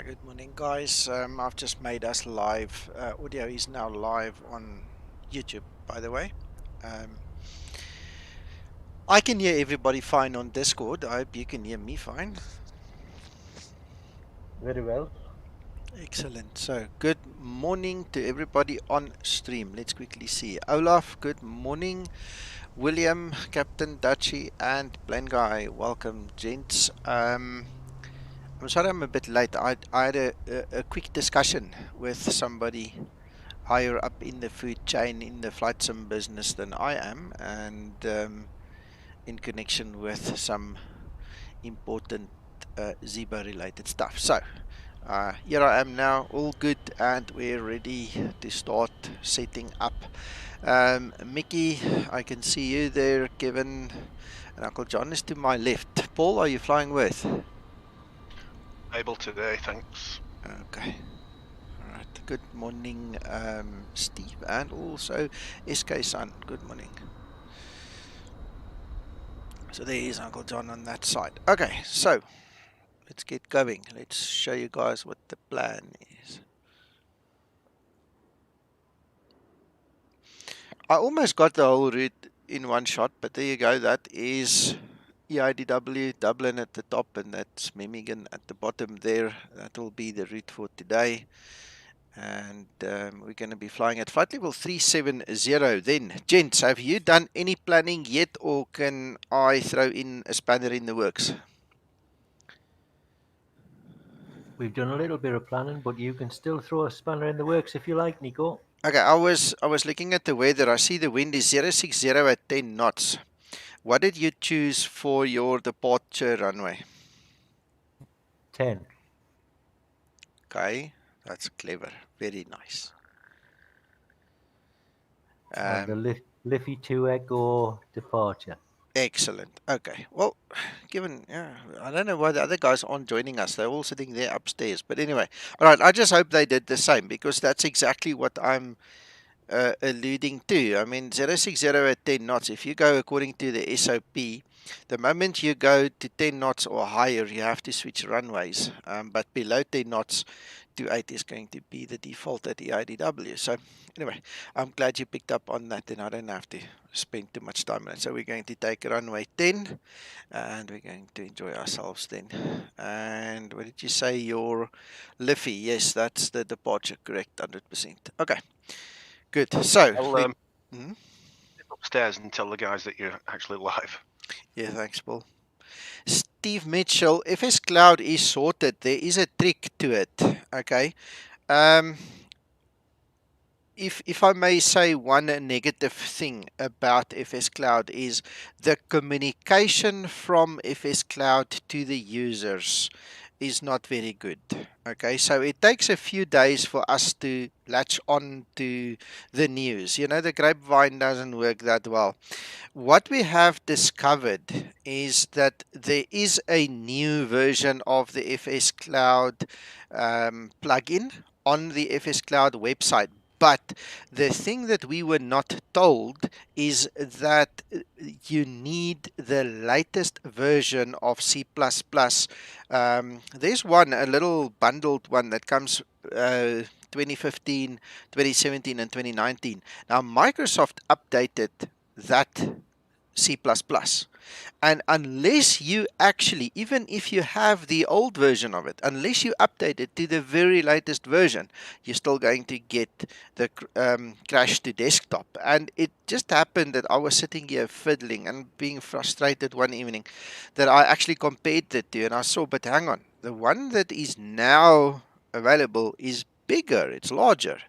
Good morning, guys. I've just made us live. Audio is now live on YouTube, by the way. I can hear everybody fine on Discord. I hope you can hear me fine. Very well. Excellent. So, good morning to everybody on stream. Let's quickly see. Olaf, good morning. William, Captain Dutchy, and Plain Guy, welcome, gents. I'm sorry I'm a bit late. I had a quick discussion with somebody higher up in the food chain in the flight sim business than I am, and in connection with some important Zibo related stuff. So here I am now, all good, and we're ready to start setting up. Mickey, I can see you there. Kevin and Uncle John is to my left. Paul, are you flying with? Able today, thanks. Okay. All right. Good morning, Steve, and also SK-san. Good morning. So there is Uncle John on that side. Okay, so let's get going. Let's show you guys what the plan is. I almost got the whole route in one shot, but there you go. That is EIDW, Dublin at the top, and that's Memmingen at the bottom there. That will be the route for today. And we're going to be flying at flight level 370. Then, gents, have you done any planning yet, or can I throw in a spanner in the works? We've done a little bit of planning, but you can still throw a spanner in the works if you like, Nico. Okay, I was looking at the weather. I see the wind is 060 at 10 knots. What did you choose for your departure runway? 10. Okay, that's clever. Very nice. On the LIFFY 2 Echo departure. Excellent. Okay. Well, given, yeah, I don't know why the other guys aren't joining us. They're all sitting there upstairs. But anyway, all right. I just hope they did the same, because that's exactly what I'm alluding to. I mean, 060 at 10 knots. If you go according to the SOP, the moment you go to 10 knots or higher, you have to switch runways. But below 10 knots, 28 is going to be the default at the EIDW. So anyway, I'm glad you picked up on that, and I don't have to spend too much time on it. So we're going to take runway 10, and we're going to enjoy ourselves then. And what did you say, your LIFFY? Yes, that's the departure, correct, 100%. Okay, good. So, I'll sit upstairs and tell the guys that you're actually live. yeah, thanks, Paul. Steve Mitchell, FS Cloud is sorted. There is a trick to it. Okay. If I may say, one negative thing about FS Cloud is the communication from FS Cloud to the users is not very good. Okay, so it takes a few days for us to latch on to the news. You know, the grapevine doesn't work that well. What we have discovered is that there is a new version of the FS Cloud plugin on the FS Cloud website. But the thing that we were not told is that you need the latest version of C++. There's one, a little bundled one that comes 2015, 2017, and 2019. Now, Microsoft updated that C++. And unless you actually, even if you have the old version of it, unless you update it to the very latest version, you're still going to get the crash to desktop. And it just happened that I was sitting here fiddling and being frustrated one evening that I actually compared the two, and I saw, but hang on, the one that is now available is bigger, it's larger.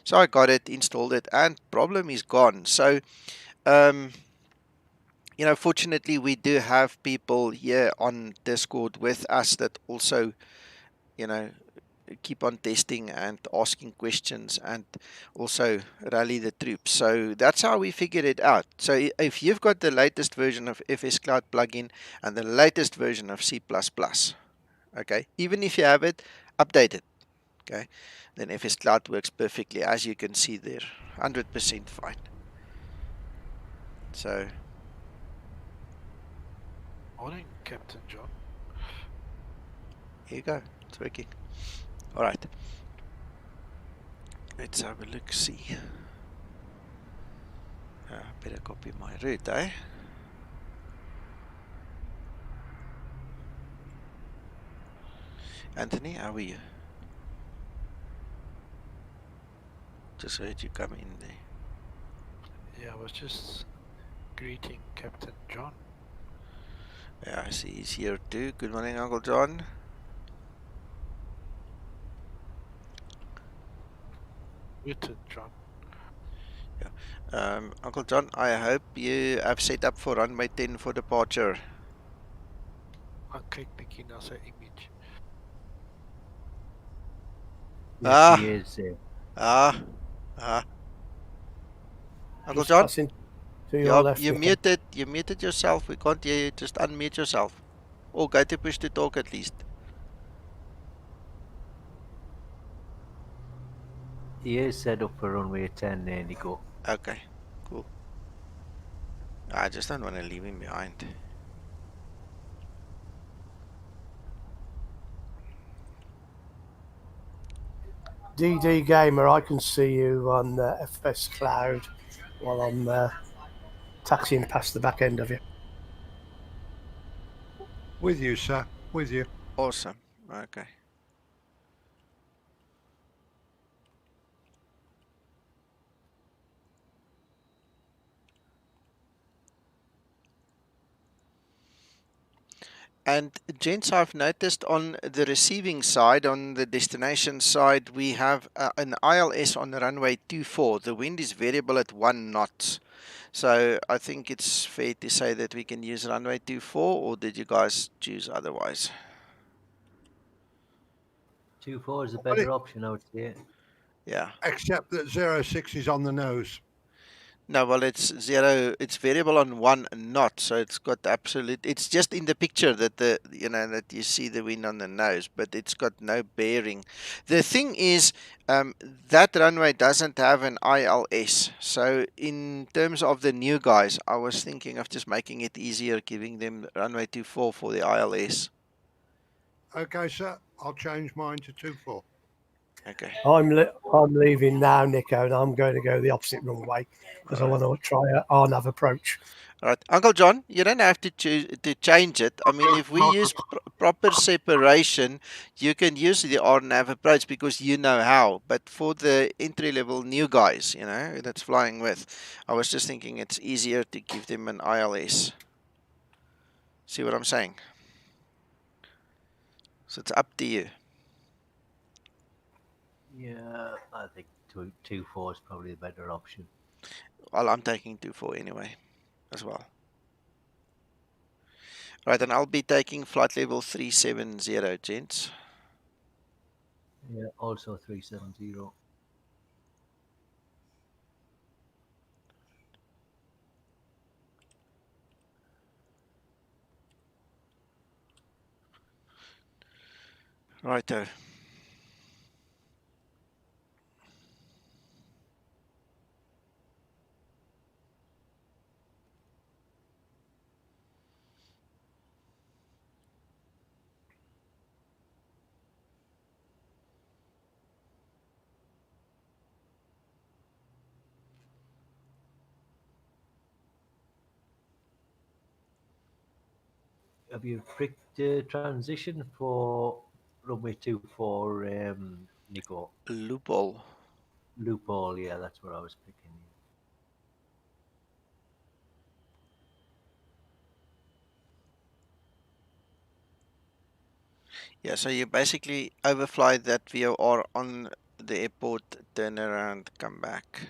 So I got it, installed it, and problem is gone. So you know, fortunately, we do have people here on Discord with us that also, you know, keep on testing and asking questions and also rally the troops. So that's how we figured it out. So if you've got the latest version of FS Cloud plugin and the latest version of C++, okay, even if you have it, update it, okay, then FS Cloud works perfectly, as you can see there, 100% fine. So Morning, Captain John. here you go. It's working. Alright. Let's have a look, see. Better copy my route, eh? Anthony, how are you? Just heard you come in there. Yeah, I was just greeting Captain John. Yeah, I see he's here too. Good morning, Uncle John. Muted, John. Uncle John, I hope you have set up for runway 10 for departure. Ek kyk bietjie na sy image. Yes, he is. Uncle Just John, passing to your yeah, left. you Nico. muted yourself. We can't hear you. Just unmute yourself. Or go to push to talk at least. He is set up for runway 10 there, Nico. Okay, cool. I just don't want to leave him behind. DD Gamer, I can see you on FS Cloud while I'm taxiing past the back end of you. With you, sir. With you. Awesome. Okay. And gents, I've noticed on the receiving side, on the destination side, we have an ILS on the runway 24. The wind is variable at 1 knot. So I think it's fair to say that we can use runway 24, or did you guys choose otherwise? 2-4 is a better option, I would say. Yeah. Except that 06 is on the nose. No, well, it's variable on 1 knot, so it's got absolute, it's just in the picture that that you see the wind on the nose, but it's got no bearing. The thing is, that runway doesn't have an ILS, so in terms of the new guys, I was thinking of just making it easier, giving them runway 24 for the ILS. Okay, sir. I'll change mine to 24. Okay. I'm leaving now, Nico, and I'm going to go the opposite runway because I want to try a RNAV approach. All right, Uncle John, you don't have to choose to change it. I mean, if we use proper separation, you can use the RNAV approach because you know how. But for the entry-level new guys, that's flying with, I was just thinking it's easier to give them an ILS. See what I'm saying? So it's up to you. Yeah, I think 2-4 is probably the better option. Well, I'm taking 2-4 anyway, as well. Right, and I'll be taking flight level 370, gents. Yeah, also 370. Righto. Have you picked transition for runway 24, Nico? LUPOL. LUPOL, yeah, that's what I was picking. Yeah, so you basically overfly that VOR on the airport, turn around, come back.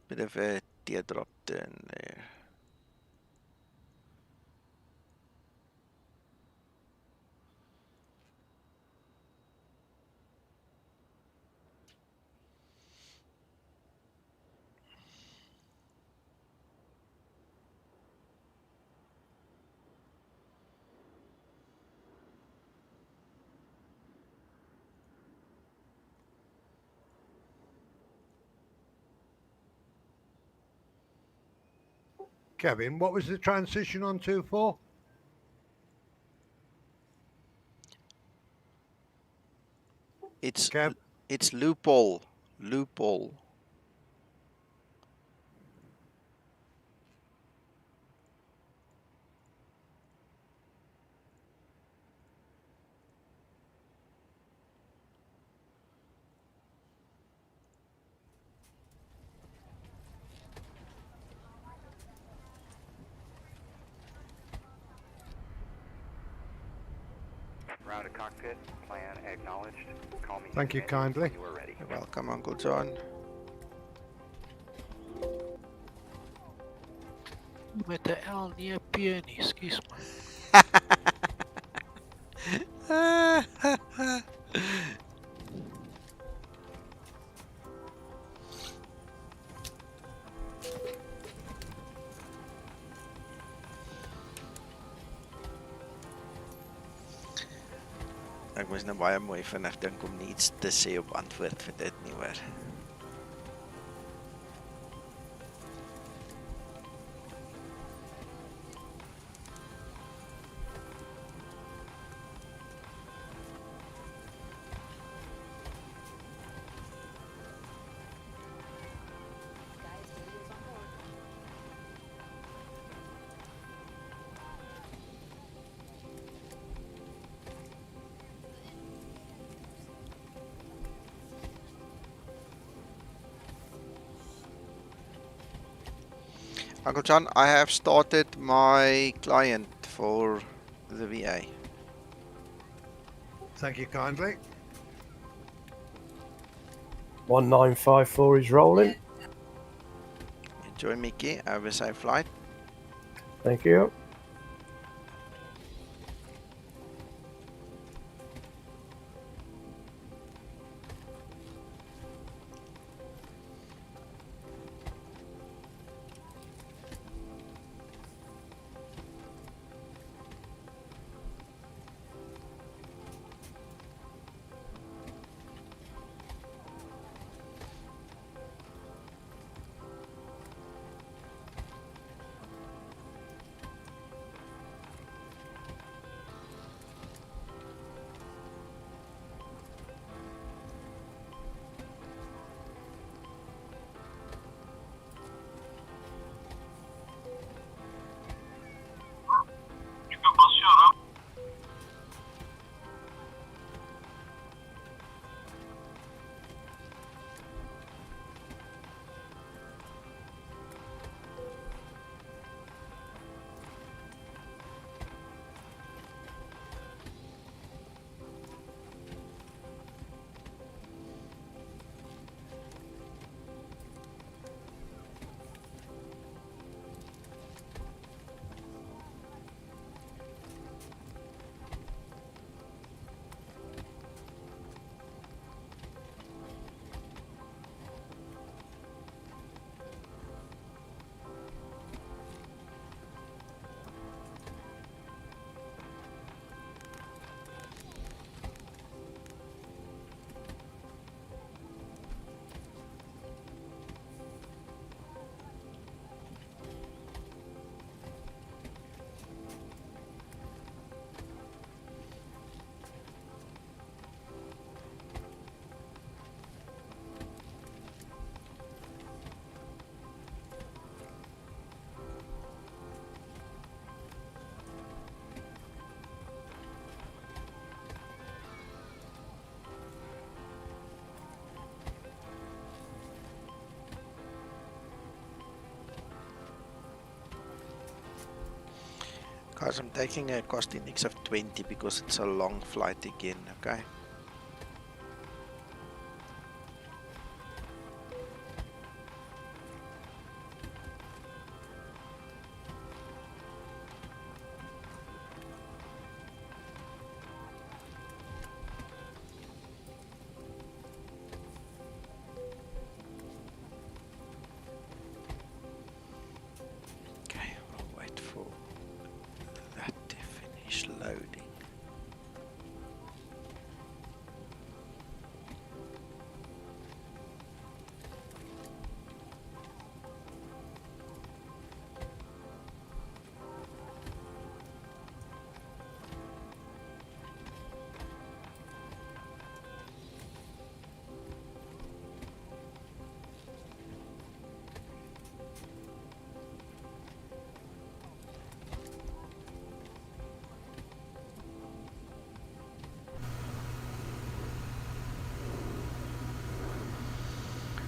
Bit of a teardrop turn there. Kevin, what was the transition on 24? It's Cab. it's LUPOL. LUPOL. Round to cockpit, plan acknowledged. Call me. Thank you kindly. You are ready. You're welcome, Uncle John. Met de L neer peony, excuse me. Ek moes nou baie mooi vinnig dink om nie iets te sê op antwoord vir dit nie hoor. Uncle John, I have started my client for the VA. Thank you kindly. 1954 is rolling. Enjoy, Mickey. Have a safe flight. Thank you. Guys, I'm taking a cost index of 20 because it's a long flight again, okay? Okay, we'll wait for that to finish loading.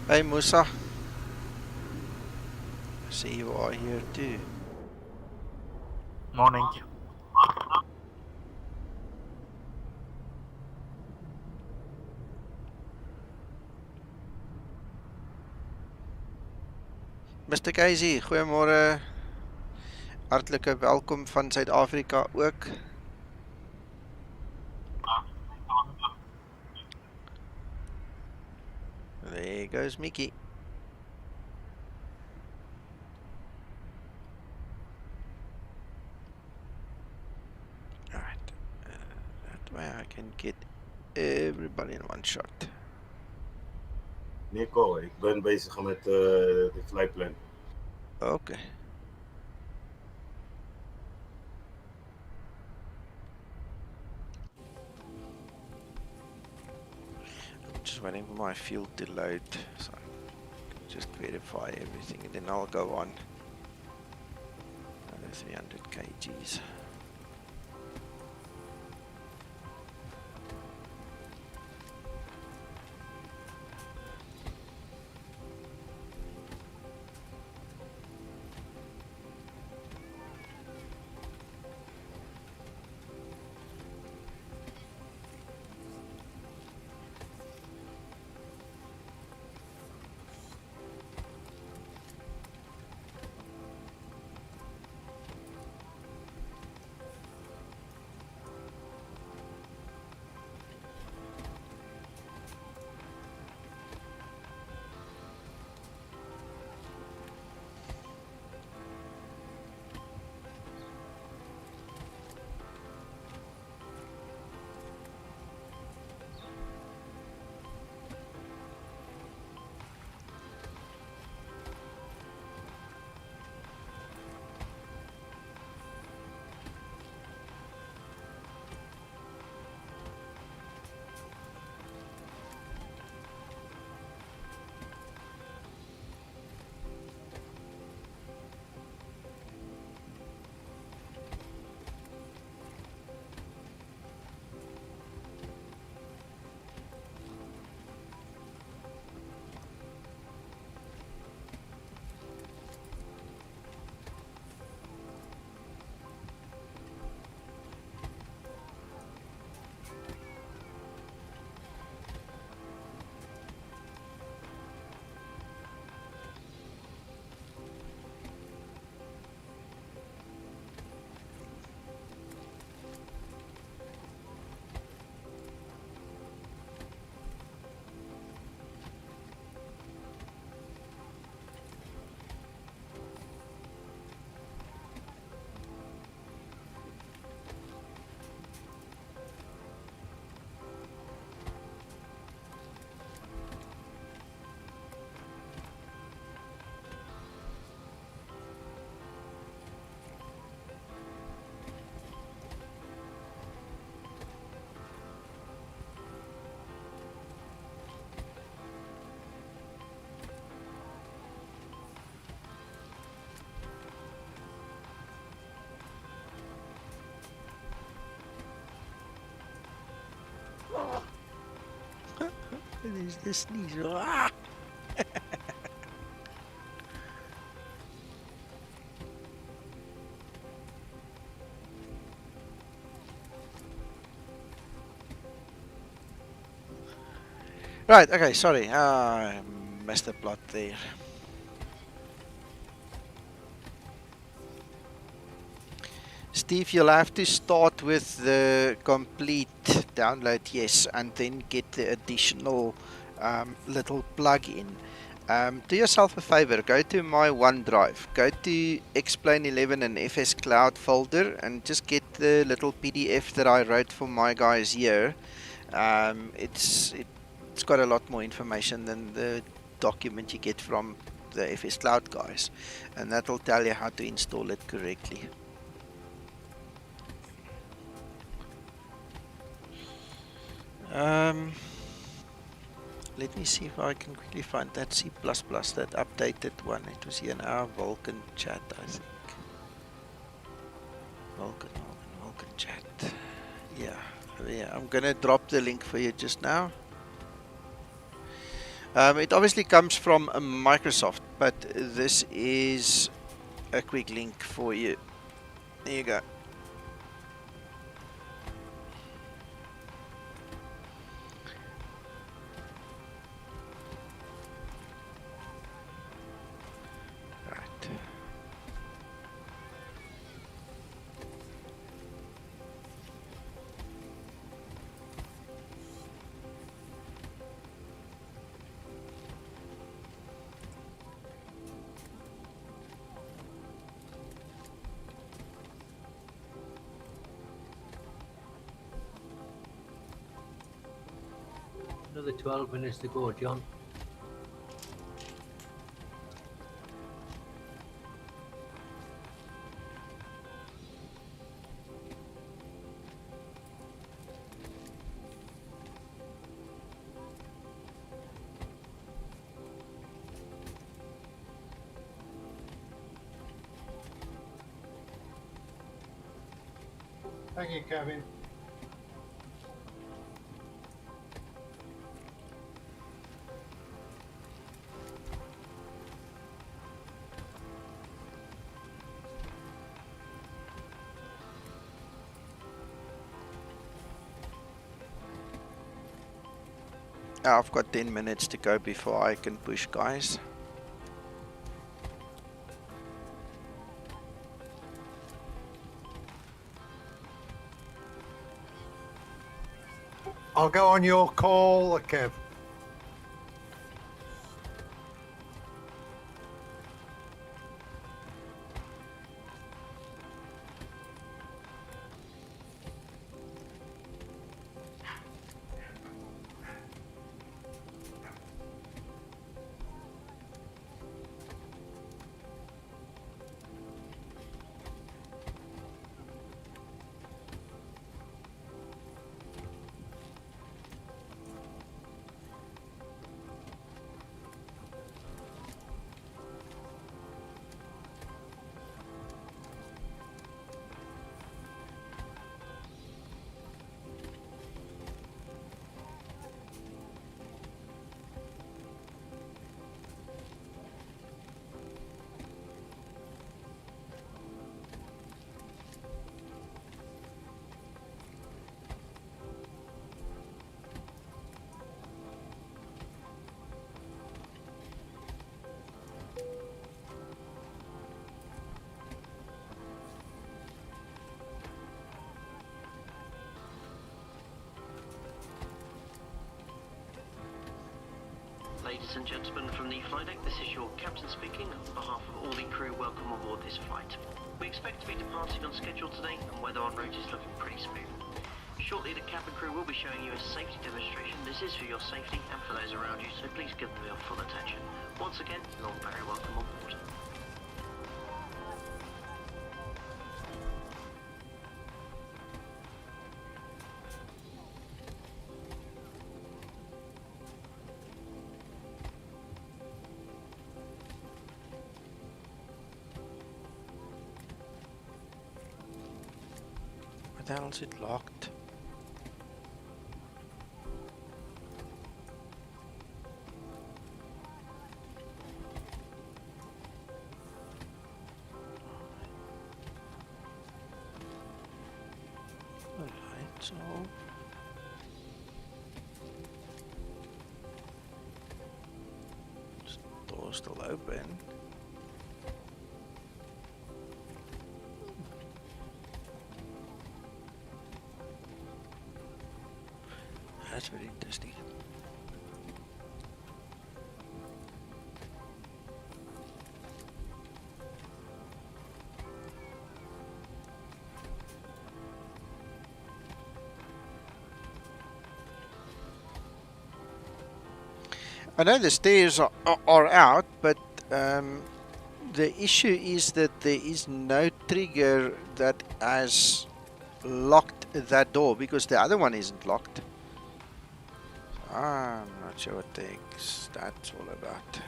Hey Musa. I see you are here too. Morning. Mr. Casey, goeiemôre. Hartlike welkom van Suid-Afrika ook. There goes Mickey. Alright. That way I can get everybody in one shot. Nico, ik ben bezig met de flightplan. Okay. I'm just waiting for my field to load, so I can just verify everything and then I'll go on. Another 300 kgs. There's the sneeze. Ah! Right, okay, sorry. I messed the plot there. Steve, you'll have to start with the complete download, yes, and then get the additional little plug-in. Do yourself a favor, go to my OneDrive, go to Explain 11 and FS Cloud folder and just get the little PDF that I wrote for my guys here. It's got a lot more information than the document you get from the FS Cloud guys, and that'll tell you how to install it correctly. Let me see if I can quickly find that C++, that updated one. It was here in our Vulkan chat, I think. Vulkan chat. Yeah, I'm gonna drop the link for you just now. It obviously comes from Microsoft, but this is a quick link for you. There you go. Right. Another 12 minutes to go, John. Thank you, Kevin. I've got 10 minutes to go before I can push, guys. I'll go on your call, Kev. Ladies and gentlemen from the flight deck, this is your captain speaking. On behalf of all the crew, welcome aboard this flight. We expect to be departing on schedule today, and weather en route is looking pretty smooth. Shortly, the cabin crew will be showing you a safety demonstration. This is for your safety and for those around you, so please give them your full attention. Once again, you're all very welcome on board. What the hell is it locked? The lights off. Door's still open. That's very interesting. I know the stairs are out, but the issue is that there is no trigger that has locked that door because the other one isn't locked. I'm not sure what that's all about.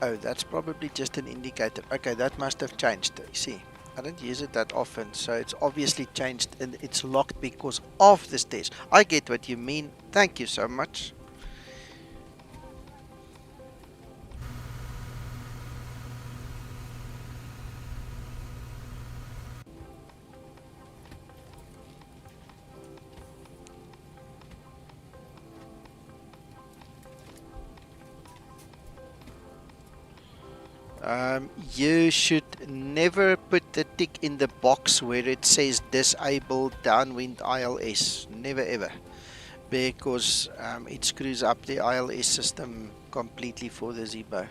Oh, that's probably just an indicator. Okay, that must have changed. See, I don't use it that often, so it's obviously changed and it's locked because of the stairs. I get what you mean. Thank you so much. You should never put the tick in the box where it says disable downwind ILS. Never ever. Because it screws up the ILS system completely for the Zibo.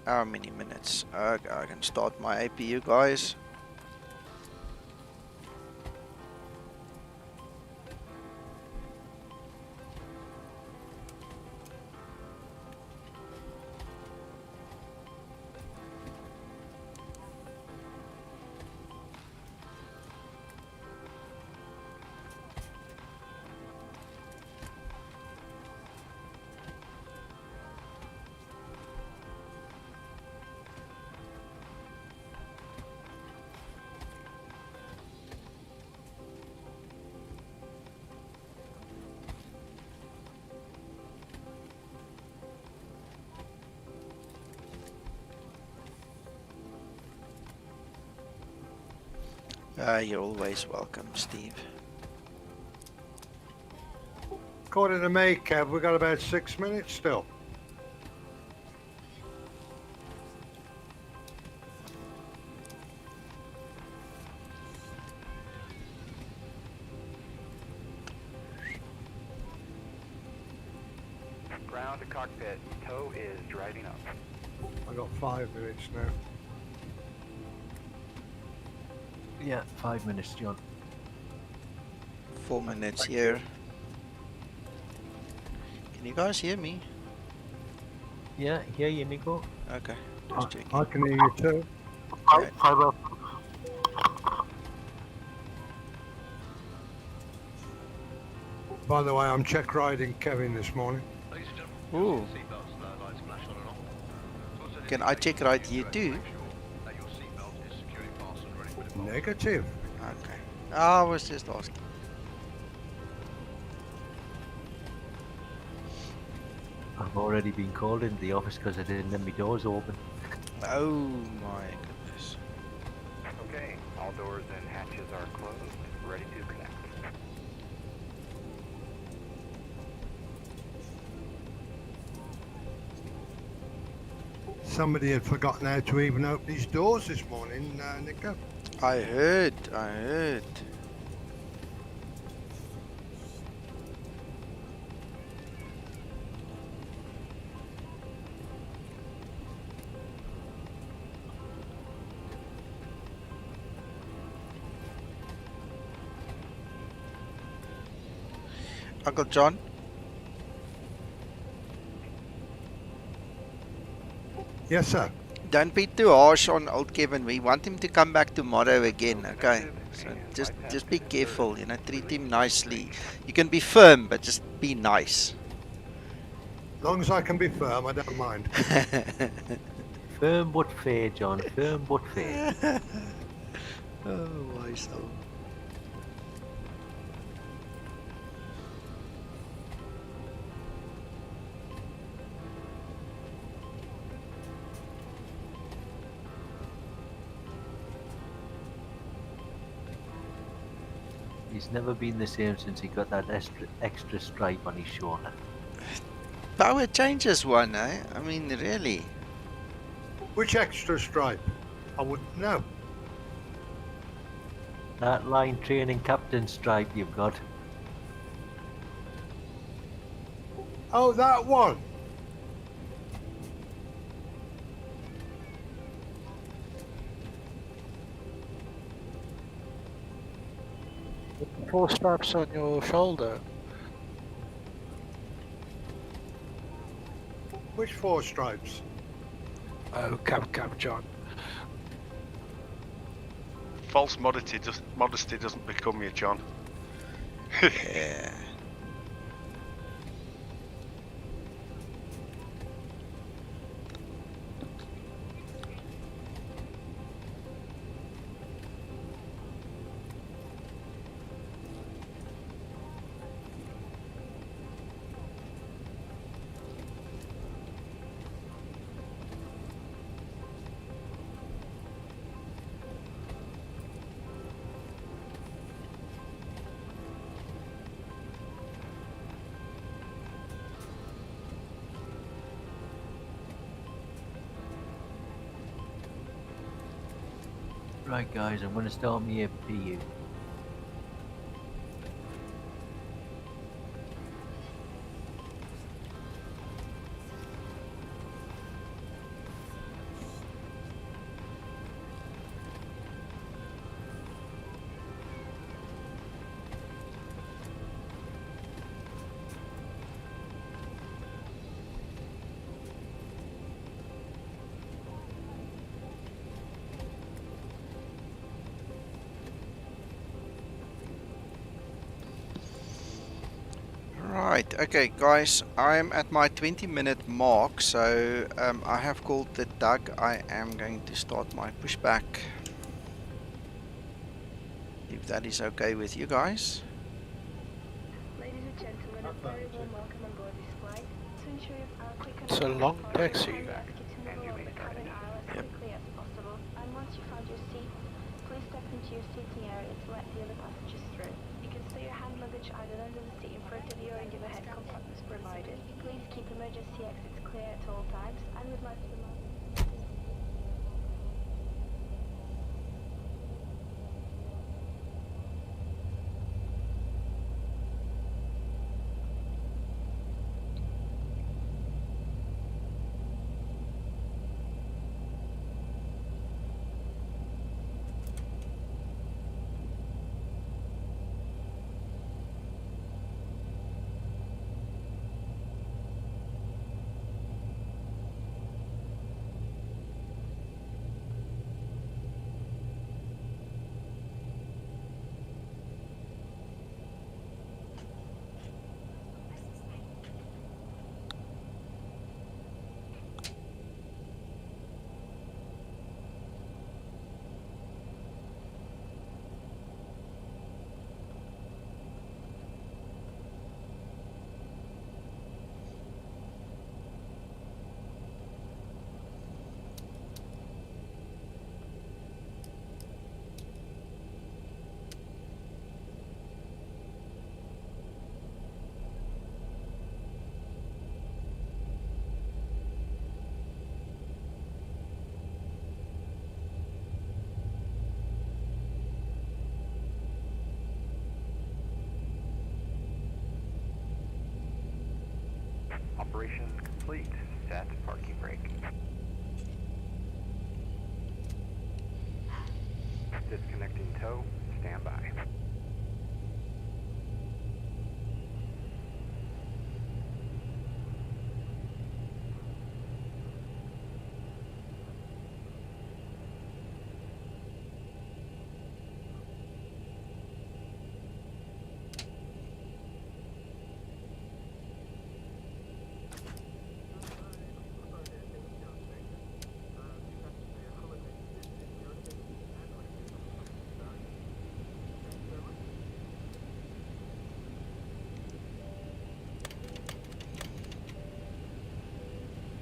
How many minutes? Okay, I can start my APU, guys. You're always welcome, Steve. According to me, Kev, we've got about 6 minutes still. Ground to cockpit. Tow is driving up. I got 5 minutes now. Yeah, 5 minutes, John. 4 minutes here. Can you guys hear me? Yeah, hear you, Nico. Okay, just checking. I can hear you too. Okay. By the way, I'm check riding Kevin this morning. Ooh. Can I check right you too? Negative. Okay. I was just asking. I've already been called into the office because I didn't have my doors open. Oh my goodness. Okay, all doors and hatches are closed. Ready to connect. Somebody had forgotten how to even open his doors this morning, Nico. I heard. Uncle John? Yes, sir. Don't be too harsh on old Kevin. We want him to come back tomorrow again, okay? So just be careful, you know, treat him nicely. You can be firm, but just be nice. As long as I can be firm, I don't mind. Firm but fair, John. Firm but fair. Oh, my soul. He's never been the same since he got that extra stripe on his shoulder. Power changes one, eh? I mean, really. Which extra stripe? I wouldn't know. That line training captain stripe you've got. Oh, that one. Four stripes on your shoulder. Which 4 stripes? Oh, come, John. False modesty doesn't become you, John. Yeah. Right, guys, I'm going to start my PU. Right, okay guys, I'm at my 20-minute mark, so I have called the Doug. I am going to start my pushback, if that is okay with you guys. Ladies and gentlemen, a very warm welcome on board this flight. To ensure you have a quick It's a long taxi. we ask you to move along the cabin aisle as quickly as possible. And once you found your seat, please step into your seating area to let the other passengers through. You can store your hand luggage either under the seat in front of you or in the overhead compartments provided. Please keep emergency exits clear at all times, and we'd like to remind Operation complete. Set parking brake. Disconnecting tow. Stand by.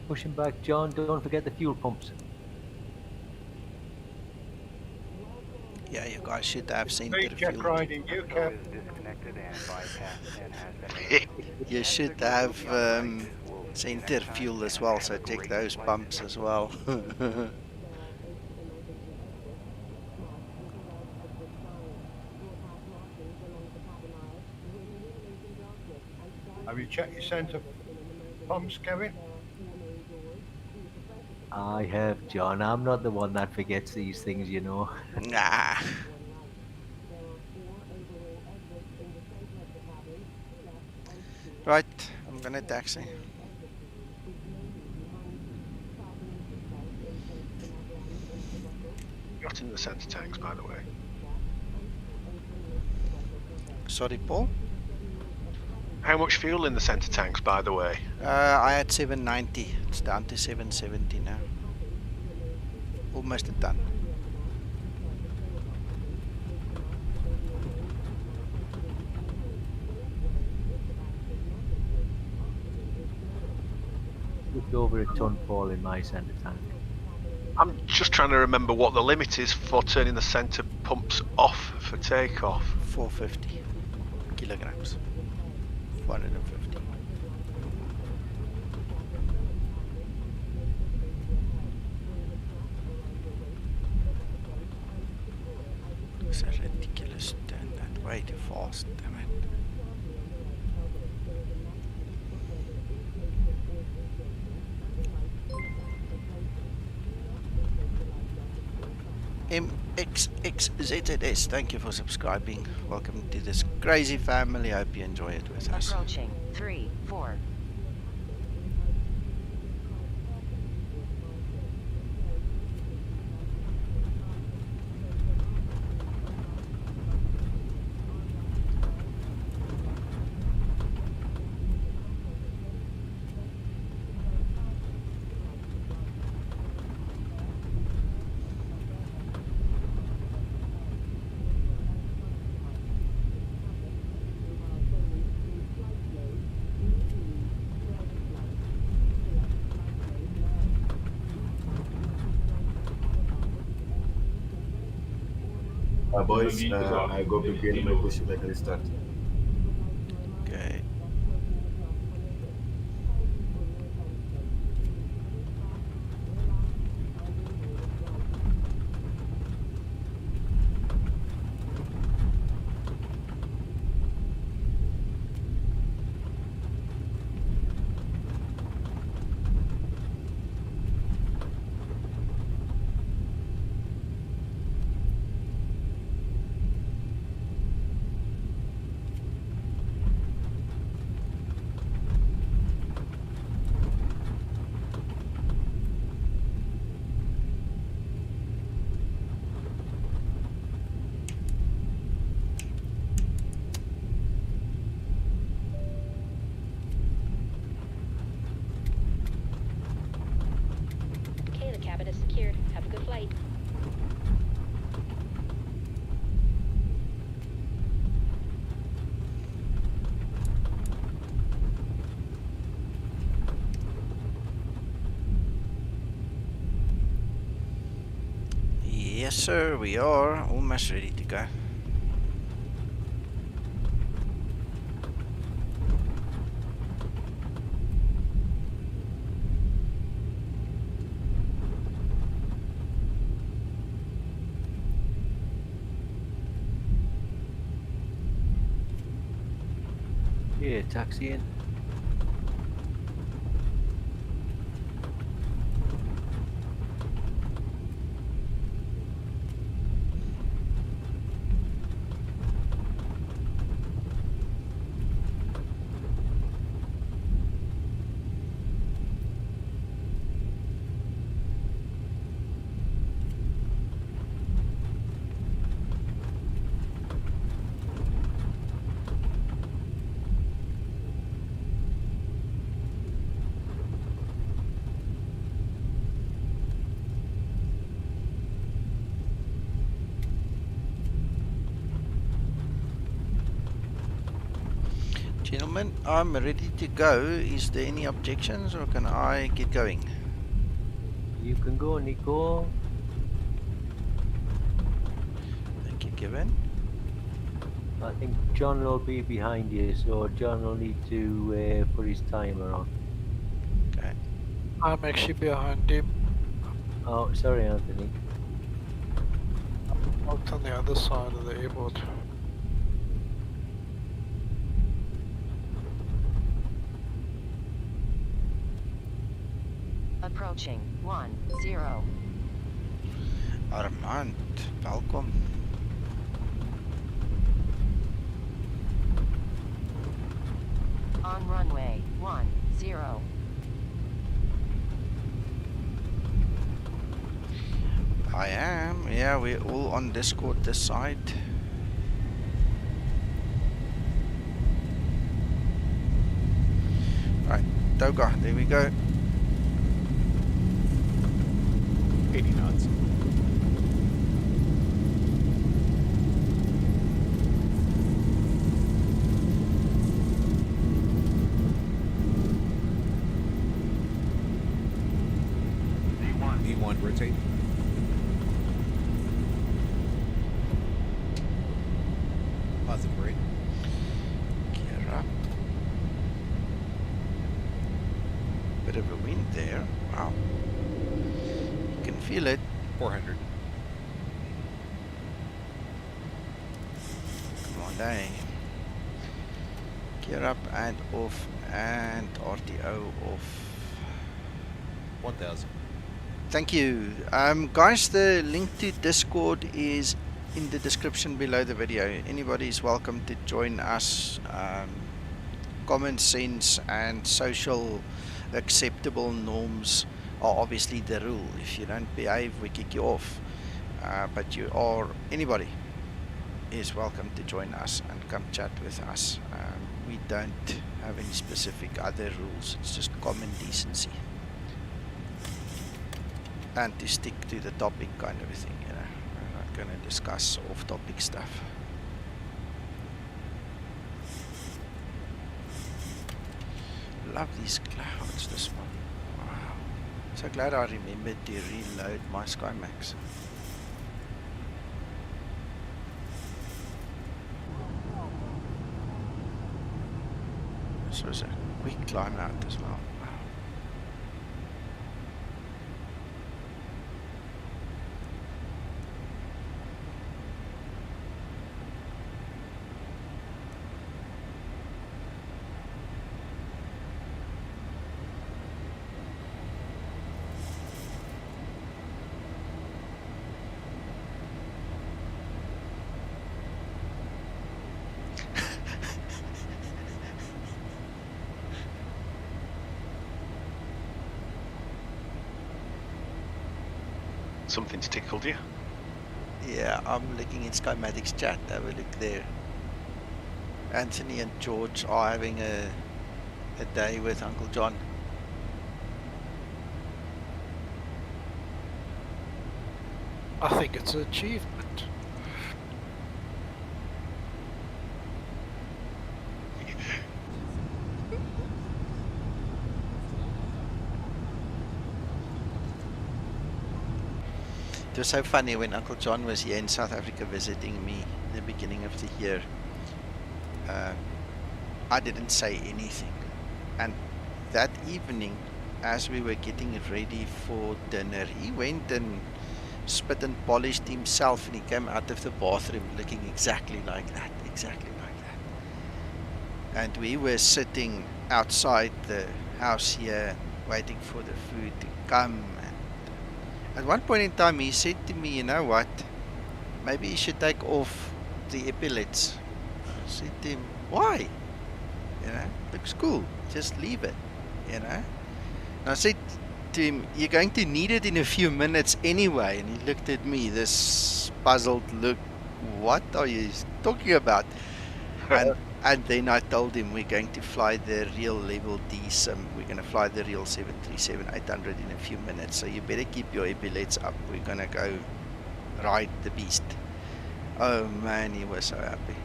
Pushing back, John, don't forget the fuel pumps. Yeah, you guys should have seen the Feedback fuel. riding Tow UCAP. is disconnected and bypass pin has been removed. You should have center fuel as well, so check those pumps as well. Have you checked your centre pumps, Kevin? I have, John. I'm not the one that forgets these things, you know. Nah. Right, I'm gonna taxi. got in the centre tanks, by the way? Sorry, Paul? How much fuel in the centre tanks, by the way? I had 790. It's down to 770 now. Almost a ton. Just over a ton fall in my centre tank. I'm just trying to remember what the limit is for turning the centre pumps off for takeoff. 450 kilograms. 450. It's a ridiculous turn that way too fast, damn it. MXXZZS, thank you for subscribing. Welcome to this crazy family. Hope you enjoy it with us. Approaching 3-4. Boys, I go begin my pushback and start. Okay. Yes, sir, we are almost ready to go. Yeah, taxiing. Gentlemen, I'm ready to go. Is there any objections or can I get going? You can go, Nico. Thank you, Kevin. I think John will be behind you, so John will need to put his timer on. Okay. I'm actually behind him. Oh, sorry, Anthony. Out on the other side of the airport. Approaching 1-0. Armand, welkom. On runway 10. I am. Yeah, we're all on Discord this side. Right, Toga, there we go. 80 knots. V1, rotate. Positive rate. Gear up. Bit of a wind there. Wow. You can feel it. 400. Come on, day. Gear up and off, and RTO off. 1000. Thank you. Guys, the link to Discord is in the description below the video. Anybody is welcome to join us. Common sense and social acceptable norms are obviously the rule. If you don't behave, we kick you off. But anybody is welcome to join us and come chat with us. We don't have any specific other rules. It's just common decency. And to stick to the topic kind of a thing, you know. We're not going to discuss off-topic stuff. Love these clouds this one. Wow. So glad I remembered to reload my SkyMax. This was a quick climb out as well. Wow. Something's tickled you. Yeah, I'm looking in Skymatic's chat. Have a look there. Anthony and George are having a day with Uncle John. I think it's an achievement. It was so funny when Uncle John was here in South Africa visiting me in the beginning of the year. I didn't say anything. And that evening, as we were getting ready for dinner, he went and spit and polished himself, and he came out of the bathroom looking exactly like that, exactly like that. And we were sitting outside the house here, waiting for the food to come. At one point in time, he said to me, you know what, maybe you should take off the epaulets. I said to him, why? You know, looks cool, just leave it, you know. And I said to him, you're going to need it in a few minutes anyway. And he looked at me, this puzzled look, what are you talking about? And then I told him we're going to fly the real level D sim. We're going to fly the real 737-800 in a few minutes. So you better keep your epaulets up. We're going to go ride the beast. Oh man, he was so happy.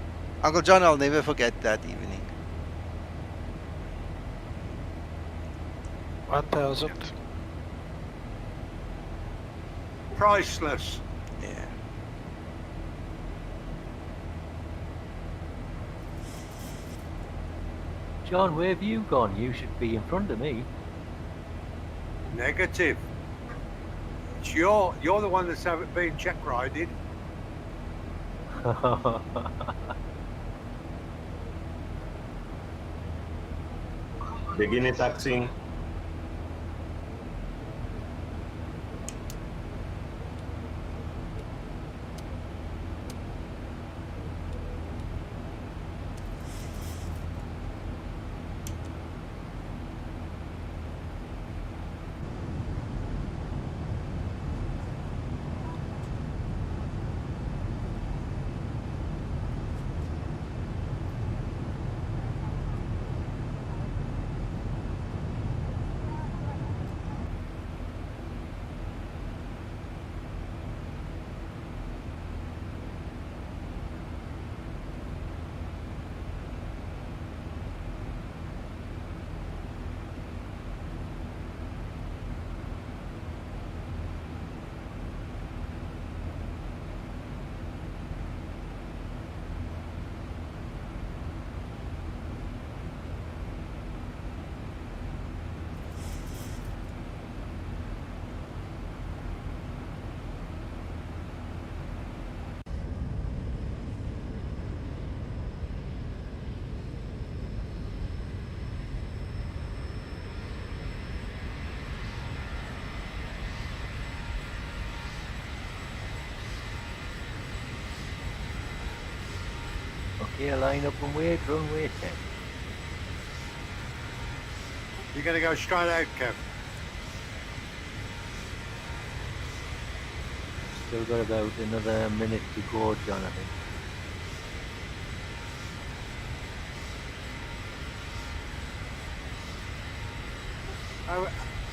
Uncle John, I'll never forget that evening. 1000. Priceless. Yeah. John, where have you gone? You should be in front of me. Negative. It's you're the one that's being check rided. Beginning taxiing. Yeah, line up and wait, runway 10. You're going to go straight out, Kev. Still got about another minute to go, John, I think.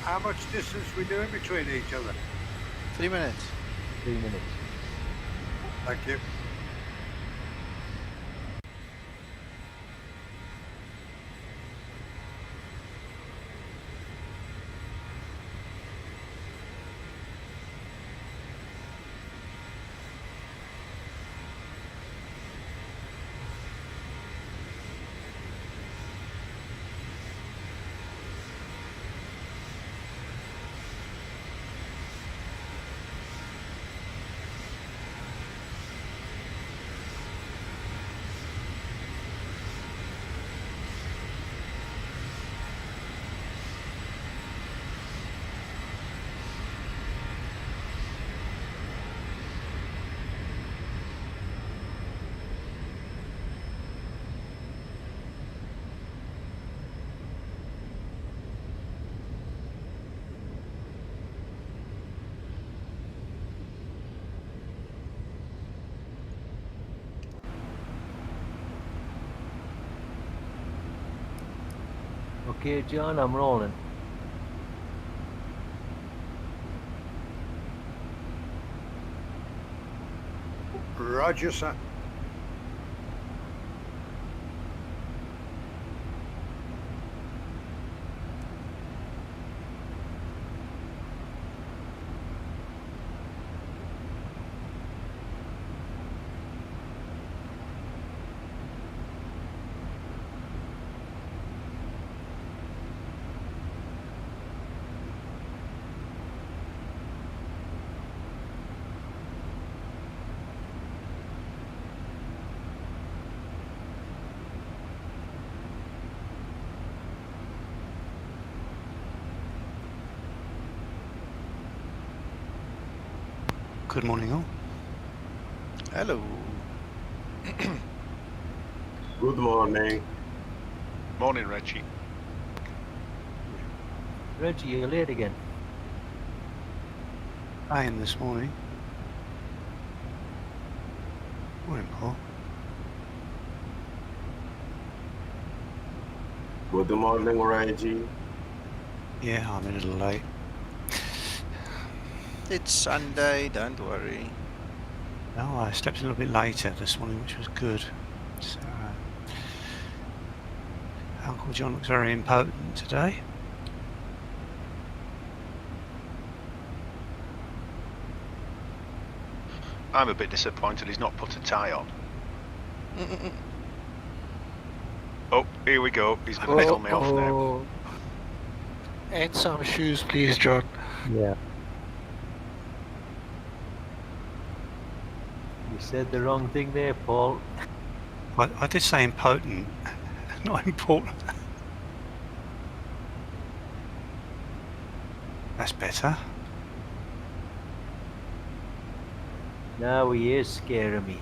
How much distance we doing between each other? 3 minutes. 3 minutes. Thank you. Okay, John, I'm rolling. Roger, sir. Good morning, all. Hello. Good morning. Morning, Reggie. Reggie, you're late again. I am this morning. Morning, Paul. Good morning, Reggie. Yeah, I'm a little late. It's Sunday, don't worry. No, I slept a little bit later this morning, which was good. So, Uncle John looks very impotent today. I'm a bit disappointed he's not put a tie on. Oh, here we go. He's going to tell me off now. And some shoes, please, John. Yeah. You said the wrong thing there, Paul. I did say impotent, not important. That's better. Now he is scaring me.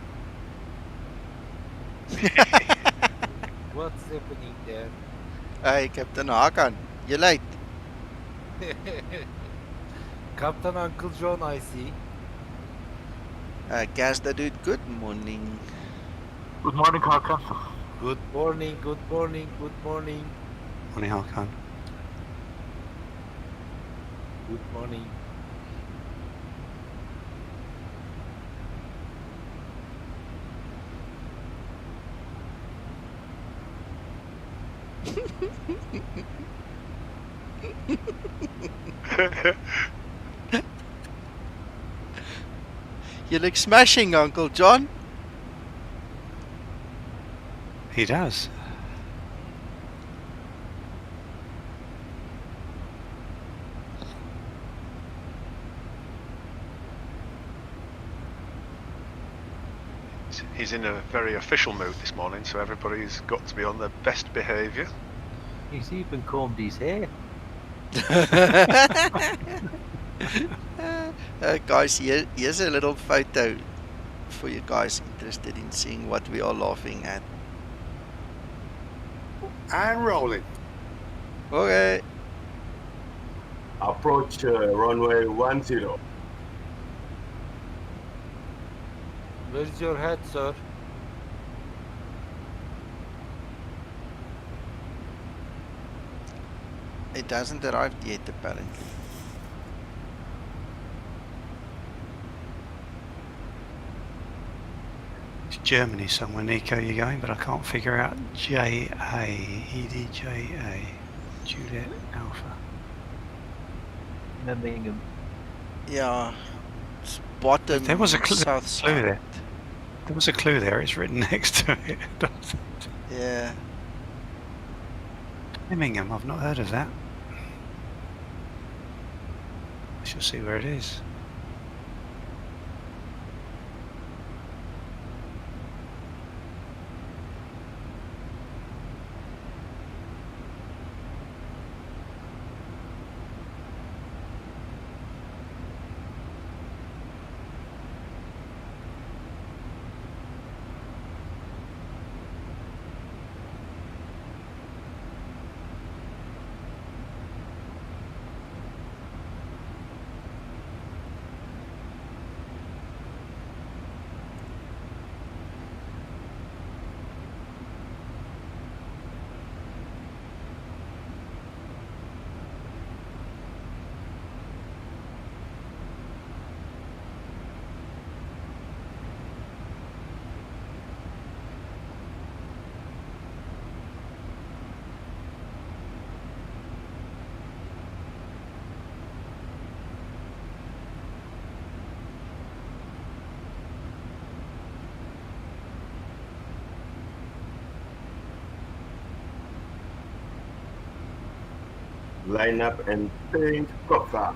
What's happening there? Hey, Captain Hakan, you're late. Captain Uncle John, I see. Gas the dude, good morning. Good morning, Hakan. Good morning, good morning, good morning. Morning, Hakan. Good morning. You look smashing, Uncle John. He does. He's in a very official mood this morning, so everybody's got to be on their best behaviour. He's even combed his hair. Guys, here's a little photo for you guys interested in seeing what we are laughing at. And rolling. Okay. Approach runway 10. Where's your head, sir? It hasn't arrived yet, apparently. It's Germany somewhere, Nico, you're going, but I can't figure out JA, EDJA, Juliet Alpha. Memmingen. Yeah. It's bottom There was a south clue side. there. There was a clue there, it's written next to it. Yeah. Memmingen, I've not heard of that. I shall see where it is. Line up and paint cover.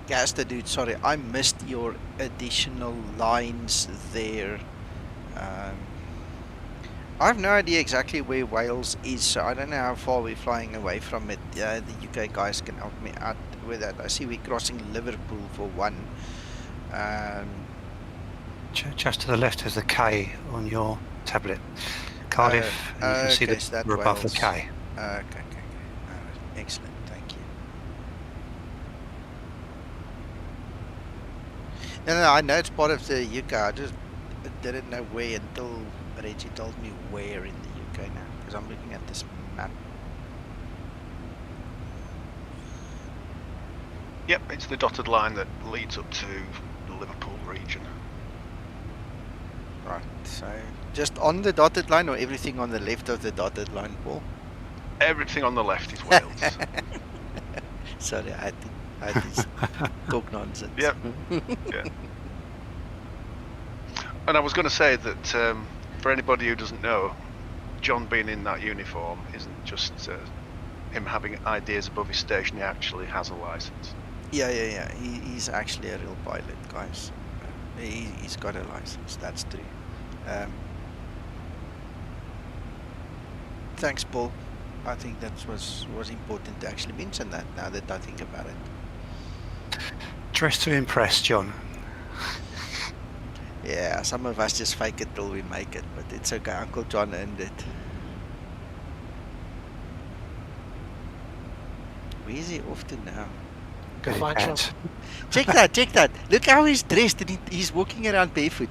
Gaster dude, sorry, I missed your additional lines there. I have no idea exactly where Wales is, so I don't know how far we're flying away from it. The UK guys can help me out with that. I see we're crossing Liverpool for one. Just to the left is the K on your tablet. Cardiff, and you can see okay, so that that's we're above the Wales. K. Okay. Excellent, thank you. No, I know it's part of the UK. I just didn't know where until Reggie told me where in the UK now, because I'm looking at this map. Yep, it's the dotted line that leads up to the Liverpool region. Right, so just on the dotted line or everything on the left of the dotted line, Paul? Everything on the left is Wales. Sorry, I had to talk nonsense. Yep. Yeah. And I was going to say that for anybody who doesn't know, John being in that uniform isn't just him having ideas above his station. He actually has a license. Yeah. He's actually a real pilot, guys. He's got a license, that's true. Thanks, Paul. I think that was important to actually mention that now that I think about it. Dress to impress, John. Yeah, some of us just fake it till we make it, but it's okay. Uncle John earned it. Where is he off to now? Go find John. Check that. Look how he's dressed, and he's walking around barefoot.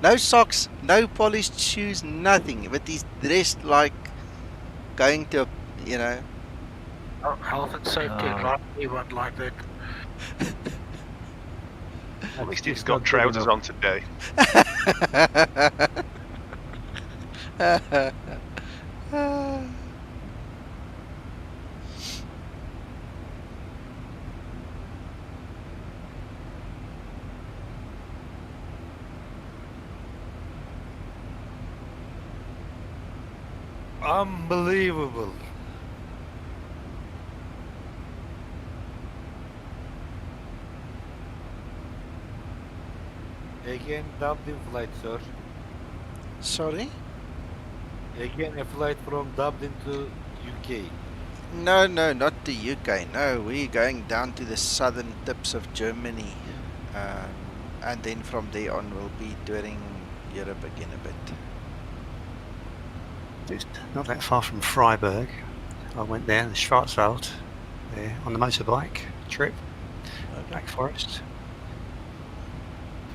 No socks, no polished shoes, nothing. But he's dressed like going to, you know. Health and safety advice, anyone like that. At least he's got trousers on today. Unbelievable. Again, Dublin flight, sir. Sorry? Again, a flight from Dublin to UK. No, no, not to UK. No, we're going down to the southern tips of Germany. And then from there on, we'll be touring Europe again a bit. It's not that far from Freiburg. I went there, the Schwarzwald, there on the motorbike trip, Black Forest.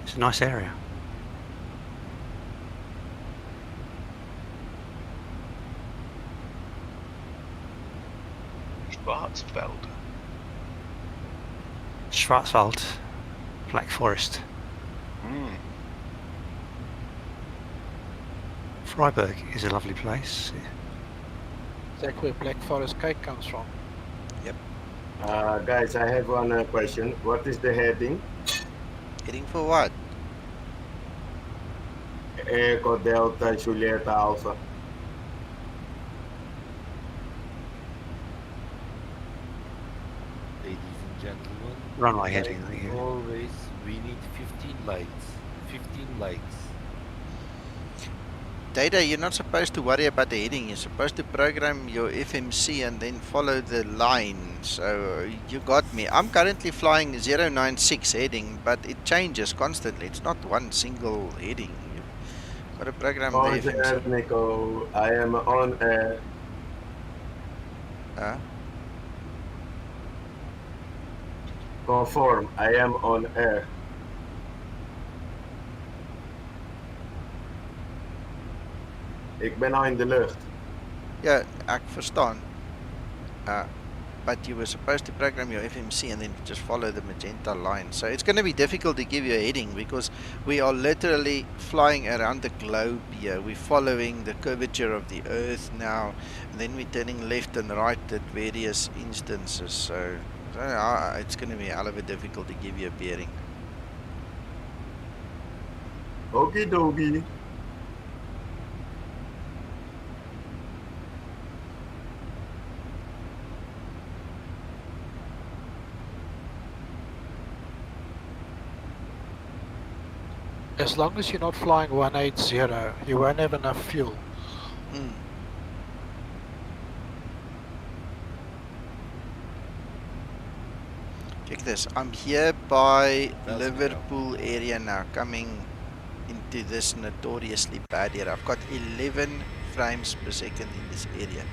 It's a nice area. Schwarzwald, Black Forest. Freiburg is a lovely place. That's where Black Forest cake comes from. Yep. Guys, I have one question. What is the heading? Heading for what? Echo Delta Julieta Alpha. Ladies and gentlemen, Runway heading, like I think. always, we need 15 lights. 15 lights. Data, you're not supposed to worry about the heading. You're supposed to program your FMC and then follow the line. So you got me. I'm currently flying 096 heading, but it changes constantly. It's not one single heading. You've got to program the FMC. Nico, I am on air. Conform, I am on air. Ik ben nou in de lucht. Ja, ek verstaan. But you were supposed to program your FMC and then just follow the magenta line. So it's going to be difficult to give you a heading because we are literally flying around the globe here. We're following the curvature of the Earth now, and then we're turning left and right at various instances. So it's going to be a hell of a difficult to give you a bearing. Okie dokie. As long as you're not flying 180, you won't have enough fuel. Check this. I'm here by Liverpool area now, coming into this notoriously bad area. I've got 11 frames per second in this area.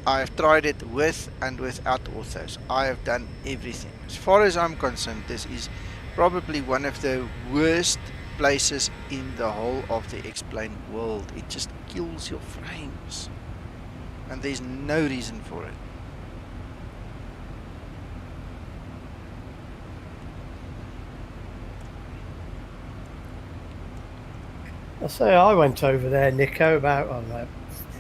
I've tried it with and without orthos. I have done everything. As far as I'm concerned, this is probably one of the worst places in the whole of the X-Plane world. It just kills your frames. And there's no reason for it. I say I went over there, Nico, about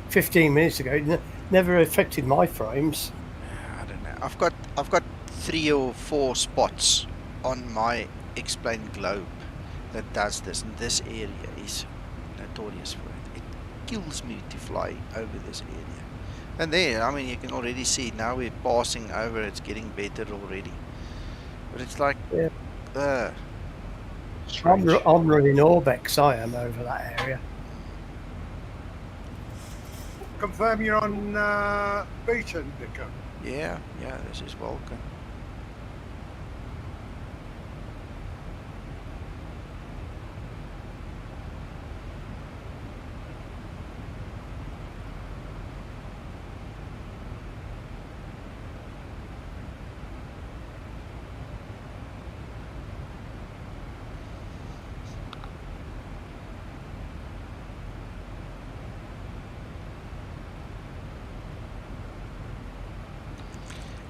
15 minutes ago. It never affected my frames. I don't know. I've got 3 or 4 spots on my X-Plane globe that does this, and this area is notorious for it. It kills me to fly over this area. And there, I mean, you can already see now we're passing over. It's getting better already. But it's like, I'm running Orbex, I am, over that area. Confirm you're on beta, Nico. Yeah, this is Vulcan.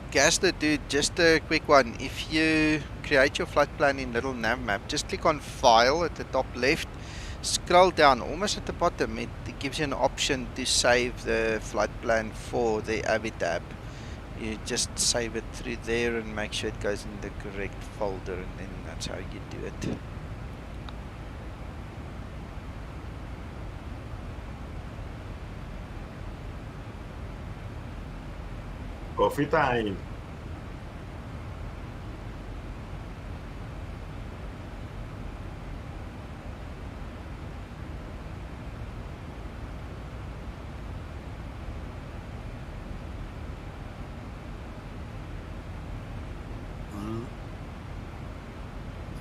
Gaster, dude, just a quick one. If you create your flight plan in little nav map, just click on file at the top left, scroll down almost at the bottom. It gives you an option to save the flight plan for the AVI tab. You just save it through there and make sure it goes in the correct folder, and then that's how you do it. Coffee time.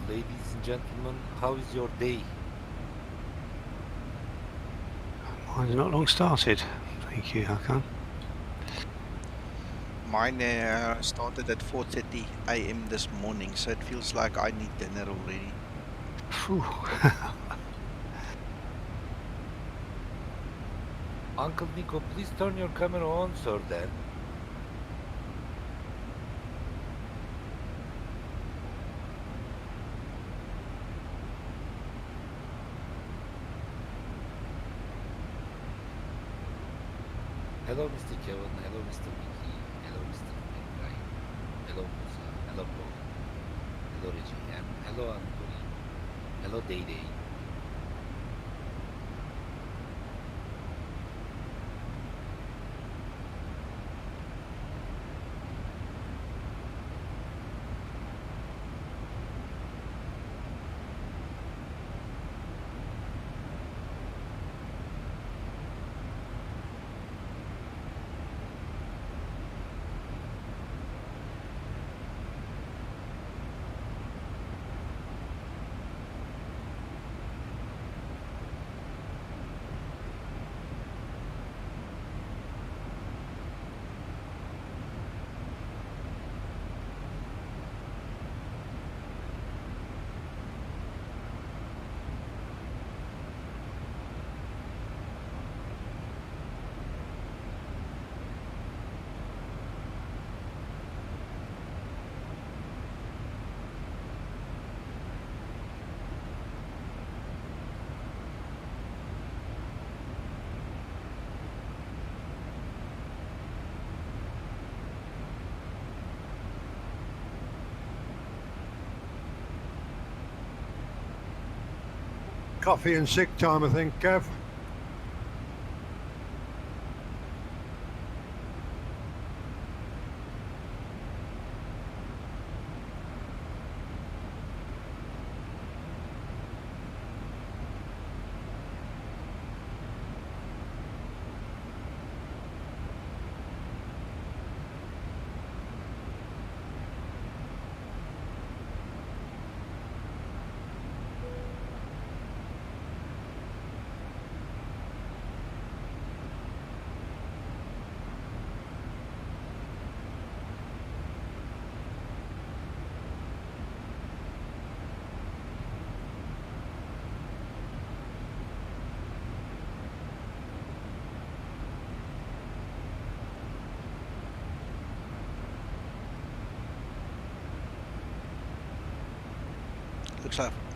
Ladies and gentlemen, how is your day? Mine's not long started. Thank you, Hakan. Mine started at 4:30 a.m. this morning, so it feels like I need dinner already. Phew. Uncle Nico, please turn your camera on, sir, then. Hello, Mr. Kevin. Hello, Mr. Mickey. Hello, Mr. Mengai. Hello, Musa. Hello, Paul. Hello, Reggie. And hello, Anthony. Hello, Day Day. Coffee and sick time, I think, Kev.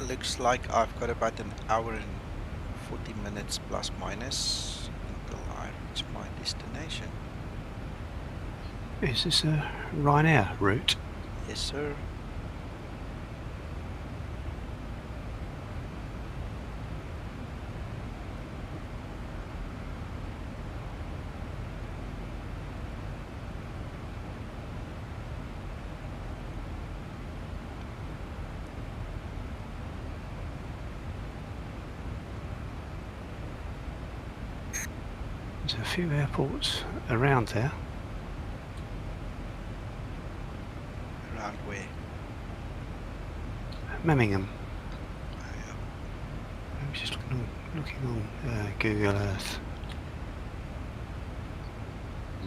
Looks like I've got about an hour and 40 minutes plus minus until I reach my destination. Is this a Ryanair route? Yes, sir. There's a few airports around there. Around where? Memmingen. I'm just looking on Google Earth.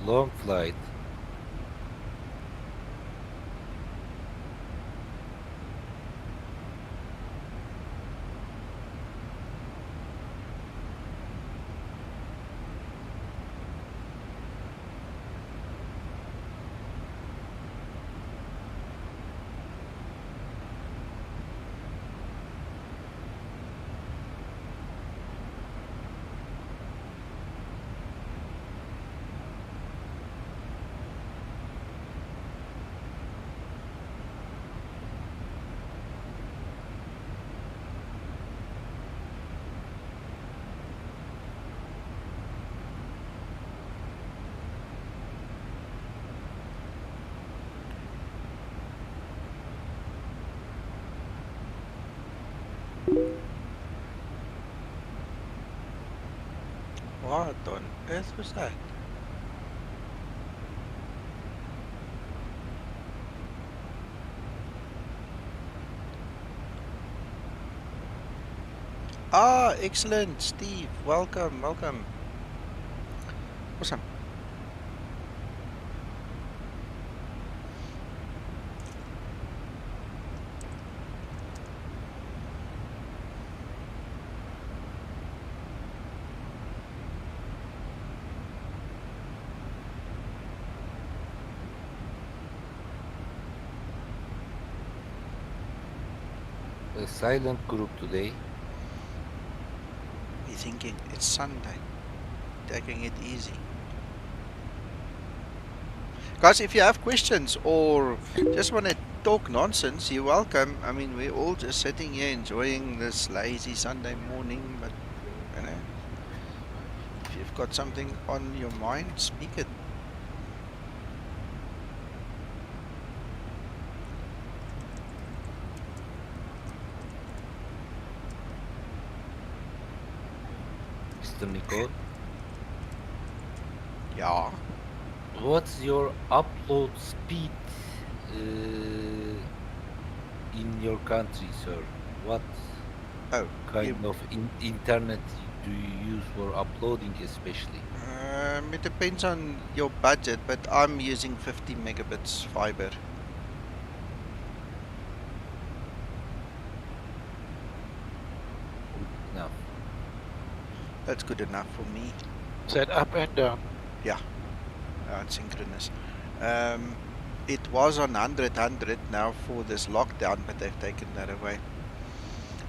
Long flight. What on earth was that? Ah, excellent, Steve. Welcome, welcome. Awesome. A silent group today. Be thinking it's Sunday, taking it easy. Guys, if you have questions or just want to talk nonsense, you're welcome. I mean, we're all just sitting here enjoying this lazy Sunday morning, but you know, if you've got something on your mind, speak it. Mr. Nicole? Yeah. What's your upload speed in your country, sir? What kind of internet do you use for uploading especially? It depends on your budget, but I'm using 50 megabits fiber. Enough. That's good enough for me. Is that up and down? Yeah, it's synchronous. It was on 100 now for this lockdown, but they've taken that away.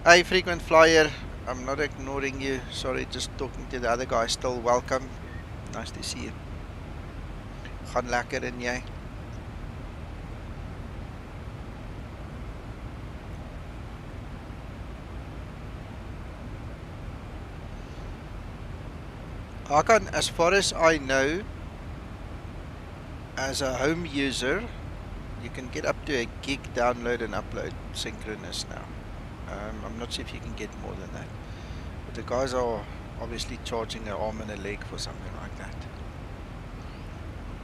Hey, frequent flyer, I'm not ignoring you. Sorry, just talking to the other guy. Still welcome. Nice to see you. Gaan lekker en jy? Hakan, as far as I know, as a home user, you can get up to a gig download and upload synchronous now. I'm not sure if you can get more than that. But the guys are obviously charging an arm and a leg for something like that.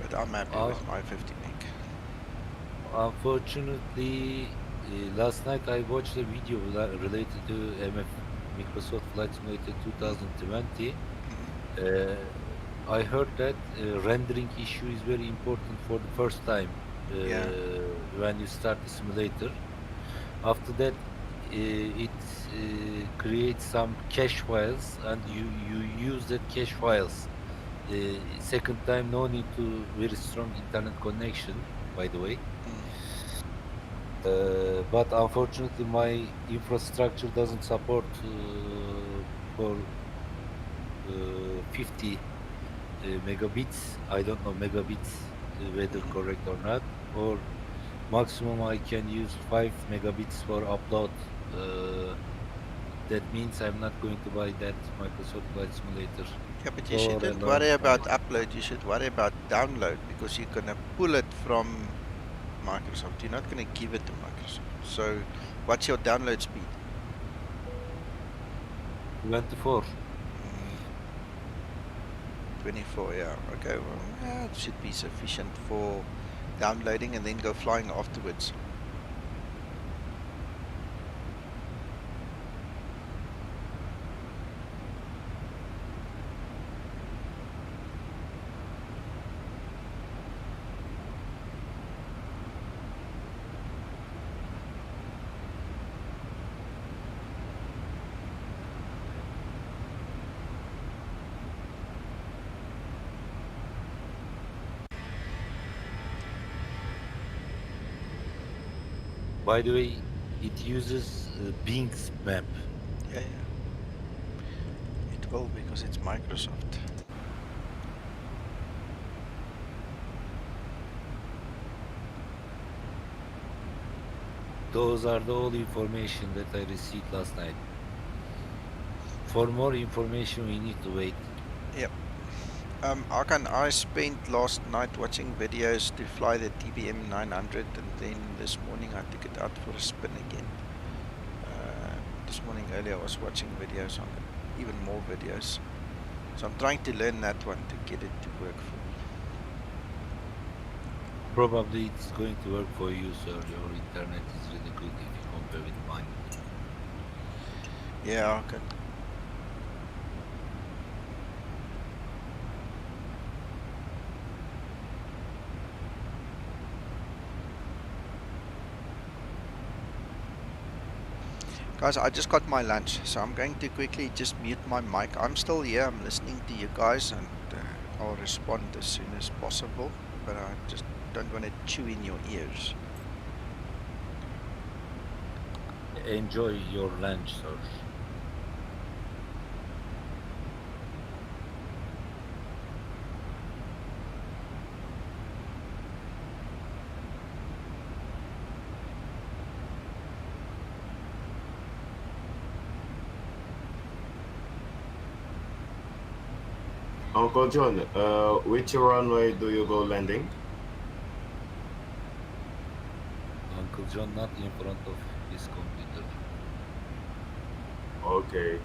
But I'm happy with my 50 meg. Unfortunately, last night I watched a video related to Microsoft Flight Simulator 2020. I heard that rendering issue is very important for the first time when you start the simulator. After that, it creates some cache files, and you use that cache files. Second time, no need to very strong internet connection, by the way. But unfortunately, my infrastructure doesn't support for 50 megabits. I don't know megabits whether correct or not, or maximum I can use 5 megabits for upload. That means I'm not going to buy that Microsoft Flight Simulator. Yeah, but you shouldn't worry about upload, you should worry about download, because you're going to pull it from Microsoft. You're not going to give it to Microsoft. So what's your download speed? 24. 24, yeah. Okay, well, yeah, it should be sufficient for downloading and then go flying afterwards. By the way, it uses Bing's map. Yeah, yeah. It will, because it's Microsoft. Those are the all information that I received last night. For more information, we need to wait. Yep. I spent last night watching videos to fly the TBM 900, and then this morning I took it out for a spin again. This morning earlier I was watching videos on it, even more videos. So I'm trying to learn that one to get it to work for me. Probably it's going to work for you, sir. Your internet is really good if you compare with mine. Yeah, okay. Guys, I just got my lunch, so I'm going to quickly just mute my mic. I'm still here, I'm listening to you guys, and I'll respond as soon as possible, but I just don't want to chew in your ears. Enjoy your lunch, sir. Uncle John, which runway do you go landing? Uncle John not in front of his computer. Okay.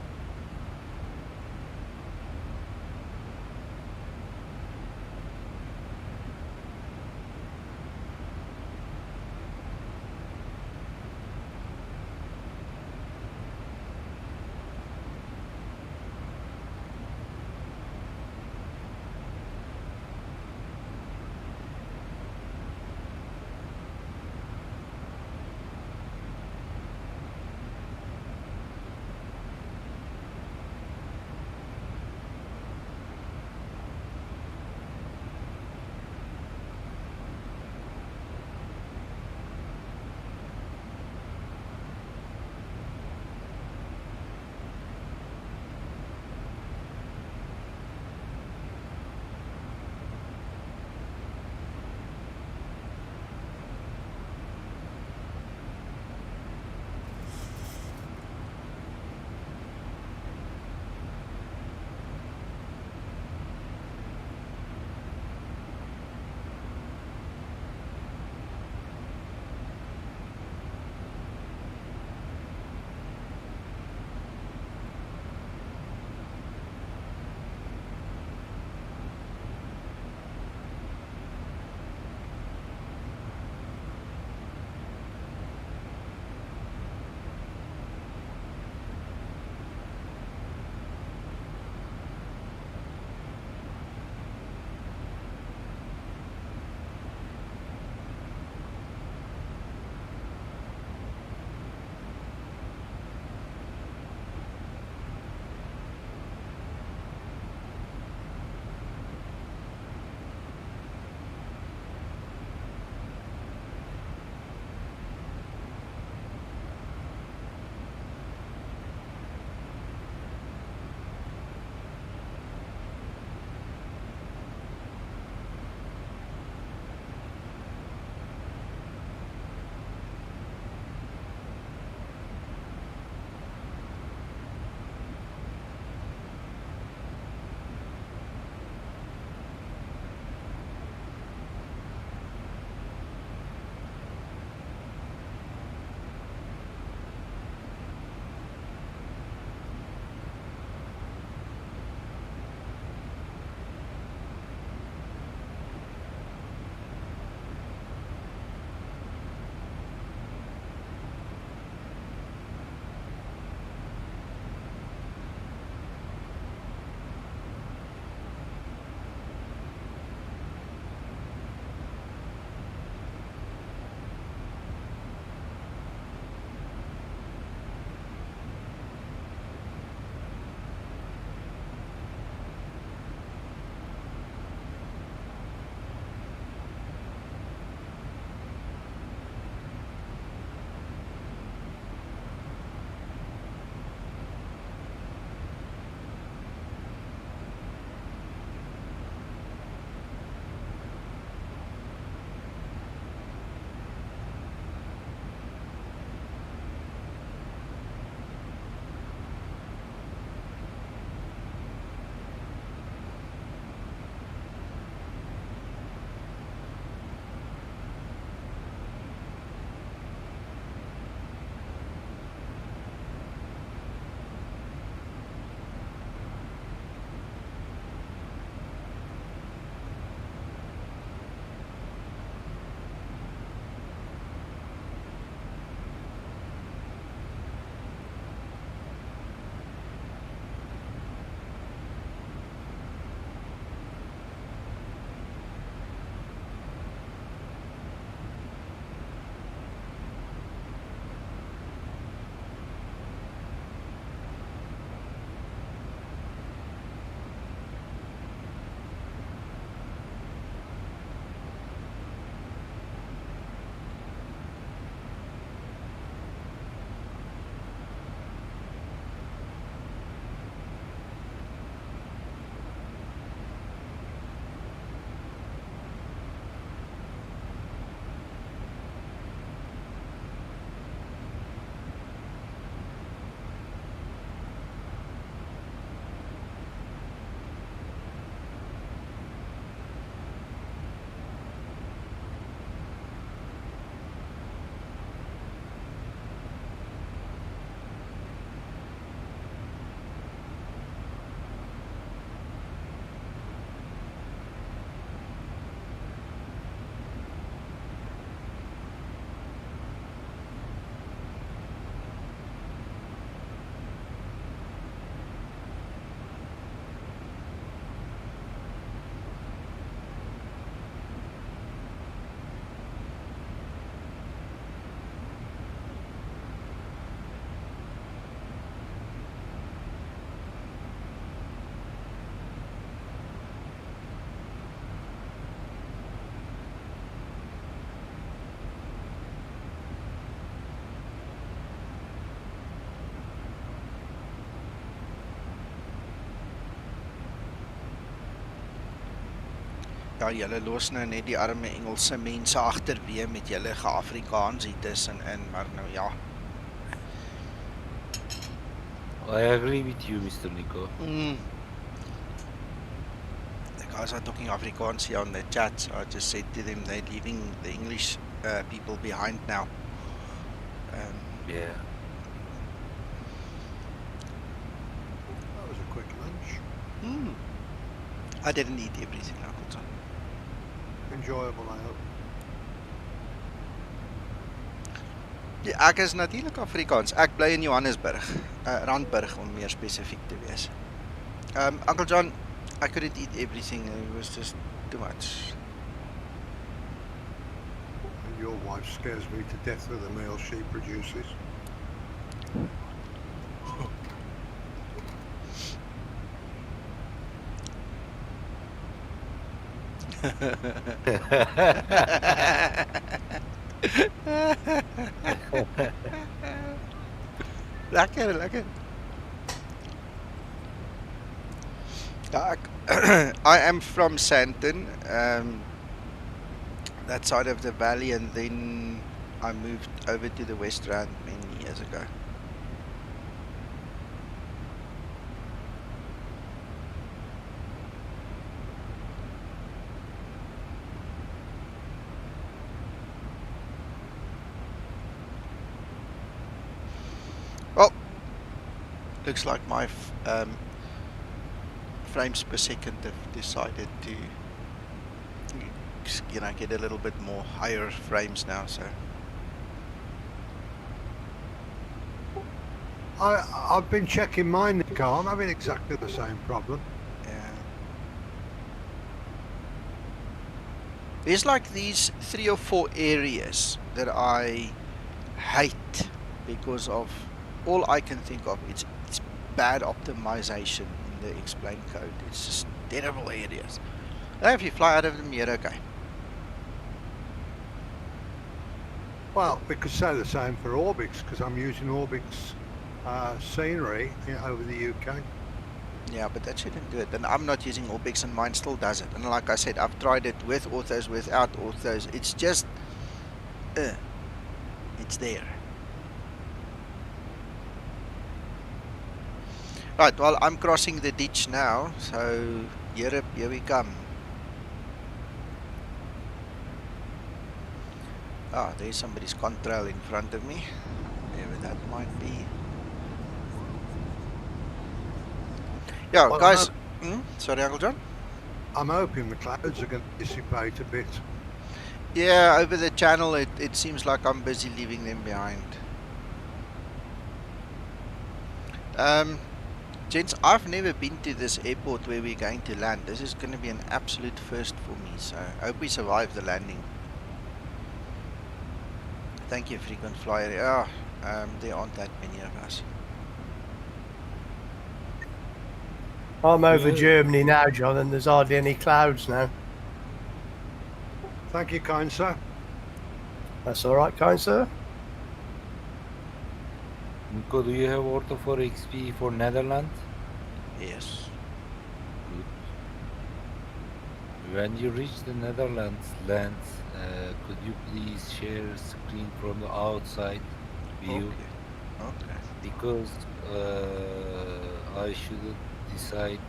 Ja, julle los nou net die arme Engelse mense agterweë met julle ge-Afrikaans hier tussenin, maar nou ja. I agree with you, Mr. Nico. The guys are talking Afrikaans here on the chat, so I just said to them they're leaving the English people behind now. Yeah. That was a quick lunch. I didn't eat everything, Uncle John. Enjoyable, I hope. Ja, ek is natuurlik Afrikaans. Ek bly in Johannesburg, Randburg om meer spesifiek te wees. Uncle John, I couldn't eat everything. It was just too much. And your wife scares me to death with the meal she produces. Lekker, lekker. Ja, I am from Sandton, that side of the valley, and then I moved over to the West Rand many years ago. Well, looks like my frames per second have decided to, you know, get a little bit more higher frames now, so. I've been checking mine, Nico. I'm having exactly the same problem. Yeah. There's like these 3 or 4 areas that I hate because of all I can think of. It's bad optimization in the explain code. It's just terrible areas. And if you fly out of them, you're okay. Well, we could say the same for Orbix, because I'm using Orbix scenery over the UK. Yeah, but that shouldn't do it. And I'm not using Orbix and mine still does it. And like I said, I've tried it with orthos, without orthos. It's just, it's there. Right, well, I'm crossing the ditch now, so Europe, here we come. Ah, there's somebody's contrail in front of me, whoever that might be. Yeah, well, guys, sorry, Uncle John? I'm hoping the clouds are going to dissipate a bit. Yeah, over the channel, it seems like I'm busy leaving them behind. Gents, I've never been to this airport where we're going to land. This is going to be an absolute first for me, so I hope we survive the landing. Thank you, frequent flyer. Yeah, there aren't that many of us. I'm over Germany now, John, and there's hardly any clouds now. Thank you, kind sir. That's all right, kind sir. Nico, do you have order for XP for Netherlands? Yes. Good. When you reach the Netherlands land, could you please share screen from the outside view? Okay. Because I shouldn't decide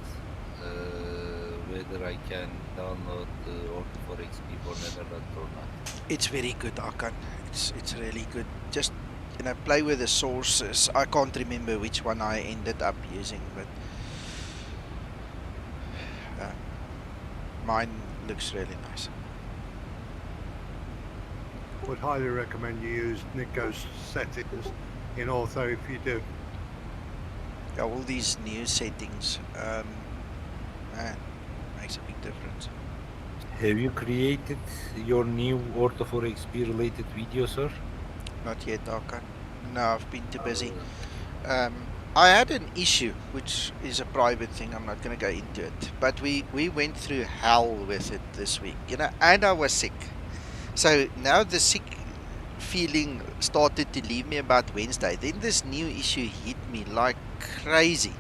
whether I can download the order for XP for Netherlands or not. It's very good, Akan. It's really good. Just, you know, play with the sources. I can't remember which one I ended up using, but mine looks really nice. Would highly recommend you use Nico's settings in ortho if you do. Yeah, all these new settings, man, makes a big difference. Have you created your new order for XP related video, sir? Not yet, Akan. No, I've been too busy. I had an issue, which is a private thing. I'm not going to go into it. But we went through hell with it this week, you know, and I was sick. So now the sick feeling started to leave me about Wednesday. Then this new issue hit me like crazy.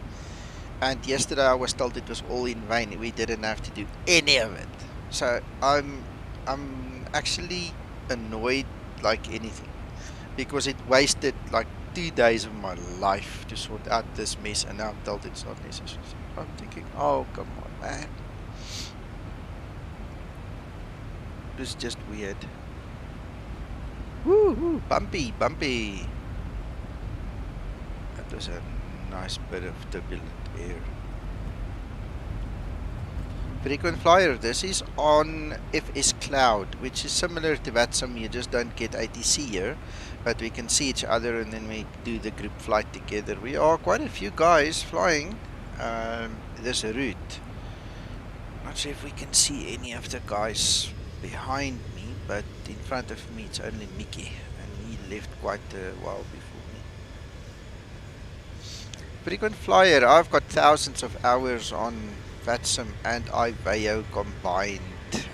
And yesterday I was told it was all in vain. We didn't have to do any of it. So I'm actually annoyed like anything, because it wasted like 2 days of my life to sort out this mess, and now I'm told it's not necessary. I'm thinking, oh come on, man. This is just weird. Woo, bumpy, bumpy. That was a nice bit of turbulent air. Frequent flyer, this is on FS Cloud, which is similar to VATSIM. You just don't get ATC here, but we can see each other and then we do the group flight together. We are quite a few guys flying this route. Not sure if we can see any of the guys behind me, but in front of me it's only Mickey, and he left quite a while before me. Frequent flyer, I've got thousands of hours on VATSIM and IVAO combined.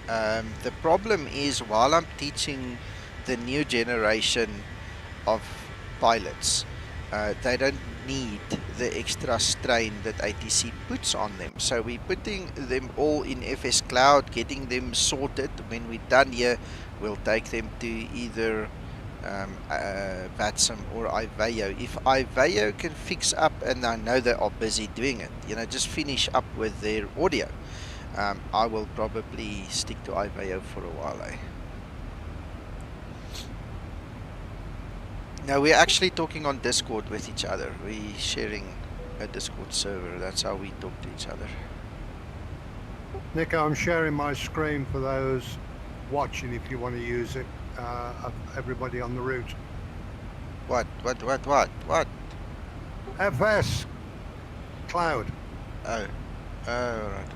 The problem is, while I'm teaching the new generation of pilots, they don't need the extra strain that ATC puts on them. So we're putting them all in FS Cloud, getting them sorted. When we're done here, we'll take them to either VATSIM or IVAO. If IVAO can fix up, and I know they are busy doing it, you know, just finish up with their audio, I will probably stick to IVAO for a while. Now we're actually talking on Discord with each other. We're sharing a Discord server. That's how we talk to each other. Nico, I'm sharing my screen for those watching if you want to use it. Of everybody on the route. What? FS Cloud. Oh, right.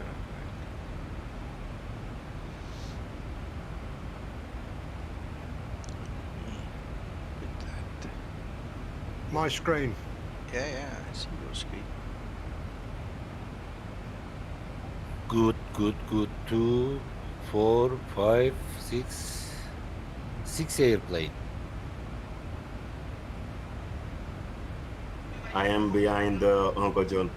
My screen. Yeah, I see your screen. Good. 2, 4, 5, 6 airplane. I am behind Uncle John.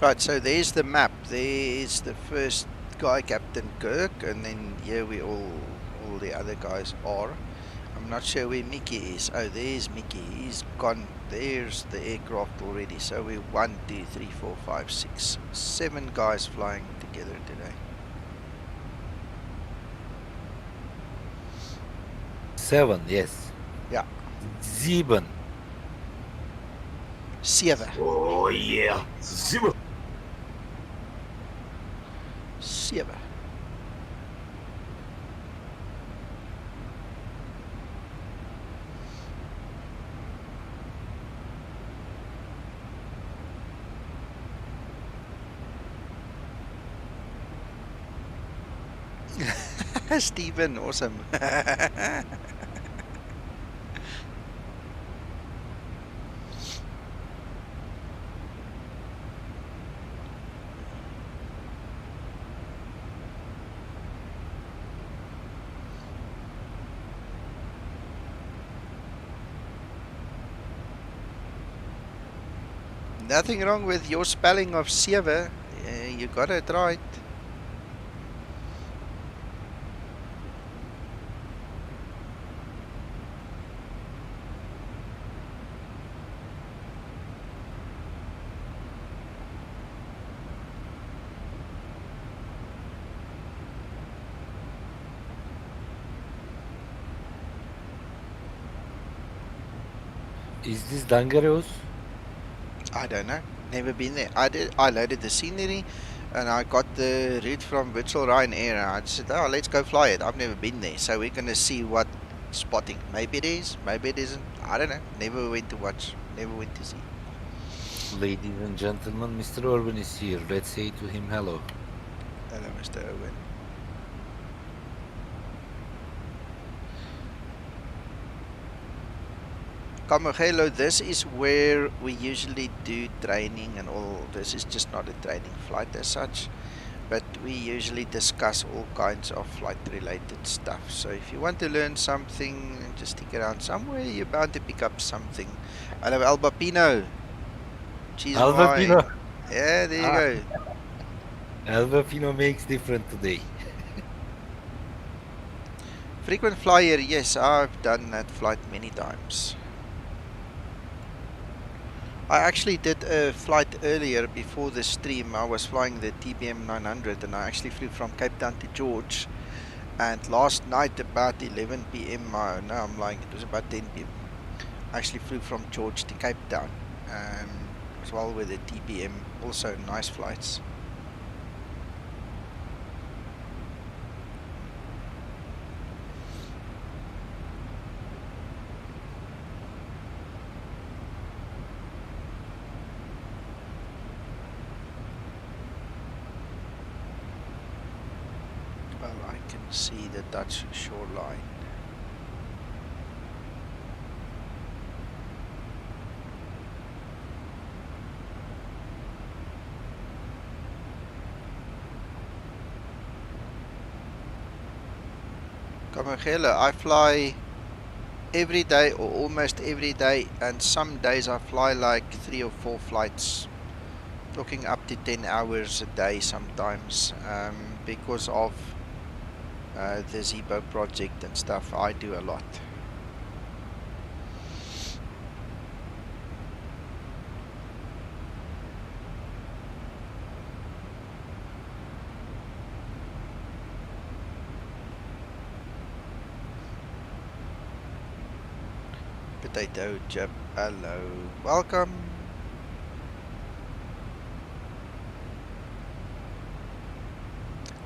Right, so there's the map. There's the first guy, Captain Kirk, and then here we all the other guys are. I'm not sure where Mickey is. Oh, there's Mickey. He's gone. There's the aircraft already. So we're 1, 2, 3, 4, 5, 6, 7 guys flying together today. 7, yes. Yeah. 7. 7. Oh yeah, Zibo. 7. Stephen, awesome. Nothing wrong with your spelling of Sieva. You got it right. Is this Dangaros? I don't know. Never been there. I loaded the scenery and I got the route from Virtual Ryanair. I just said, oh, let's go fly it. I've never been there. So we're going to see what spotting. Maybe it is, maybe it isn't. I don't know. Never went to watch. Never went to see. Ladies and gentlemen, Mr. Urban is here. Let's say to him hello. Hello, Mr. Owen. Kamogelo, this is where we usually do training and all. This is just not a training flight as such, but we usually discuss all kinds of flight related stuff. So if you want to learn something, just stick around somewhere, you're bound to pick up something. Hello, Albapino. Cheese Albapino. Yeah, there you go. Alva Fino makes different today. Frequent flyer, yes, I've done that flight many times. I actually did a flight earlier before the stream. I was flying the TBM 900 and I actually flew from Cape Town to George. And last night about 11 PM, no, I'm lying, it was about 10 PM. I actually flew from George to Cape Town as well with the TBM. Also nice flights. Well, I can see the Dutch shoreline. Kamagela, I fly every day or almost every day, and some days I fly like 3 or 4 flights, talking up to 10 hours a day sometimes, because of the Zibo project and stuff. I do a lot. Potato chip, hello, welcome.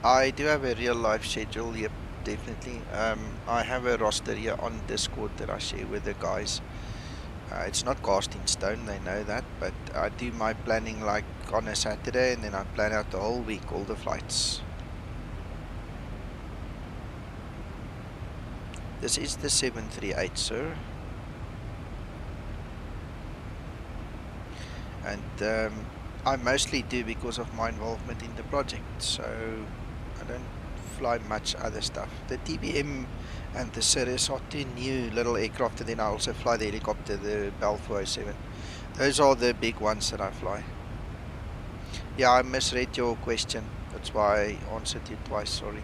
I do have a real life schedule, yep, definitely. I have a roster here on Discord that I share with the guys. It's not cast in stone, they know that, but I do my planning like on a Saturday and then I plan out the whole week, all the flights. This is the 738, sir. And I mostly do because of my involvement in the project, so I don't fly much other stuff. The TBM and the Cirrus are 2 new little aircraft, and then I also fly the helicopter, the Bell 407. Those are the big ones that I fly. Yeah, I misread your question. That's why I answered you twice, sorry.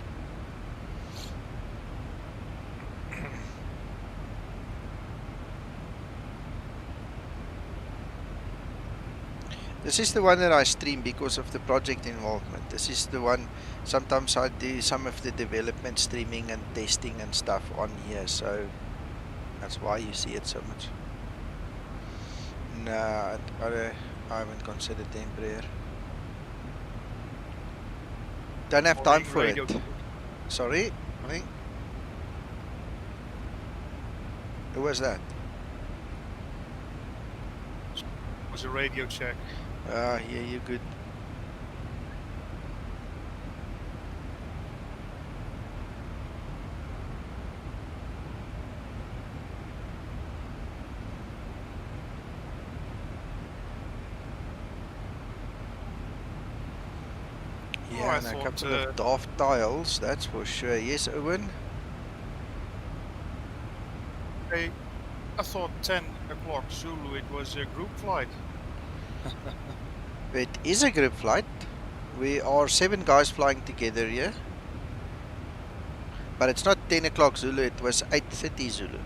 This is the one that I stream because of the project involvement. This is the one, sometimes I do some of the development streaming and testing and stuff on here, so that's why you see it so much. No, I haven't considered the Embraer. Don't have time for it. Sorry? Who was that? It was a radio check. Ah, yeah, you're good. Yeah, and a couple of daft tiles, that's for sure. Yes, Owen? Hey, I thought 10 o'clock Zulu, it was a group flight. It is a group flight. We are 7 guys flying together here. But it's not 10 o'clock Zulu, it was 8:30 Zulu.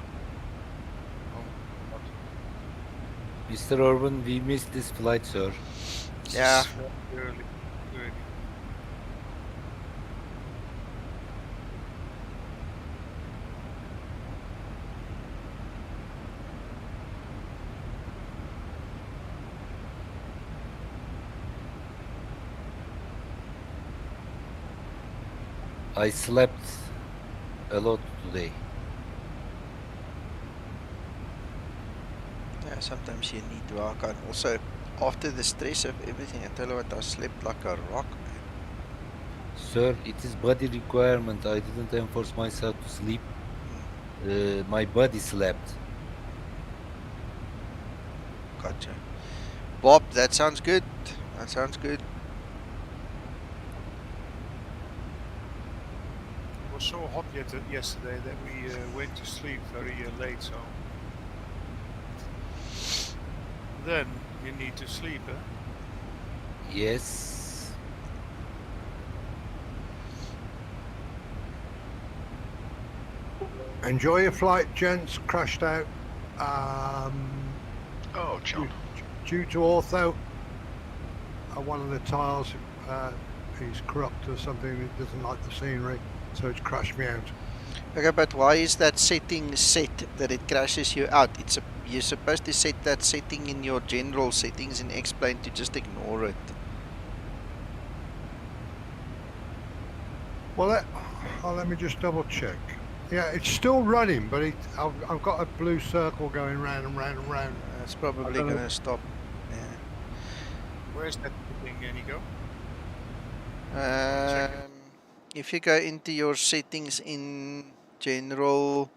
Mr. Urban, we missed this flight, sir. Yeah. Early. I slept a lot today. Yeah, sometimes you need to work on. Also, after the stress of everything, I tell you what, I slept like a rock. Sir, it is body requirement. I didn't enforce myself to sleep. My body slept. Gotcha. Bob, that sounds good. That sounds good. It was so hot yesterday that we went to sleep very late, so then you need to sleep, huh? Yes. Enjoy your flight, gents. Crashed out. Oh, John. Due to ortho, one of the tiles is corrupt or something. It doesn't like the scenery, so it's crashed me out. Okay, but why is that setting set that it crashes you out? You're supposed to set that setting in your general settings and explain to just ignore it. Well, let me just double check. Yeah, it's still running, but I've got a blue circle going round and round and round. It's probably going to stop. Yeah. Where's that thing, Nico? If you go into your settings in general,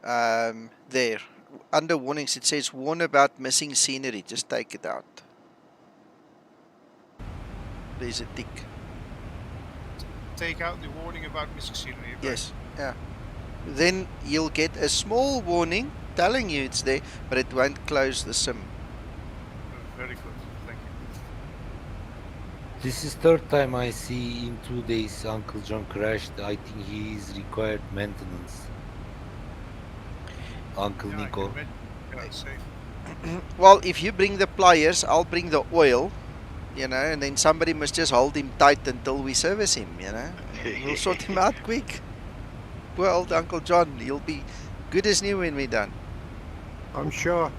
there, under warnings, it says warn about missing scenery. Just take it out. There's a tick. Take out the warning about missing scenery. Right? Yes, yeah. Then you'll get a small warning telling you it's there, but it won't close the sim. Very good, thank you. This is third time I see in 2 days Uncle John crashed. I think he is required maintenance. Uncle Nico. Well, if you bring the pliers, I'll bring the oil, you know, and then somebody must just hold him tight until we service him, you know. We'll sort him out quick. Poor old Uncle John, he'll be good as new when we're done. I'm sure.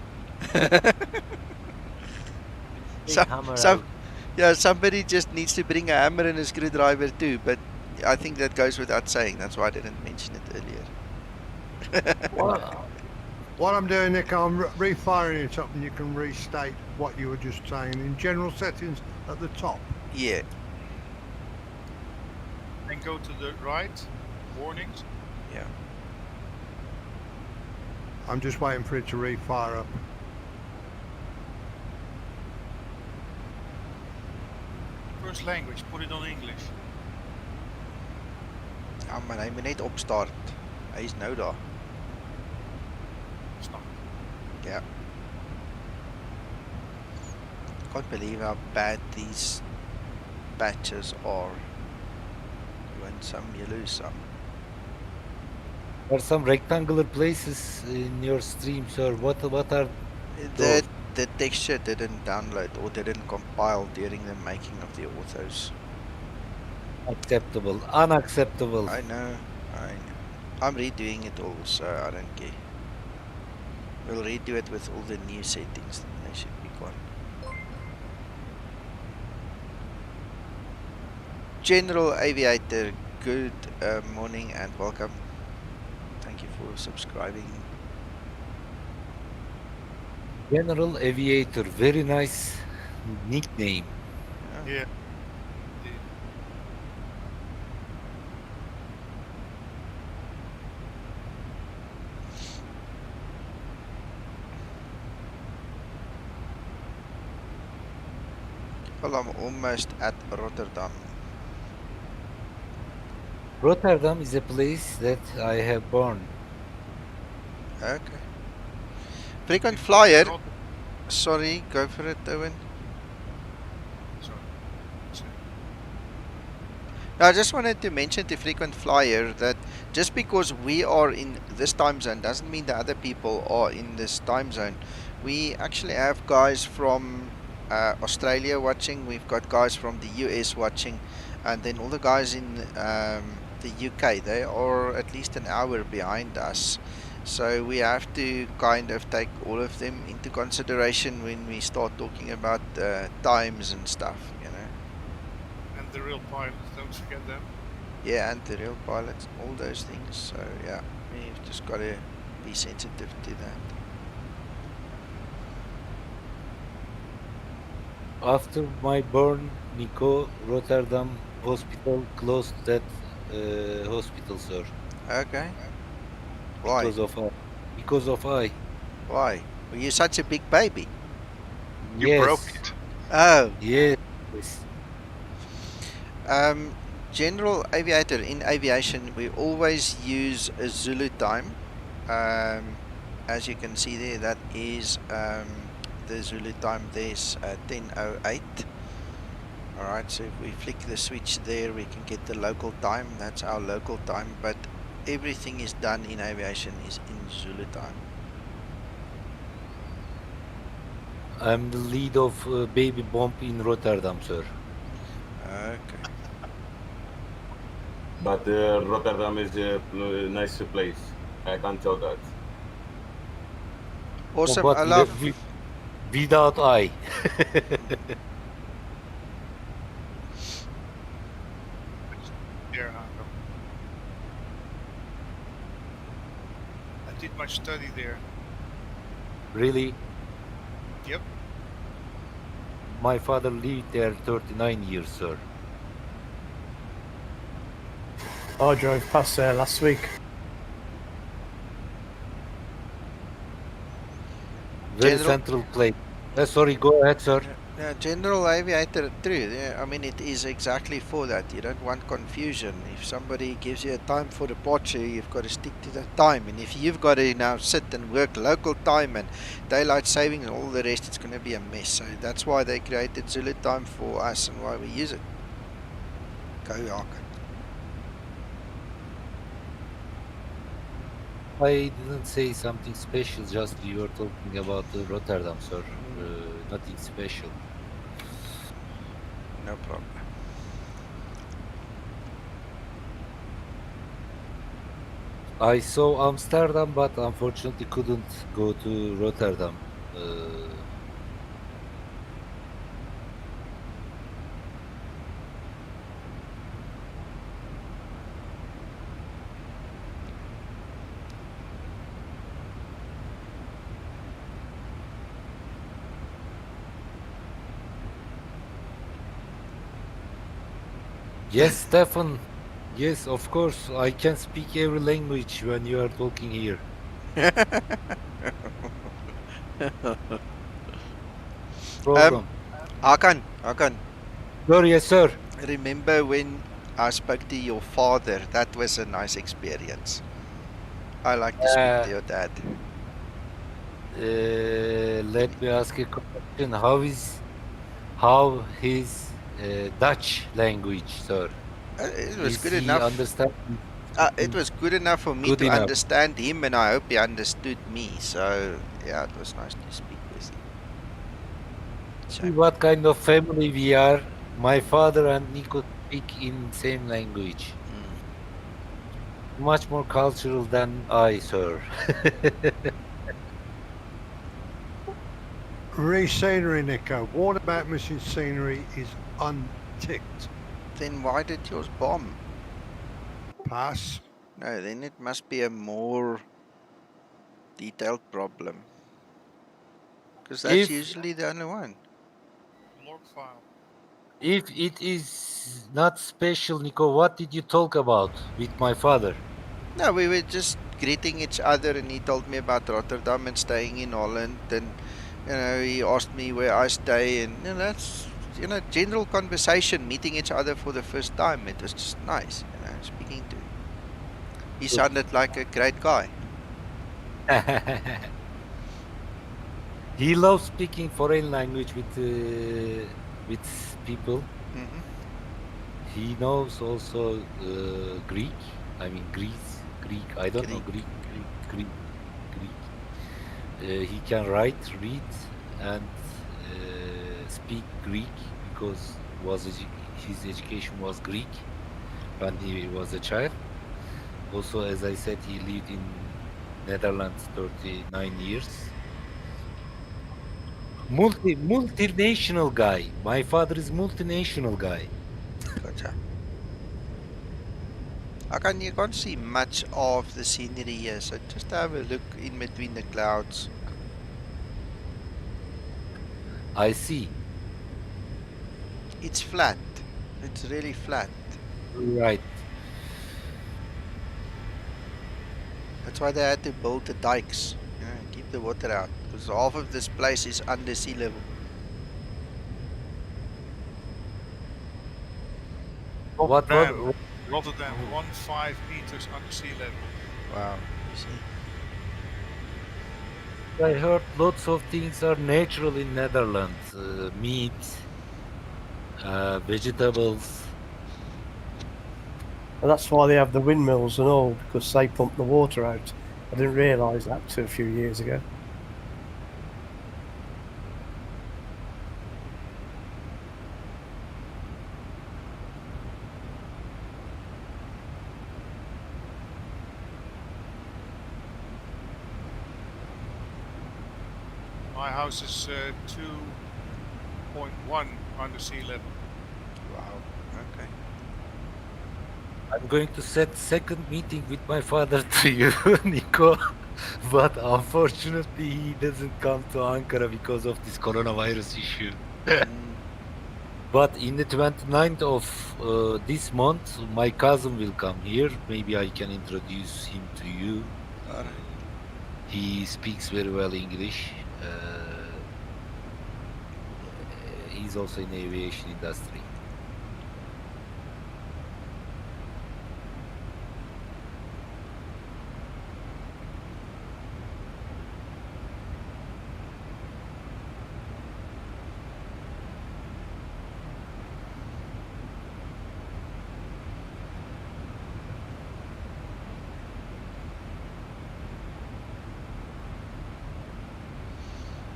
Yeah, somebody just needs to bring a hammer and a screwdriver too, but I think that goes without saying. That's why I didn't mention it earlier. What I'm doing, Nick, I'm refiring it up, and you can restate what you were just saying in general settings at the top. Yeah. And go to the right, warnings. Yeah. I'm just waiting for it to refire up. First language, put it on English. Ja, maar hy moet net opstart. Hy is nou daar. Stop. Yeah. Can't believe how bad these patches are. You win some, you lose some. There are some rectangular places in your stream, sir. What are the texture didn't download or didn't compile during the making of the authos. Acceptable, unacceptable. I know. I'm redoing it all, so I don't care. We'll redo it with all the new settings, then they should be gone. General Aviator, good morning and welcome. Thank you for subscribing. General Aviator, very nice nickname. Yeah. Well, I'm almost at Rotterdam. Rotterdam is a place that I have born. Okay. Frequent flyer. Sorry, go for it, Owen. I just wanted to mention to frequent flyer that just because we are in this time zone doesn't mean the other people are in this time zone. We actually have guys from Australia watching, we've got guys from the US watching, and then all the guys in the UK, they are at least an hour behind us. So we have to kind of take all of them into consideration when we start talking about times and stuff, you know. And the real pilots, don't forget them. Yeah, and the real pilots, all those things. So yeah, we've just got to be sensitive to that. After my born, Nico, Rotterdam hospital closed that hospital, sir. Okay. Why? Because of I. Why? Were you such a big baby? You broke it. Oh. Yes. General Aviator, in aviation we always use a Zulu time. As you can see there, that is the Zulu time. There's 10:08. Alright, so if we flick the switch there, we can get the local time. That's our local time, but everything is done in aviation is in Zulu time. I'm the lead of baby bomb in Rotterdam, sir. Okay. But Rotterdam is a nice place. I can tell that. Awesome, but Olaf. Without I. There, hangar. I did my study there. Really? Yep. My father lived there 39 years, sir. I drove past there last week. Very General- central place. Sorry, go ahead, sir. General aviator, true. Yeah, I mean, it is exactly for that. You don't want confusion. If somebody gives you a time for departure, you've got to stick to that time. And if you've got to now sit and work local time and daylight saving and all the rest, it's going to be a mess. So that's why they created Zulu time for us and why we use it. Go, Hakan. I didn't say something special, just we were talking about Rotterdam, sir. Nothing special. No problem. I saw Amsterdam, but unfortunately couldn't go to Rotterdam. Yes, Stefan. Yes, of course. I can speak every language when you are talking here. Problem. Hakan. Sir, yes, sir. Remember when I spoke to your father? That was a nice experience. I like to speak to your dad. Let me ask a question. How his Dutch language, sir? It was Is good he enough. Understand? It was good enough for me Good to enough. understand him, and I hope he understood me. So yeah, it was nice to speak with him. See what kind of family we are. My father and Nico speak in same language. Much more cultural than I, sir. Re-scenery, Nico. What about mission scenery is unticked? Then why did yours bomb? Pass. No, then it must be a more detailed problem. Because that's usually the only one. Log file. If it is not special, Nico, what did you talk about with my father? No, we were just greeting each other, and he told me about Rotterdam and staying in Holland, and he asked me where I stay, and that's general conversation, meeting each other for the first time. It was just nice, speaking to him. He sounded like a great guy. He loves speaking foreign language with people. Mm-hmm. He knows also Greek. I mean Greek. I don't know Greek. He can write, read, and speak Greek because his education was Greek when he was a child. Also, as I said, he lived in Netherlands 39 years. Multinational guy. My father is multinational guy. Gotcha. You can't see much of the scenery here, so just have a look in between the clouds. I see. It's flat. It's really flat. Right. That's why they had to build the dikes, keep the water out, because half of this place is under sea level. Rotterdam 15 meters under sea level. Wow, you see. I heard lots of things are natural in Netherlands. Meat, vegetables. And that's why they have the windmills and all, because they pump the water out. I didn't realise that till a few years ago. My house is 2.1 under sea level. Wow. Okay. I'm going to set second meeting with my father to you, Nico. But unfortunately, he doesn't come to Ankara because of this coronavirus issue. But in the 29th of this month, my cousin will come here. Maybe I can introduce him to you. Alright. He speaks very well English. He's also in the aviation industry.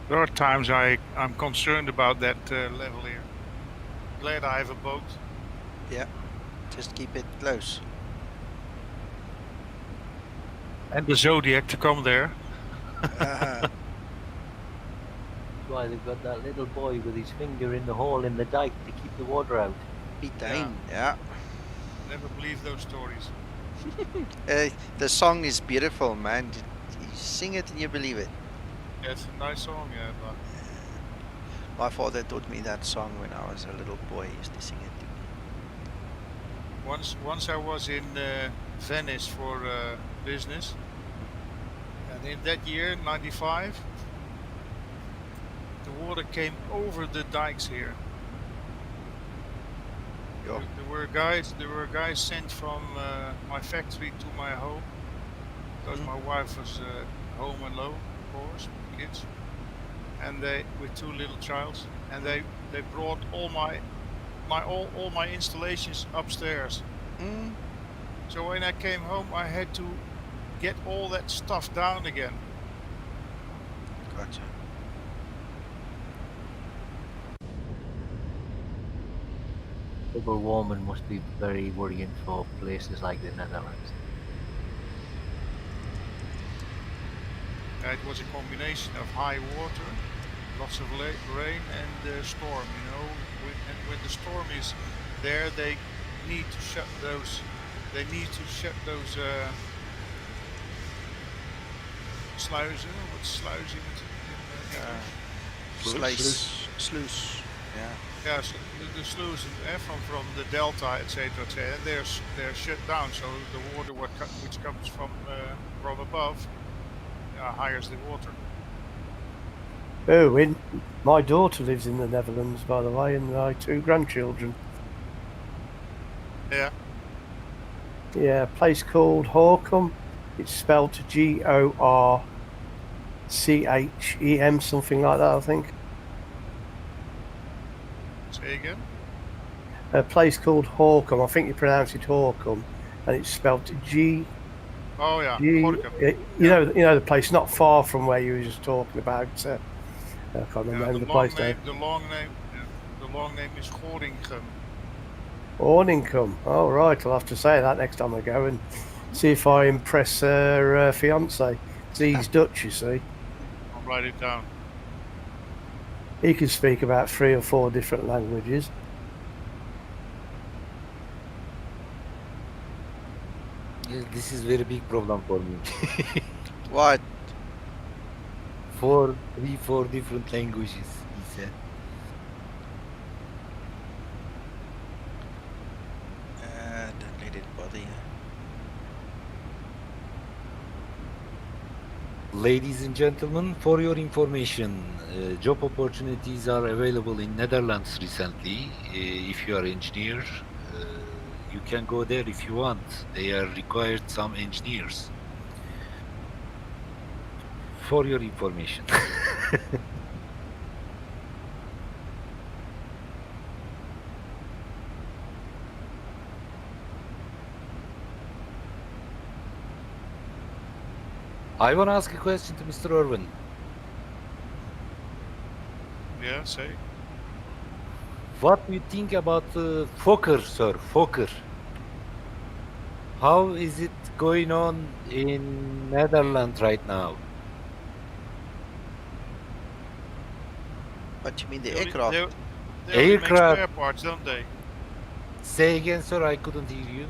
There are times I'm concerned about that level here. Glad I have a boat. Yeah. Just keep it close. And the Zodiac to come there. Why they've got that little boy with his finger in the hole in the dike to keep the water out. Yeah. Never believe those stories. The song is beautiful, man. You sing it and you believe it. Yeah, it's a nice song, yeah. But my father taught me that song when I was a little boy. He used to sing it to me. Once I was in Venice for business, and in that year, '95, the water came over the dikes here. Yo. There were guys sent from my factory to my home because my wife was home alone, of course, with kids, and they with two little childs, and they brought all my installations upstairs. So when I came home, I had to get all that stuff down again. Gotcha. Global warming must be very worrying for places like the Netherlands. It was a combination of high water, lots of rain, and storm. You know, when the storm is there, they need to shut those. They need to shut those sluizen. What's sluizen? Sluice. Yeah. Yeah, so the sluice from the delta, etc., they're shut down. So the water which comes from above hires the water. Oh, my daughter lives in the Netherlands, by the way, and my two grandchildren. Yeah. Yeah, a place called Horcum. It's spelled G-O-R-C-H-E-M, something like that, I think. Say again? A place called Horcum. I think you pronounce it Horcum, and it's spelled G. Oh yeah. You know the place not far from where you were just talking about. I can't remember the place now. The long name is Gorinchem. Orningham. Oh right, I'll have to say that next time I go and see if I impress her fiance. He's Dutch, you see. I'll write it down. He can speak about 3 or 4 different languages. Yeah, this is very big problem for me. What? 4 different languages, he said. Don't let it bother you. Ladies and gentlemen, for your information, job opportunities are available in Netherlands recently. If you are engineer, you can go there if you want. They are required some engineers. For your information. I want to ask a question to Mr. Irwin. Yeah, say. What do you think about Fokker, sir? Fokker. How is it going on in Netherlands right now? What you mean, the They aircraft? only make Aircraft. spare parts, don't they? Say again, sir. I couldn't hear you.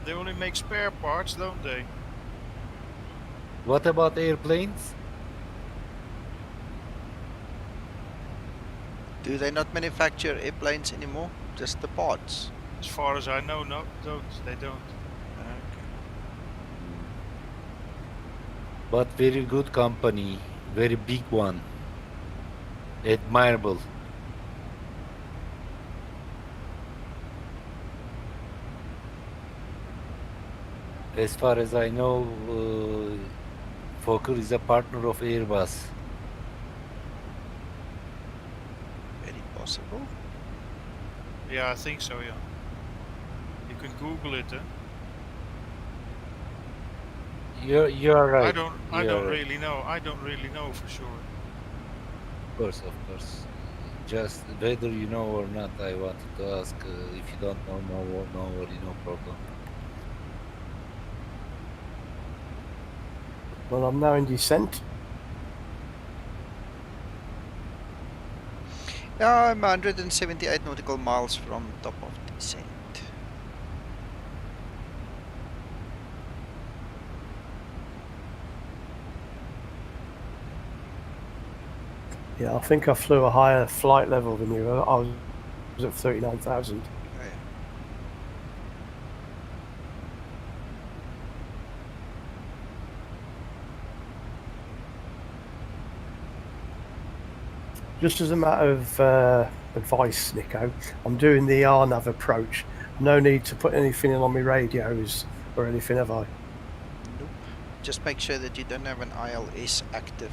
They only make spare parts, don't they? What about airplanes? Do they not manufacture airplanes anymore? Just the parts? As far as I know, no, they don't. Okay. But very good company, very big one. Admirable. As far as I know, Fokker is a partner of Airbus. Very possible. Yeah, I think so. Yeah. You can Google it. You're right. I don't You're right. really know. I don't really know for sure. Of course. Just whether you know or not, I wanted to ask. If you don't know, no worry, no problem. Well, I'm now in descent. Yeah, I'm 178 nautical miles from top of descent. Yeah, I think I flew a higher flight level than you. I was at 39,000. Oh, yeah. Just as a matter of advice, Nico, I'm doing the RNAV approach. No need to put anything in on my radios or anything, have I? Nope. Just make sure that you don't have an ILS active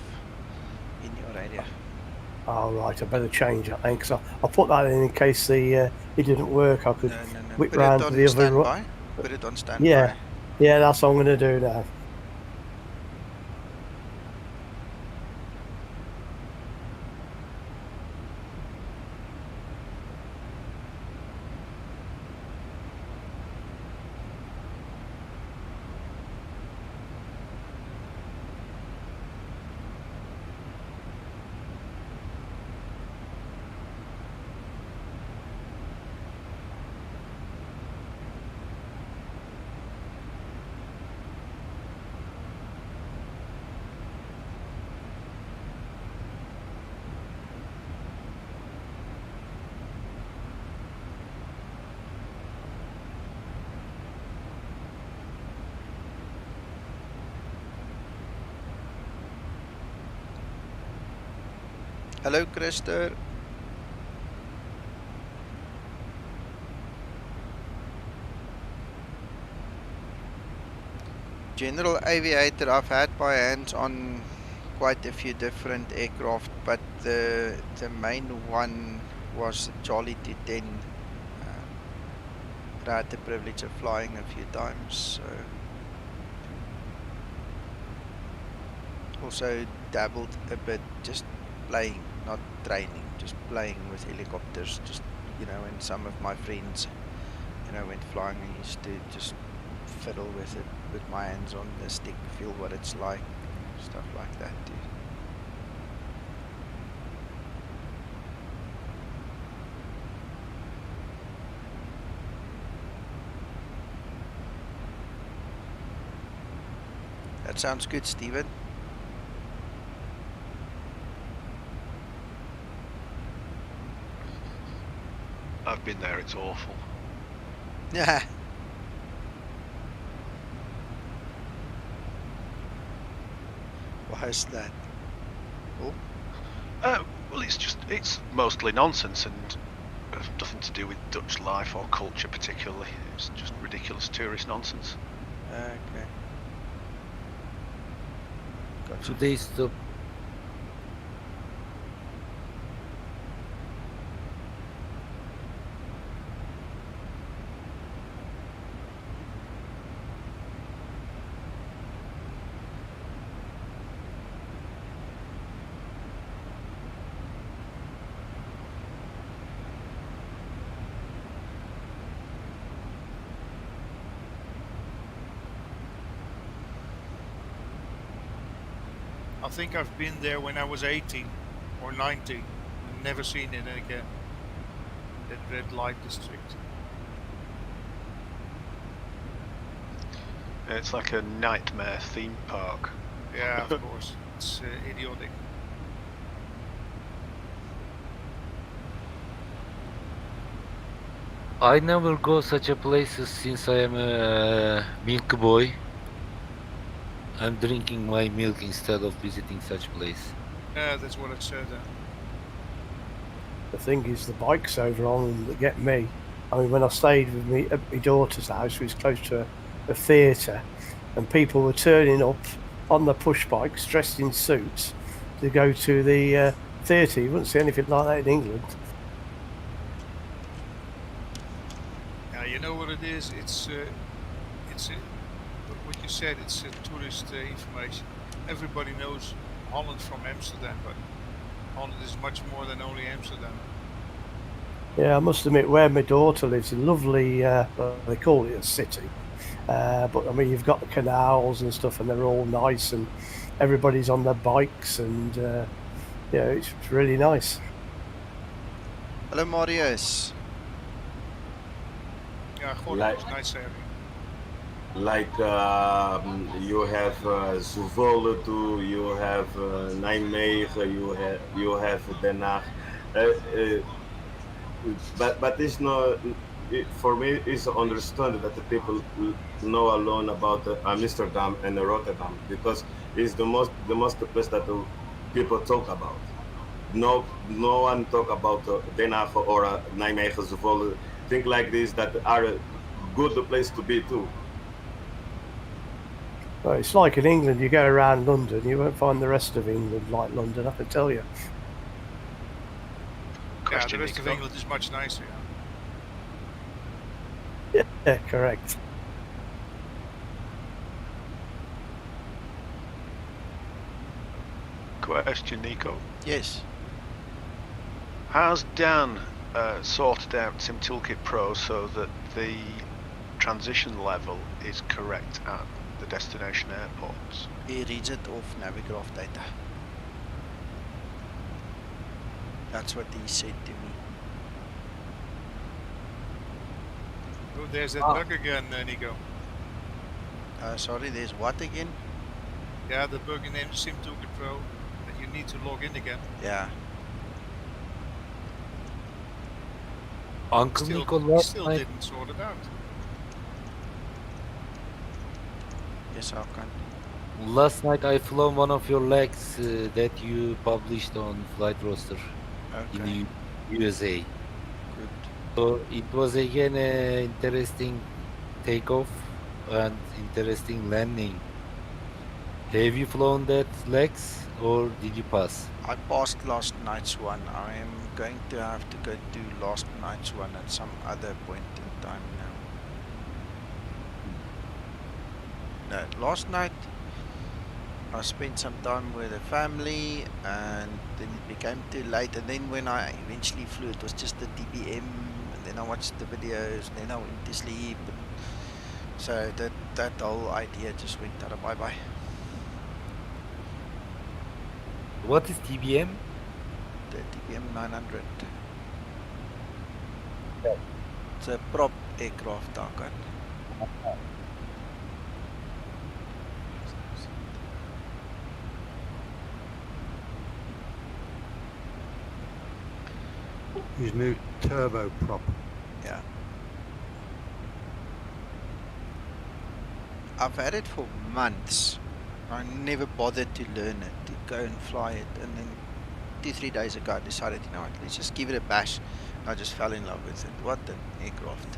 in your radio. Oh, right, I better change that then, because I put that in case it didn't work. I could No. whip Put round it to on the other. standby. Put it on standby. Yeah, that's what I'm going to do now. Hello, Christer. General aviator, I've had my hands on quite a few different aircraft, but the main one was Charlie T10. I had the privilege of flying a few times. So. Also dabbled a bit, just playing, not training, just playing with helicopters. Just, you know, when some of my friends, you know, went flying, I used to just fiddle with it, put my hands on the stick, feel what it's like, stuff like that too. That sounds good, Stephen. I've been there, it's awful. Yeah. Why is that? Oh. Well, it's mostly nonsense and nothing to do with Dutch life or culture particularly. It's just ridiculous tourist nonsense. Okay. Gotcha. Today's the I think I've been there when I was 18 or 19. I've never seen it again. That red light district. It's like a nightmare theme park. Yeah, of course. It's idiotic. I never go such a places since I am a milk boy. I'm drinking my milk instead of visiting such place. Yeah, that's what I said. The thing is, the bikes over on that get me. I mean, when I stayed with me at my daughter's house, it was close to a theatre, and people were turning up on the push bikes, dressed in suits, to go to the theatre. You wouldn't see anything like that in England. Yeah, you know what it is? It's what you said. It's tourist information. Everybody knows Holland from Amsterdam, but Holland is much more than only Amsterdam. Yeah, I must admit, where my daughter lives, a lovely, well, they call it a city, but I mean, you've got the canals and stuff, and they're all nice, and everybody's on their bikes, and yeah, it's really nice. Hello, Marius. Yeah, Gordon Like- was nice area. Like you have Zwolle too, you have Nijmegen, you have Den Haag. But it's not. For me, it's understood that the people know alone about Amsterdam and Rotterdam because it's the most place that people talk about. No one talk about Den Haag or Nijmegen, Zwolle. Things like this that are a good place to be too. Well, it's like in England, you go around London, you won't find the rest of England like London, I can tell you. Yeah, the rest of England is much nicer. Yeah, correct. Question, Nico. Yes. Has Dan sorted out Sim Toolkit Pro so that the transition level is correct at the destination airports? He reads it off Navigraph data. That's what he said to me. Oh, there's that bug again, Nico. Sorry, there's what again? Yeah, the bug in Sim Toolkit Pro that you need to log in again. Yeah. Uncle Still, Nico he last still night, didn't sort it out. Yes, I can. last night I flew one of your legs that you published on Flight Roster in Okay. the USA. Good. So it was again an interesting takeoff and interesting landing. Have you flown that legs or did you pass? I passed last night's one. I am going to have to go do last night's one at some other point in time now. No, last night I spent some time with the family and then it became too late, and then when I eventually flew it was just the DBM, and then I watched the videos and then I went to sleep, and so that whole idea just went out of bye-bye. What is TBM? The DBM 900. It's a prop aircraft, Duncan. His new turboprop. Yeah. I've had it for months. I never bothered to learn it, to go and fly it, and then 2-3 days ago I decided, you know what, let's just give it a bash. I just fell in love with it. What an aircraft.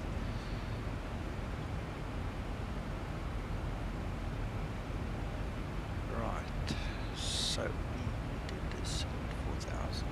Right, so we did this at 4,000.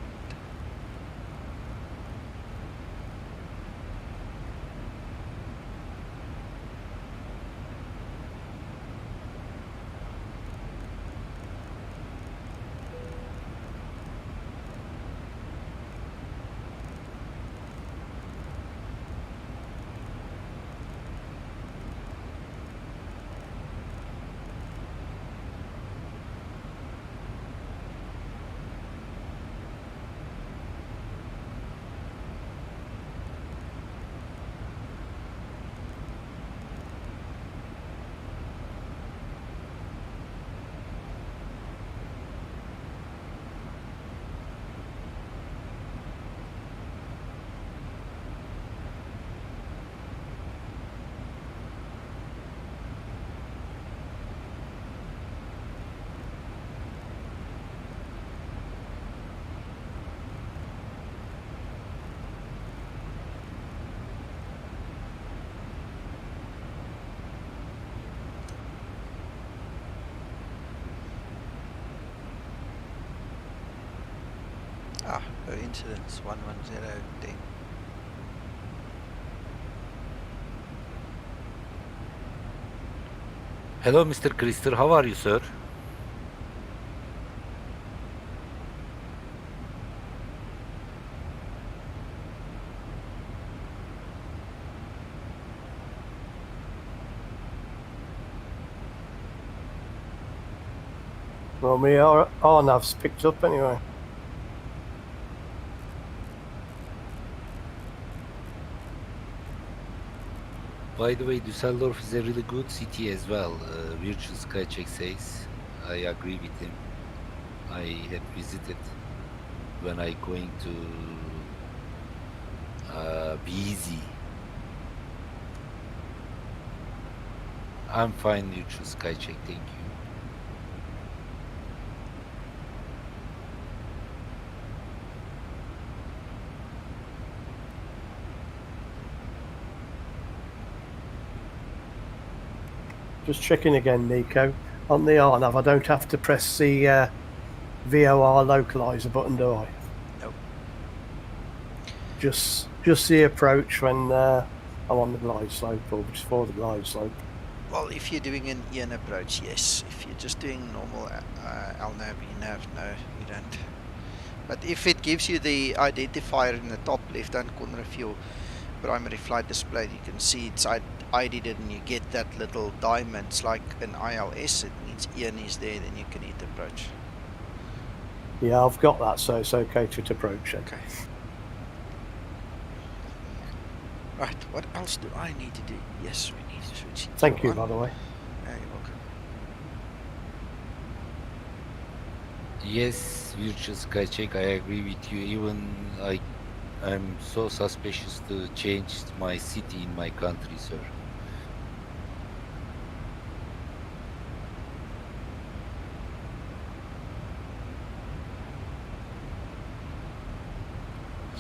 Ah, coincidence, 11010. Hello, Mr. Krister. How are you, sir? Well, my RNAV's picked up anyway. By the way, Düsseldorf is a really good city as well. Virtual Skycheck says. I agree with him. I had visited when I going to BZ. I'm fine, Virtual Skycheck, thank you. Just checking again, Nico. On the RNAV, I don't have to press the VOR localizer button, do I? Nope. Just the approach when I'm on the glide slope or before the glide slope. Well, if you're doing an EN approach, yes. If you're just doing normal LNAV, ENAV, no, you don't. But if it gives you the identifier in the top left-hand corner of your primary flight display, you can see it's ID'd and you get that little diamond. It's like an ILS, it means EN is there, then you can hit approach. Yeah, I've got that, so it's okay to approach it. Okay. Right, what else do I need to do? Yes, we need to switch. Thank you, by the way. Yeah, you're welcome. Yes, Virtual Skycheck, I agree with you. Even I'm so suspicious to change my city in my country, sir.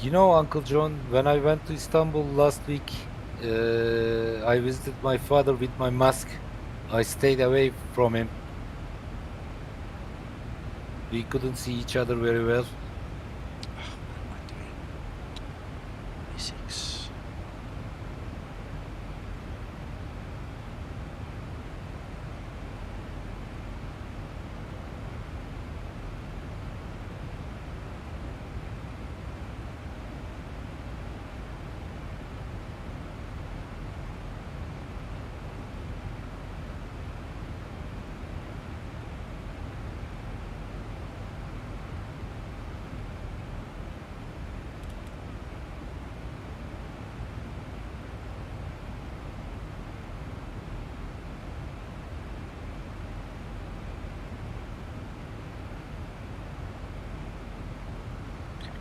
You know, Uncle John, when I went to Istanbul last week, I visited my father with my mask. I stayed away from him. We couldn't see each other very well. What am I doing? 26.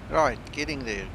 Right, getting there.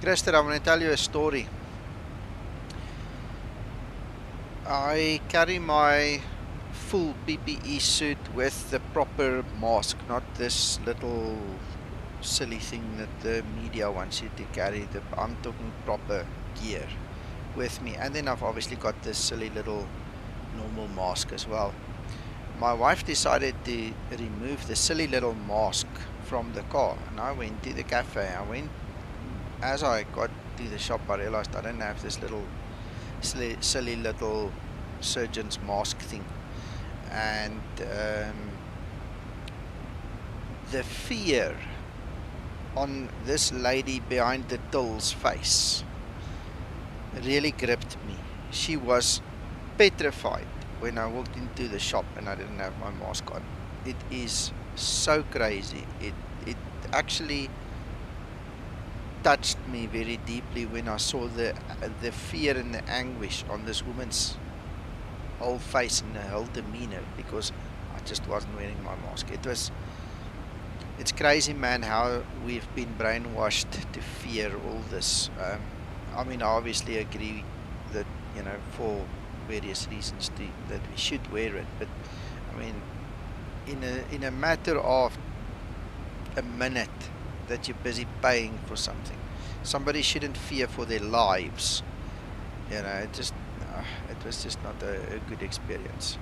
Krister, I'm going to tell you a story. I carry my full PPE suit with the proper mask, not this little silly thing that the media wants you to carry. I'm talking proper gear with me, and then I've obviously got this silly little normal mask as well. My wife decided to remove the silly little mask from the car, and I went to the cafe. As I got to the shop, I realized I don't have this little silly little surgeon's mask thing, and the fear on this lady behind the till's face really gripped me. She was petrified when I walked into the shop and I didn't have my mask on. It is so crazy. It actually touched me very deeply when I saw the fear and the anguish on this woman's whole face and her whole demeanor, because I just wasn't wearing my mask. It's crazy, man, how we've been brainwashed to fear all this. I mean, I obviously agree that, you know, for various reasons that we should wear it, but I mean, in a matter of a minute that you're busy paying for something, somebody shouldn't fear for their lives. You know, it was just not a good experience.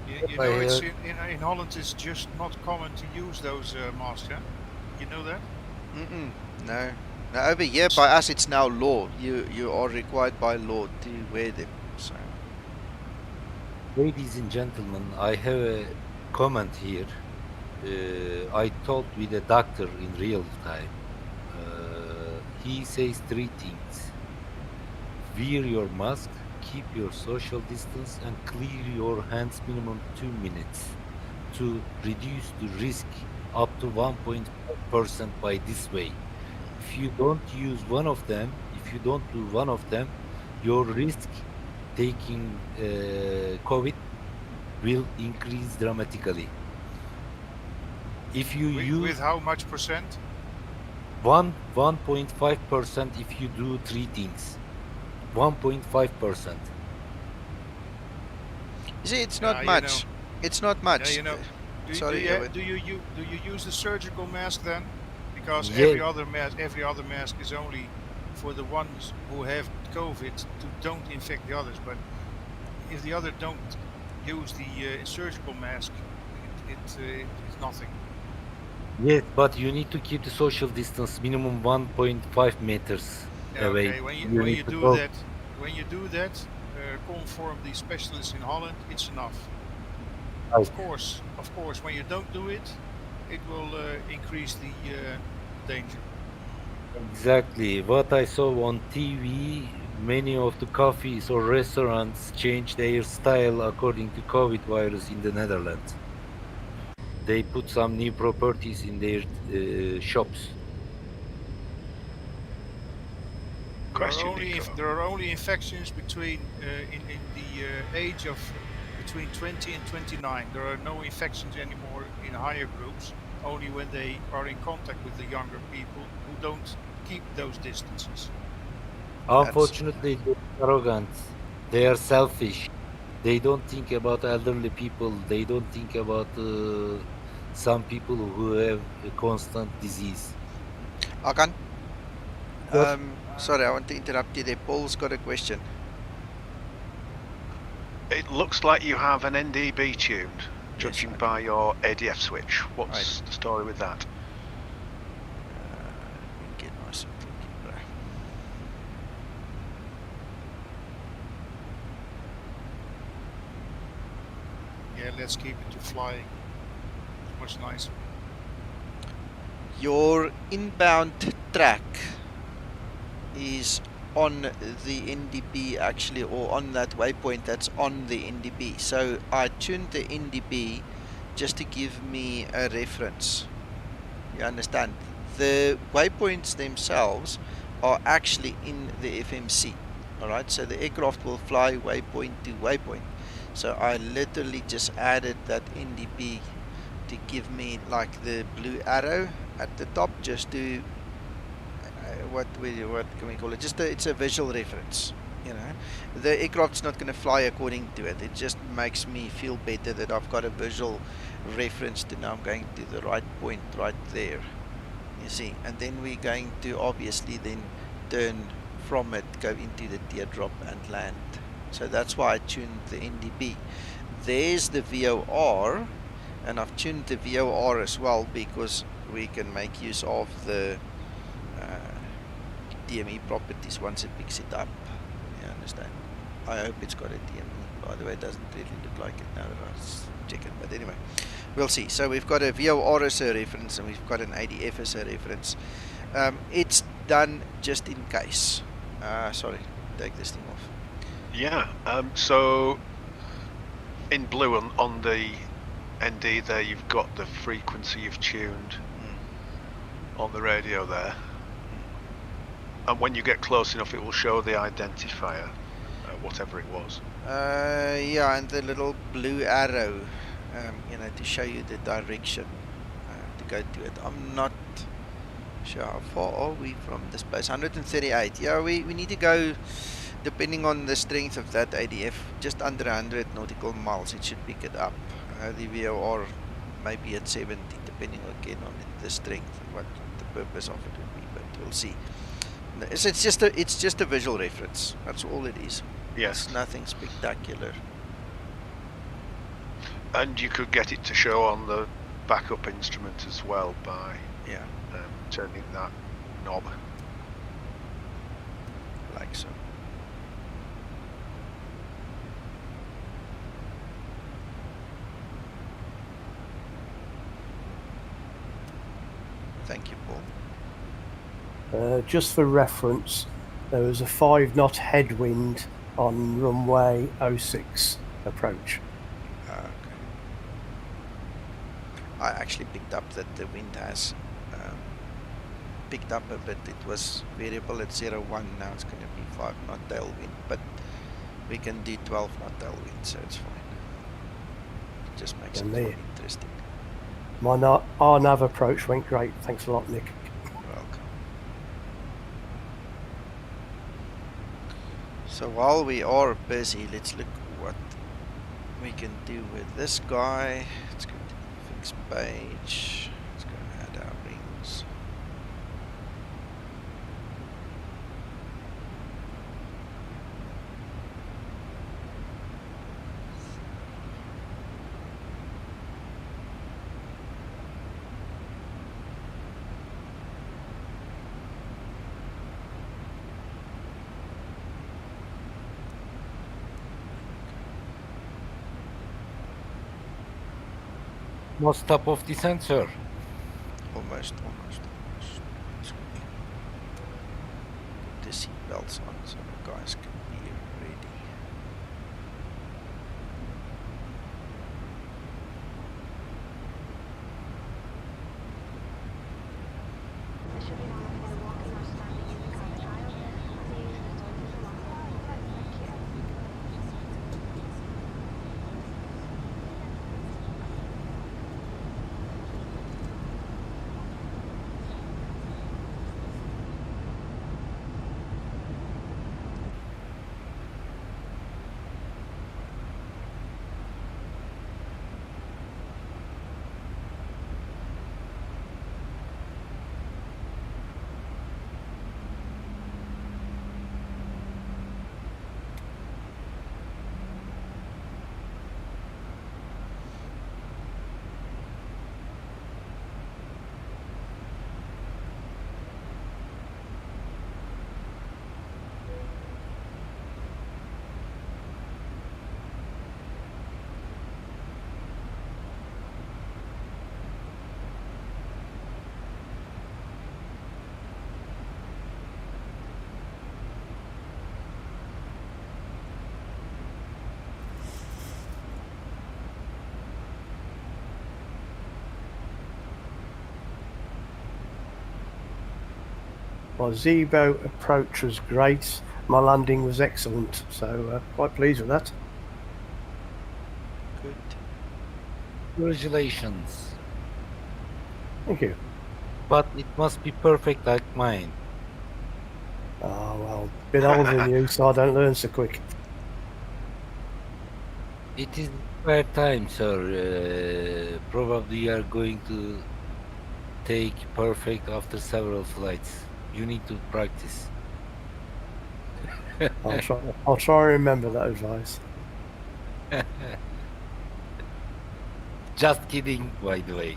You know, it's in Holland it's just not common to use those masks, yeah? You know that? No. Now over here by us it's now law. You are required by law to wear them. So. Ladies and gentlemen, I have a comment here. I talked with a doctor in real time. He says 3 things: wear your mask, keep your social distance, and clear your hands minimum 2 minutes to reduce the risk up to 1.5% by this way. If you don't use one of them, if you don't do one of them, your risk taking COVID will increase dramatically. If you use with how much percent? 1.5% if you do 3 things. 1.5%. You see, it's not much. You know, it's not much. Yeah, you know. Do you use the surgical mask then? Because every other mask is only for the ones who have COVID to don't infect the others. But if the other don't use the surgical mask, it's nothing. Yes, but you need to keep the social distance minimum 1.5 meters away. Okay, when you do that, conform the specialists in Holland, it's enough. Right. Of course, when you don't do it, it will increase the danger. Exactly. What I saw on TV, many of the cafes or restaurants changed their style according to COVID virus in the Netherlands. They put some new properties in their shops. There are only infections between in the age of between 20 and 29. There are no infections anymore in higher groups, only when they are in contact with the younger people who don't keep those distances. Unfortunately, they're arrogant. They are selfish. They don't think about elderly people. They don't think about some people who have a constant disease. Akan? Sorry, I want to interrupt you there. Paul's got a question. It looks like you have an NDB tuned, judging by your ADF switch. What's the story with that? Get myself looking back. Yeah, let's keep it to flying. Much nicer. Your inbound track is on the NDB actually, or on that waypoint that's on the NDB. So I tuned the NDB just to give me a reference. You understand? The waypoints themselves are actually in the FMC. Alright, so the aircraft will fly waypoint to waypoint. So I literally just added that NDB to give me like the blue arrow at the top, just to what can we call it? Just it's a visual reference. You know, the aircraft's not going to fly according to it. It just makes me feel better that I've got a visual reference to know I'm going to the right point right there. You see, and then we're going to obviously then turn from it, go into the teardrop and land. So that's why I tuned the NDB. There's the VOR, and I've tuned the VOR as well because we can make use of the DME properties once it picks it up. You understand? I hope it's got a DME. By the way, it doesn't really look like it now that I was checking, but anyway, we'll see. So we've got a VOR as a reference and we've got an ADF as a reference. It's done just in case. Sorry, take this thing off. Yeah, so in blue on the ND there, you've got the frequency you've tuned. on the radio there. And when you get close enough, it will show the identifier, whatever it was. Yeah, and the little blue arrow, you know, to show you the direction to go to it. I'm not sure how far are we from this place. 138. Yeah, we need to go, depending on the strength of that ADF, just under 100 nautical miles. It should pick it up. The VOR maybe at 70, depending again on the strength and what the purpose of it would be. But we'll see. It's just a visual reference. That's all it is. Yes. It's nothing spectacular. And you could get it to show on the backup instrument as well by turning that knob. Like so. Thank you, Paul. Just for reference, there was a 5-knot headwind on runway 06 approach. Okay. I actually picked up that the wind has picked up a bit. It was variable at 0.1, now it's going to be 5-knot tailwind, but we can do 12-knot tailwind, so it's fine. It just makes it more interesting. My RNAV approach went great. Thanks a lot, Nick. Welcome. So while we are busy, let's look what we can do with this guy. Let's go to the fixed page. Let's go add our rings. What's top of the sensor? Almost. Let's put the seat belts on so the guys can be ready. My Zibo approach was great. My landing was excellent, so quite pleased with that. Good. Congratulations. Thank you. But it must be perfect like mine. Oh, well, a bit older than you, so I don't learn so quick. It is fair time, sir. Probably you are going to take perfect after several flights. You need to practice. I'll try and remember that advice. Just kidding, by the way.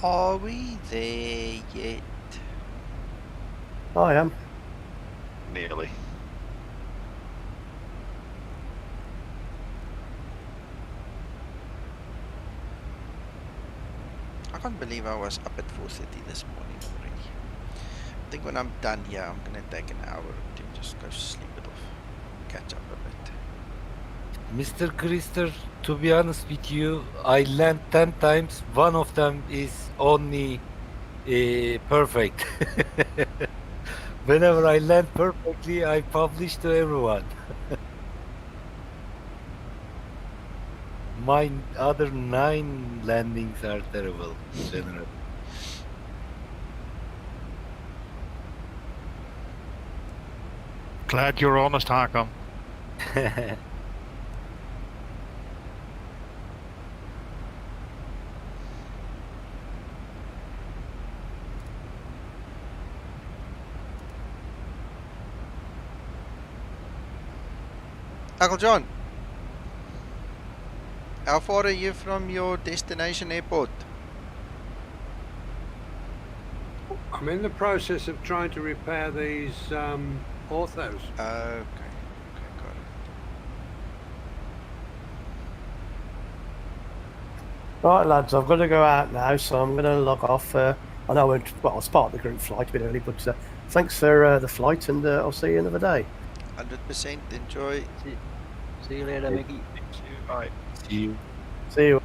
Are we there yet? I am. Nearly. can't believe I was up at 4:30 this morning already. I think when I'm done here, I'm gonna take an hour to just go sleep it off, catch up a bit. Mr. Krister, to be honest with you, I land 10 times. One of them is only perfect. Whenever I land perfectly, I publish to everyone. My other 9 landings are terrible, generally. Glad you're honest, Hakon. Uncle John, how far are you from your destination airport? I'm in the process of trying to repair these orthos. Okay, got it. Right, lads, I've got to go out now, so I'm going to log off. I know I was part of the group flight a bit early, but thanks for the flight, and I'll see you another day. 100%. Enjoy. See you later, Mickey. Bye. See you. See you.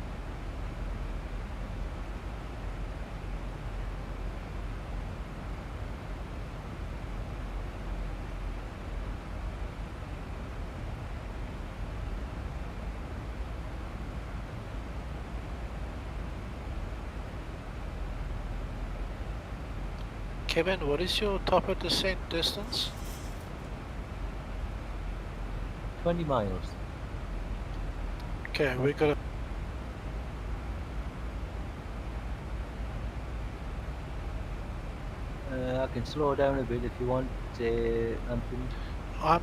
Kevin, what is your top of descent distance? 20 miles. Okay, we got I can slow down a bit if you want, Anthony. I'm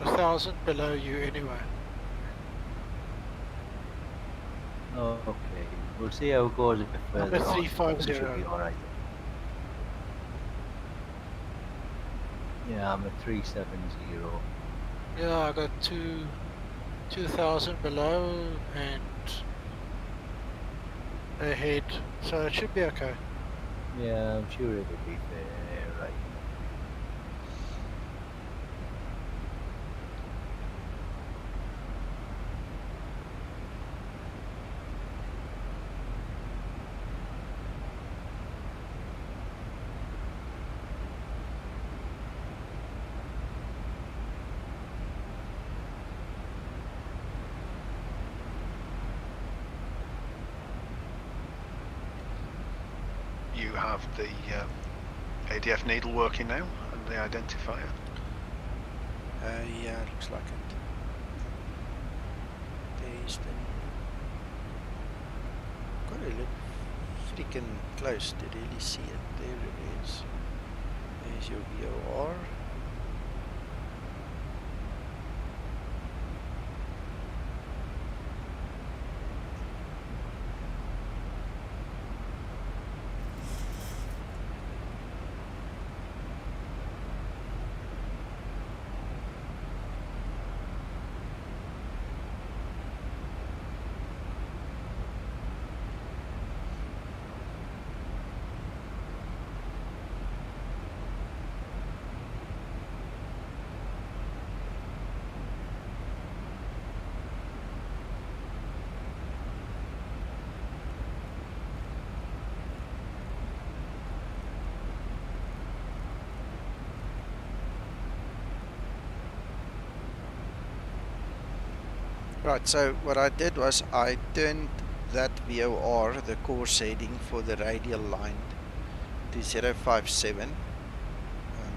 1,000 below you anyway. Oh, okay. We'll see how it goes a bit further. Number on. 350. It should be alright. Yeah, I'm at 370. Yeah, I got 2,000 below and ahead, so it should be okay. Yeah, I'm sure it'll be fair, right? You have the ADF needle working now and the identifier. Yeah, looks like it. There's the... Gotta look freaking close to really see it. There it is. There's your VOR. Right, so what I did was I turned that VOR, the course heading for the radial line, to 057.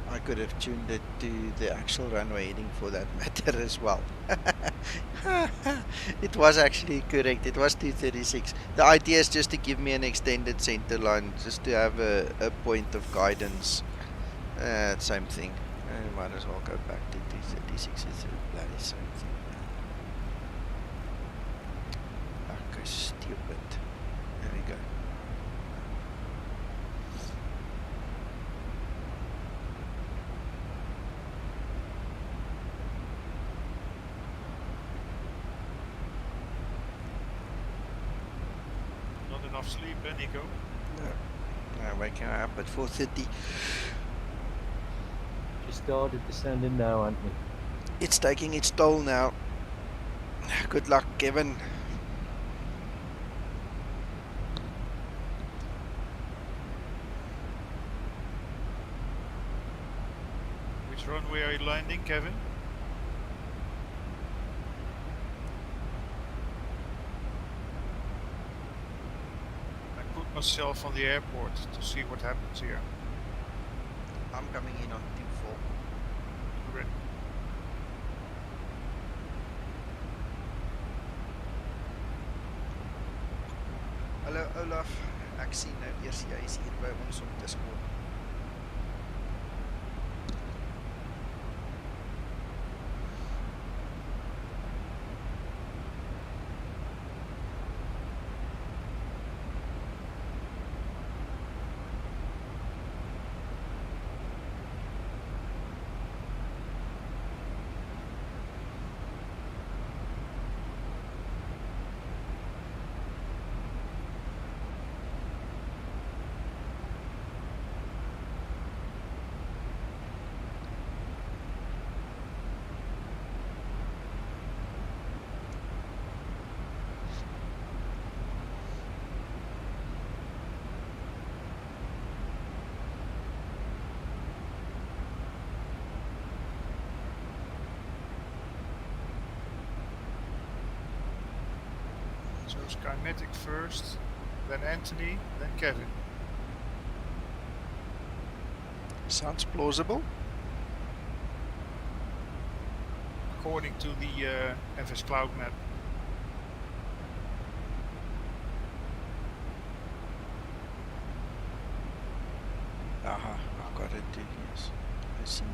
I could have tuned it to the actual runway heading for that matter as well. It was actually correct, it was 236. The idea is just to give me an extended center line, just to have a point of guidance. Same thing. I might as well go back to 236, it's a bloody same thing. Okay, stupid. There we go. Not enough sleep, Nico? No, waking up at 4:30. Just started descending now, Anthony. It's taking its toll now. Good luck, Kevin. Which runway are you landing, Kevin? I put myself on the airport to see what happens here. I'm coming in on 24. Great. Hallo Olaf, ek sien nou eers jy is hier by ons op Discord. So Skymatic first, then Anthony, then Kevin. Sounds plausible. According to the FS Cloud map. Aha, I've got it too, yes. I see.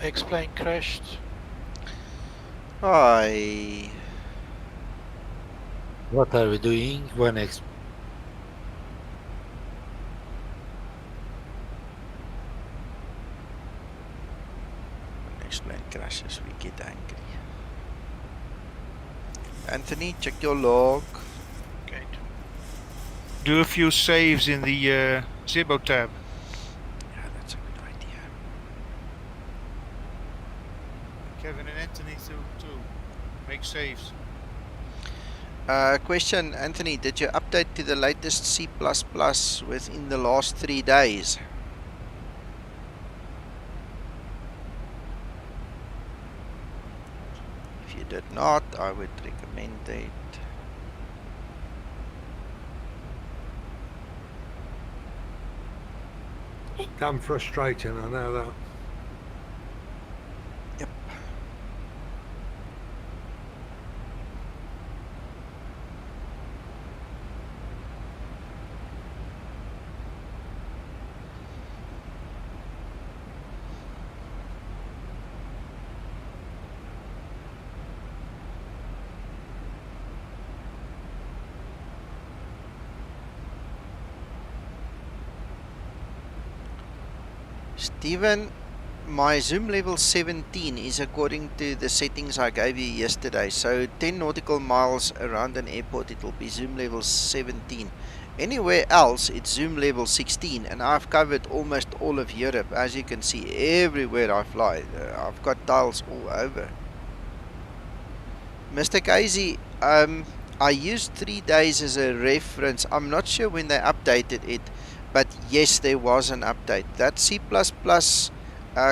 X-plane crashed. Hi. What are we doing? One X. X-plane crashes, we get angry. Anthony, check your log. Okay. Do a few saves in the Zibo tab. Yeah, that's a good idea. Kevin and Anthony too. Make saves. Question, Anthony, did you update to the latest C++ within the last 3 days? If you did not, I would recommend it. Damn frustrating, I know that. Yep. Steven, my zoom level 17 is according to the settings I gave you yesterday. So 10 nautical miles around an airport, it will be zoom level 17. Anywhere else, it's zoom level 16. And I've covered almost all of Europe. As you can see, everywhere I fly, I've got tiles all over. Mr. Casey, I used 3 days as a reference. I'm not sure when they updated it. But yes, there was an update. That C++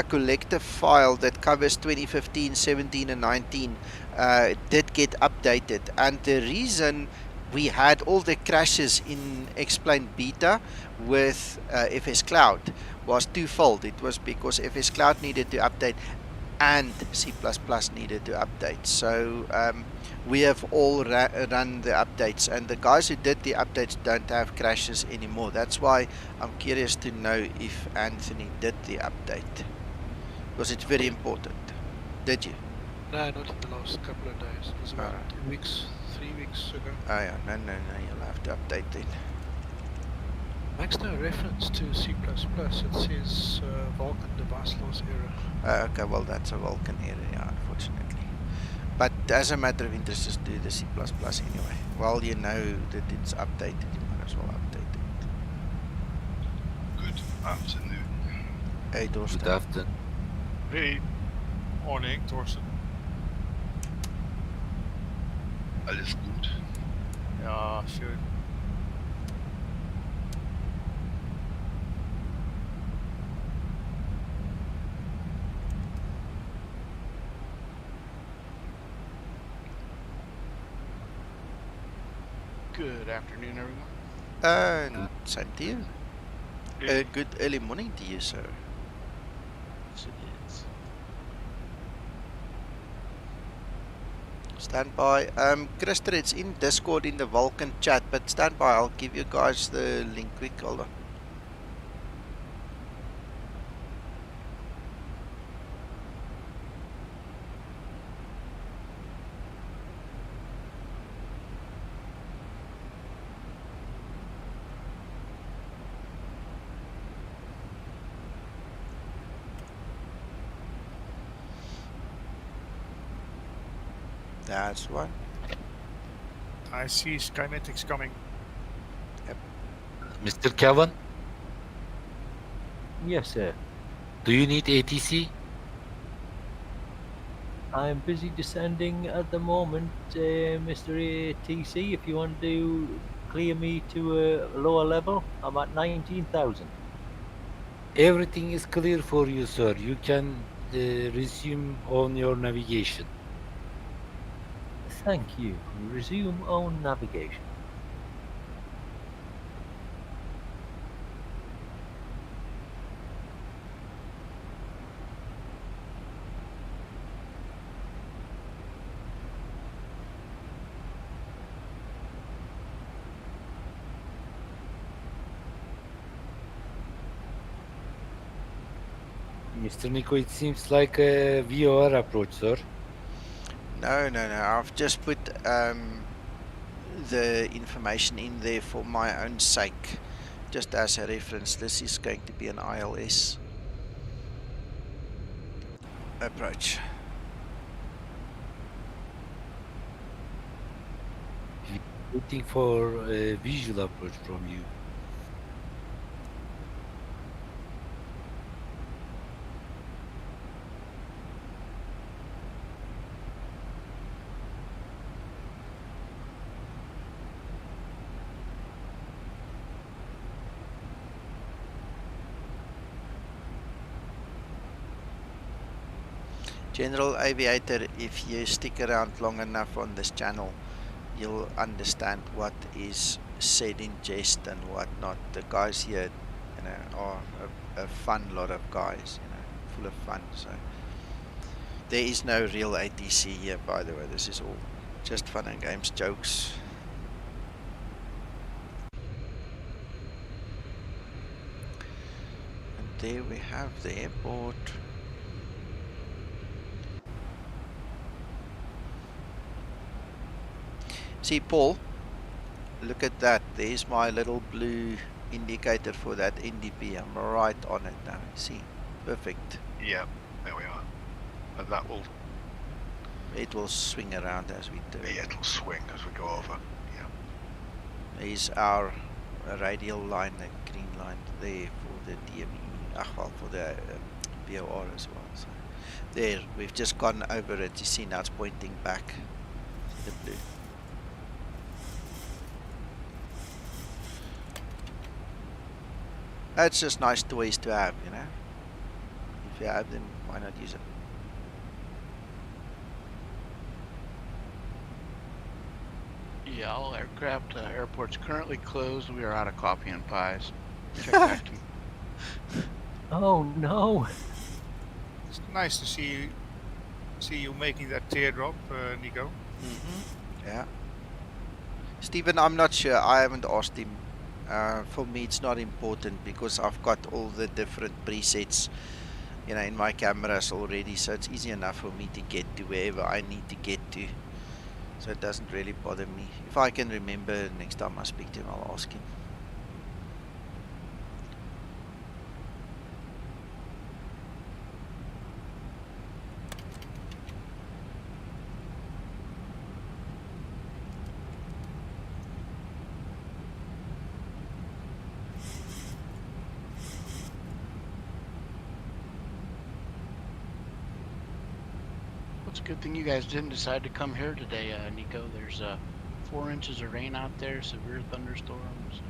collective file that covers 2015, 17 and 19 did get updated. And the reason we had all the crashes in Explain Beta with FS Cloud was twofold. It was because FS Cloud needed to update and C++ needed to update. So we have all run the updates, and the guys who did the updates don't have crashes anymore. That's why I'm curious to know if Anthony did the update, because it's very important. Did you? No, not in the last couple of days. It was about 2 weeks, 3 weeks ago. Oh yeah, no, you'll have to update then. Makes no reference to C++. It says Vulkan device loss error. Okay, well that's a Vulkan error, yeah, unfortunately. But as a matter of interest, just do the C++ anyway. Well, you know that it's updated, you might as well update it. Good afternoon. Hey, Torsten. Good afternoon. Hey. Morning, Torsten. Alles gut? Ja, schön. Good afternoon, everyone. Same to you. Good early morning to you, sir. Yes, it is. Stand by. Krister, it's in Discord in the Vulkan chat, but stand by. I'll give you guys the link quick. Hold on. That's one. I see Skymatics coming. Yep. Mr. Kevin, Yes, sir. do you need ATC? I'm busy descending at the moment, Mr. ATC. If you want to clear me to a lower level, I'm at 19,000. Everything is clear for you, sir. You can resume on your navigation. Thank you. Resume on navigation. Mr. Nico, it seems like a VOR approach, sir. No. I've just put the information in there for my own sake, just as a reference. This is going to be an ILS approach. Waiting for a visual approach from you. General Aviator, if you stick around long enough on this channel, you'll understand what is said in jest and what not. The guys here, you know, are a fun lot of guys, you know, full of fun. So there is no real ATC here, by the way. This is all just fun and games, jokes. And there we have the airport. See, Paul, look at that. There's my little blue indicator for that NDP. I'm right on it now. See, perfect. Yeah, there we are. And that will... It will swing around as we do. Yeah, it'll swing as we go over. Yeah. There's our radial line, the green line there for the DME, well, for the BOR as well. So there, we've just gone over it. You see now it's pointing back to the blue. That's just nice toys to have, you know. If you have them, why not use it? Yeah, all aircraft airports currently closed. We are out of coffee and pies. Check back to me. Oh no! It's nice to see see you making that teardrop, Nico. Yeah. Stephen, I'm not sure. I haven't asked him. For me, it's not important because I've got all the different presets, you know, in my cameras already. So it's easy enough for me to get to wherever I need to get to. So it doesn't really bother me. If I can remember, next time I speak to him, I'll ask him. It's a good thing you guys didn't decide to come here today, Nico. There's 4 inches of rain out there, severe thunderstorms.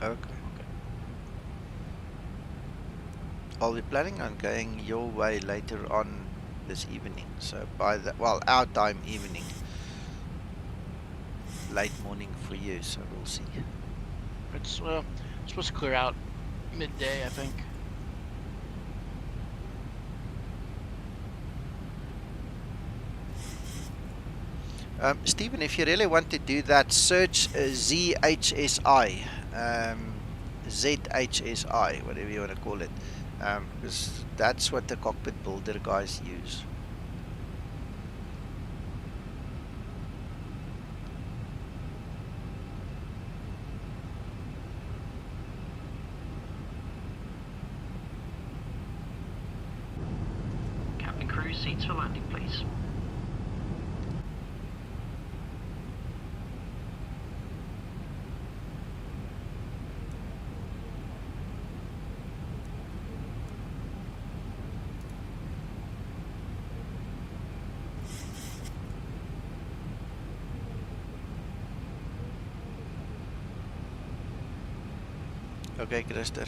And, okay. I'll be planning on going your way later on this evening. So by the, well, our time evening. Late morning for you, so we'll see. It's supposed to clear out midday, I think. Stephen, if you really want to do that, search ZHSI, ZHSI, whatever you want to call it, because that's what the cockpit builder guys use. Captain crew, seats for landing, please. Okay, Christer.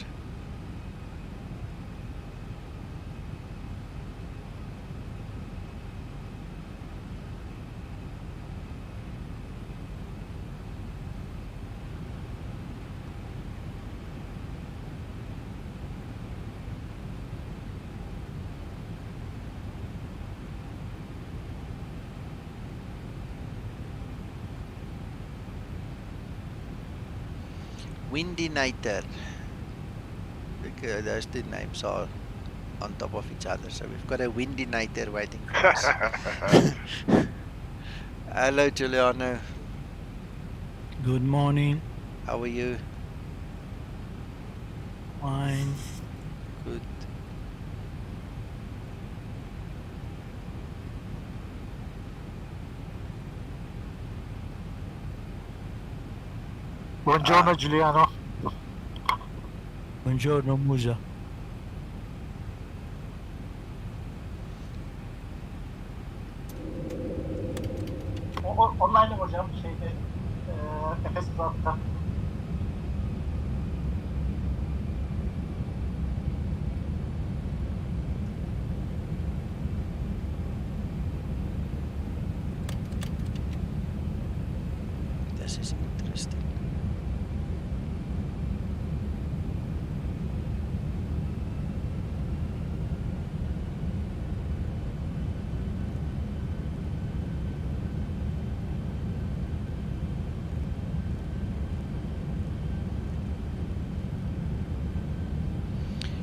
Windinator. Those two names are on top of each other, so we've got a Windinator waiting for us. Hello, Giuliano. Good morning. How are you? Fine. Good. Buongiorno Giuliano. Buongiorno Musa. Online hocam şeyde Efes Fırat'ta. This is interesting.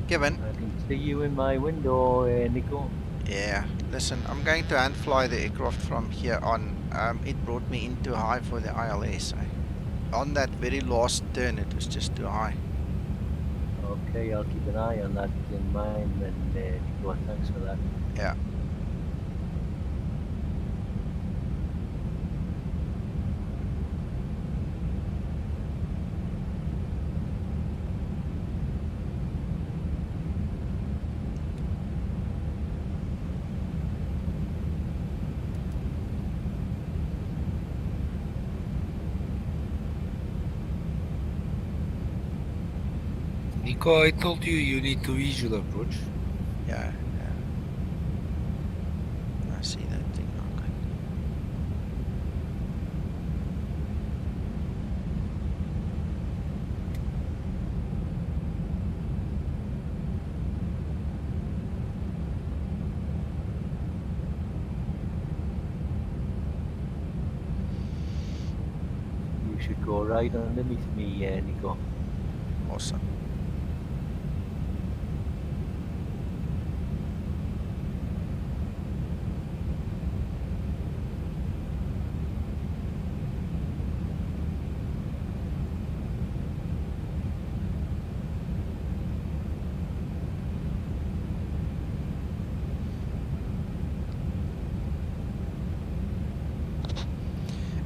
Kevin? I can see you in my window, Nico. Yeah, listen, I'm going to hand fly the aircraft from here on. It brought me in too high for the ILS. On that very last turn, it was just too high. Okay, I'll keep an eye on that in mind, and Nico, thanks for that. Yeah. Nico, I told you you need to visual approach. Yeah, yeah. I see that thing. Okay. Nico, right underneath me, Nico. Awesome.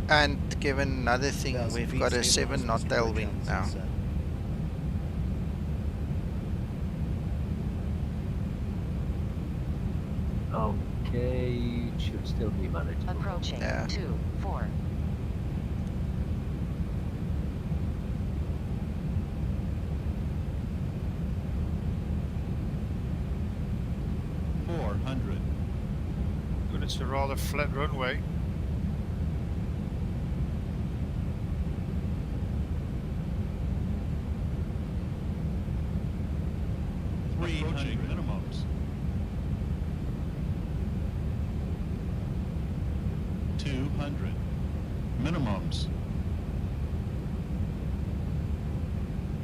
And Kevin, another thing, we've got a 7 knot tailwind now. Okay, it should still be manageable. Approaching. Yeah. 2, 4. Good, it's a rather flat runway. Minimums. 200 minimums.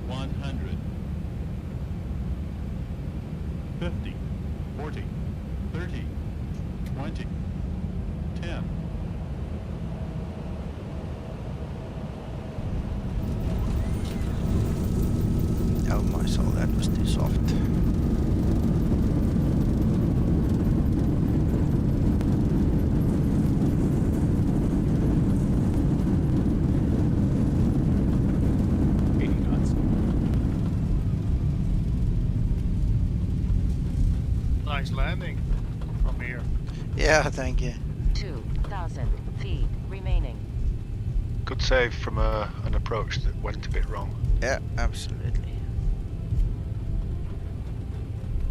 100. 50. 40. 30. 20. 10. Oh my soul, that was too soft. Nice landing from here. Yeah, thank you. 2,000 feet remaining. Good save from an approach that went a bit wrong. Yeah, absolutely.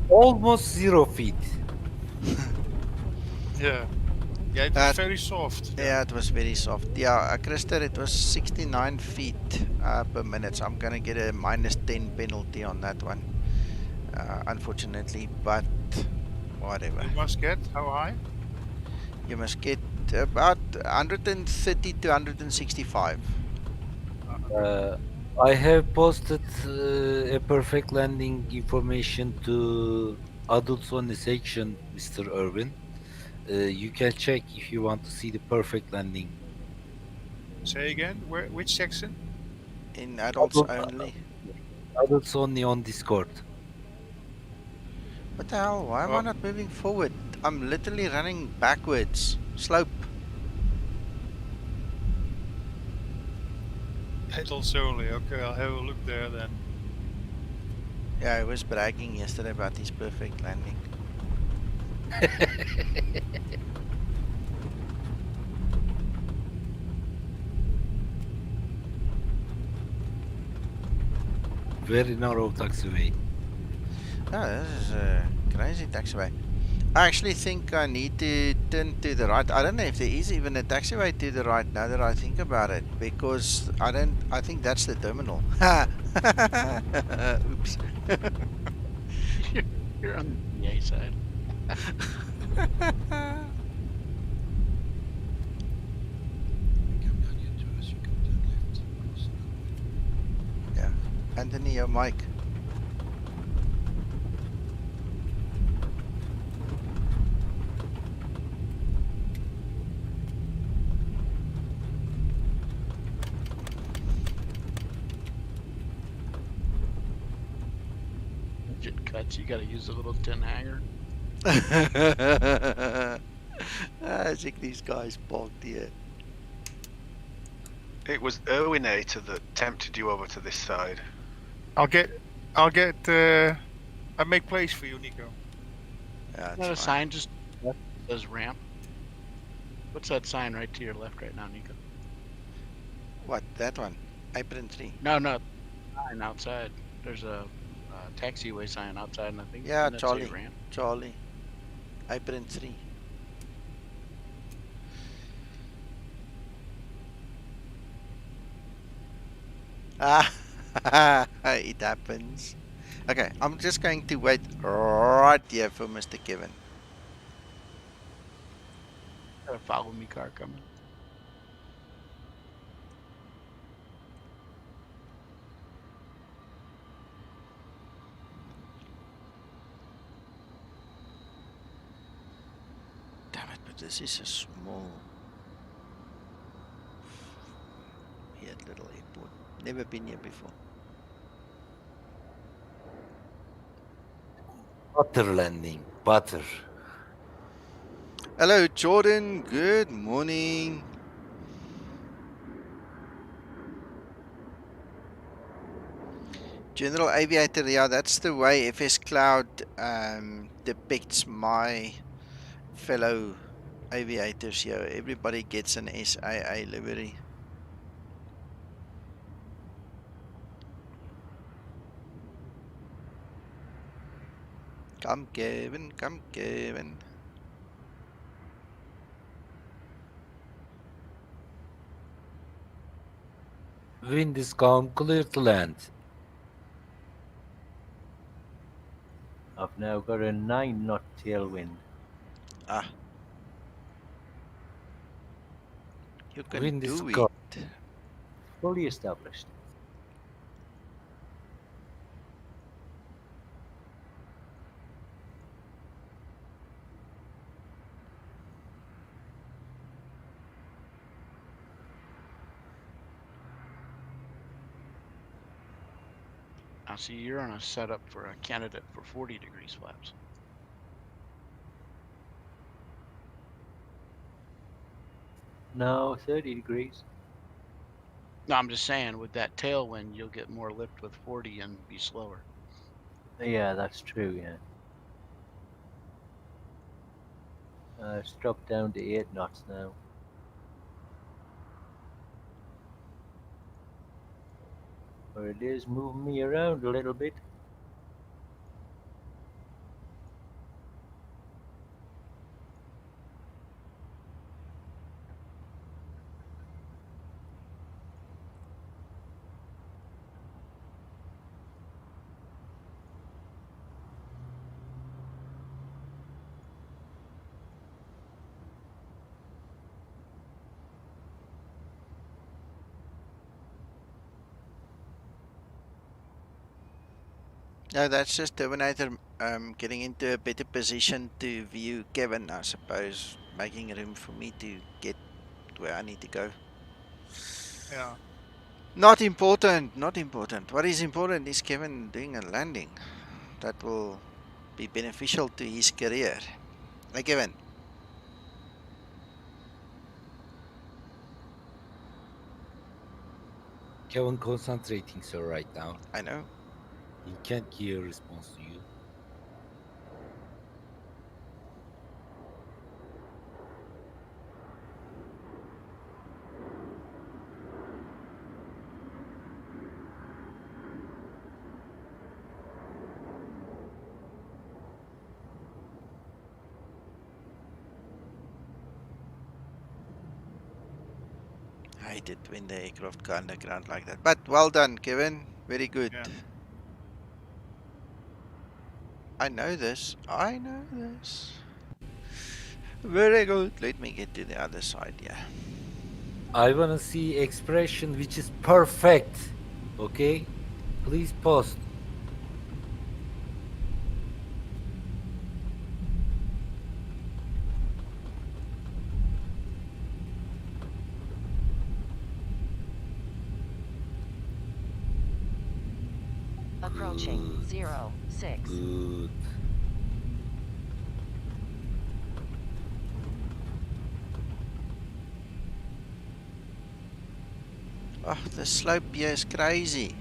Almost 0 feet. Yeah. Yeah, it was very soft. Yeah, it was very soft. Yeah, Christer, it was 69 feet per minute. So I'm gonna get a -10 penalty on that one, unfortunately. But whatever. You must get how high? You must get about 130 to 165. I have posted a perfect landing information to adults only section, Mr. Irwin. You can check if you want to see the perfect landing. Say again, which section? In adults only. Adults only on Discord. What the hell? Why am I not moving forward? I'm literally running backwards. Slope. Adults only. Okay, I'll have a look there then. Yeah, I was bragging yesterday about his perfect landing. Very narrow taxiway. Oh, this is a crazy taxiway. I actually think I need to turn to the right. I don't know if there is even a taxiway to the right now that I think about it, because I think that's the terminal. Oops. You're on the A side. Yeah. Anthony, your mic. Get cuts, you gotta use a little tin hanger. I think these guys parked here. It was Irwinator that tempted you over to this side. I make place for you, Nico. Yeah, Not a sign, just says ramp. What's that sign right to your left right now, Nico? What, that one? Apron 3. No, sign outside. There's a taxiway sign outside, and I think Yeah, that's Charlie. a ramp. Charlie. Apron 3. It happens. Okay, I'm just going to wait right here for Mr. Kevin. Got a follow me car coming. This is a small, weird little airport. Never been here before. Butter landing. Butter. Hello, Jordan. Good morning. General Aviator, yeah, that's the way FS Cloud depicts my fellow aviators here. Everybody gets an SAA livery. Come, Kevin. Come, Kevin. Wind is calm, clear to land. I've now got a 9-knot tailwind. Ah. You can Wind is do calm. it. Fully established. I see you're on a setup for a candidate for 40 degrees flaps. No, 30 degrees. No, I'm just saying with that tailwind, you'll get more lift with 40 and be slower. Yeah, that's true, yeah. It's dropped down to 8 knots now. But it is moving me around a little bit. No, that's just Terminator getting into a better position to view Kevin, I suppose, making room for me to get where I need to go. Yeah. Not important, not important. What is important is Kevin doing a landing. That will be beneficial to his career. Hey, Kevin. Kevin concentrating, sir, right now. I know. He can't hear a response to you. I hate it when the aircraft go underground like that. But well done, Kevin. Very good. Yeah. I know this. I know this. Very good. Let me get to the other side, yeah. I wanna see expression which is perfect. Okay? Please post. Approaching 06. Good. Oh, the slope here is crazy.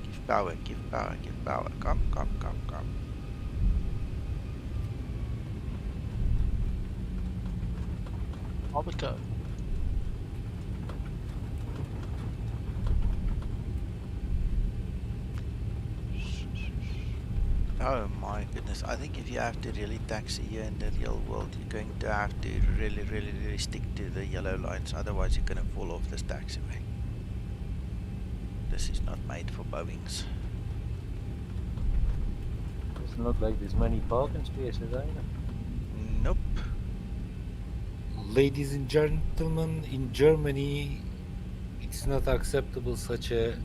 Give power, give power, give power. Come, come, come, come. All the code. Oh my goodness. I think if you have to really taxi here in the real world, you're going to have to really stick to the yellow lines. Otherwise, you're going to fall off this taxiway. This is not made for Boeings. Doesn't look like there's many parking spaces either. Nope. Ladies and gentlemen, in Germany, it's not acceptable such a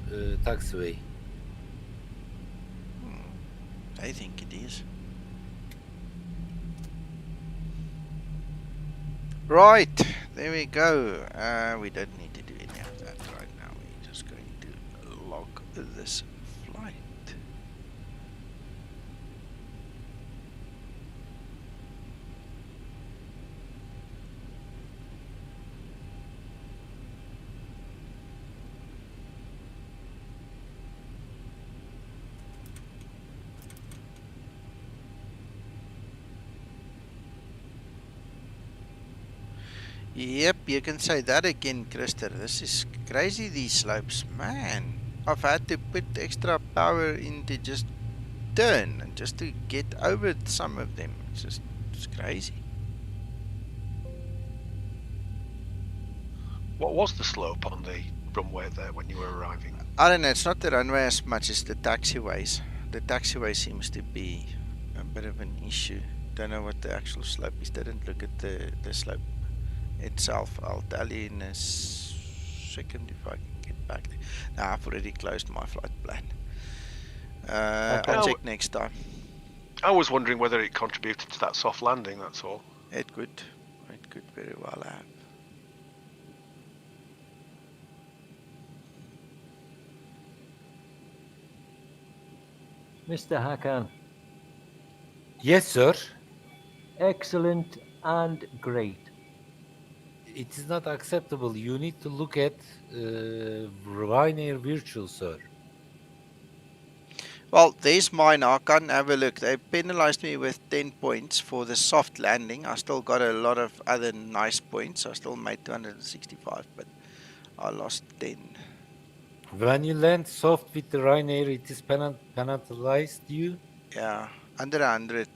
taxiway. I think it is. Right, there we go. We don't need to do any of that right now. We're just going to log this flight. Yep, you can say that again, Krister. This is crazy, these slopes. Man, I've had to put extra power into just turn and just to get over some of them. It's crazy. What was the slope on the runway there when you were arriving? I don't know, it's not the runway as much as the taxiways. The taxiway seems to be a bit of an issue. Don't know what the actual slope is. Didn't look at the slope itself. I'll tell you in a second if I can get back there. Now I've already closed my flight plan. I'll check next time. I was wondering whether it contributed to that soft landing, that's all. It could very well have. Mr. Hakan. Yes, sir. Excellent and great. It is not acceptable. You need to look at Ryanair Virtual, sir. Well, there's mine. I can't have a look. They penalized me with 10 points for the soft landing. I still got a lot of other nice points. I still made 265, but I lost 10. When you land soft with the Ryanair, it is penalized you? Yeah, under 100.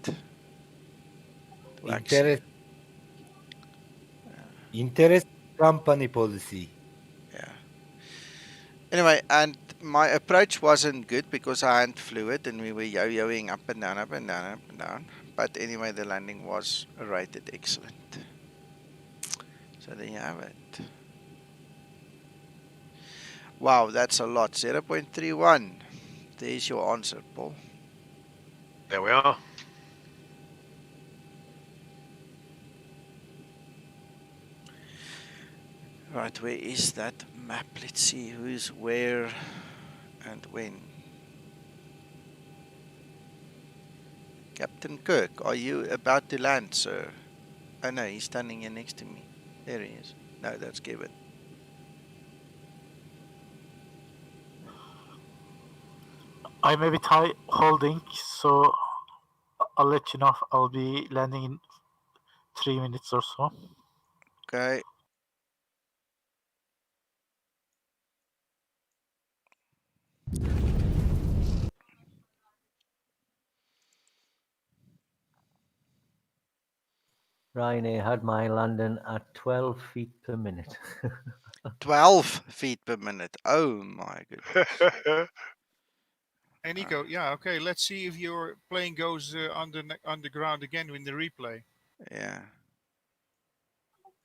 Interest company policy. Yeah. Anyway, and my approach wasn't good because I hadn't fluid and we were yo-yoing up and down, up and down, up and down. But anyway, the landing was rated excellent. So there you have it. Wow, that's a lot. 0.31. There's your answer, Paul. There we are. Right, where is that map? Let's see who's where and when. Captain Kirk, are you about to land, sir? Oh no, he's standing here next to me. There he is. No, that's Kevin. I may be holding, so I'll let you know if I'll be landing in 3 minutes or so. Okay. Ryanair had my landing at 12 feet per minute. 12 feet per minute. Oh my goodness. Hey Nico, yeah, okay. Let's see if your plane goes underground again in the replay. Yeah.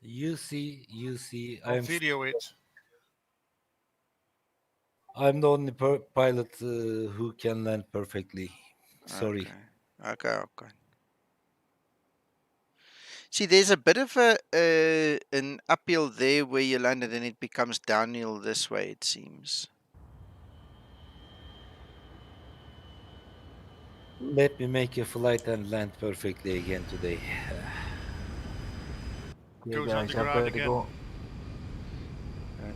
You see. I'll video it. I'm the only pilot who can land perfectly. Sorry. Okay. See, there's a bit of an uphill there where you landed and it becomes downhill this way, it seems. Let me make a flight and land perfectly again today. Goes underground again.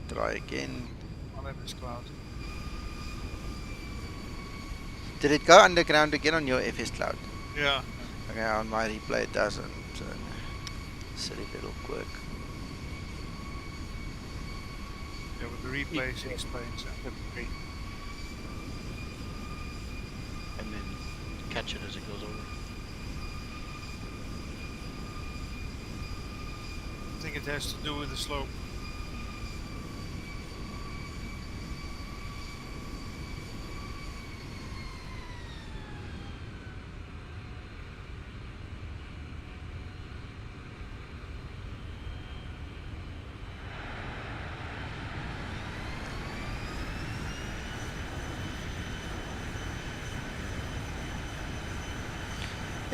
Try again. I'll have this cloud. Did it go underground again on your FS Cloud? Yeah. Okay, on my replay it doesn't. So silly little quirk. Yeah, with the replays it explains that. And then catch it as it goes over. I think it has to do with the slope.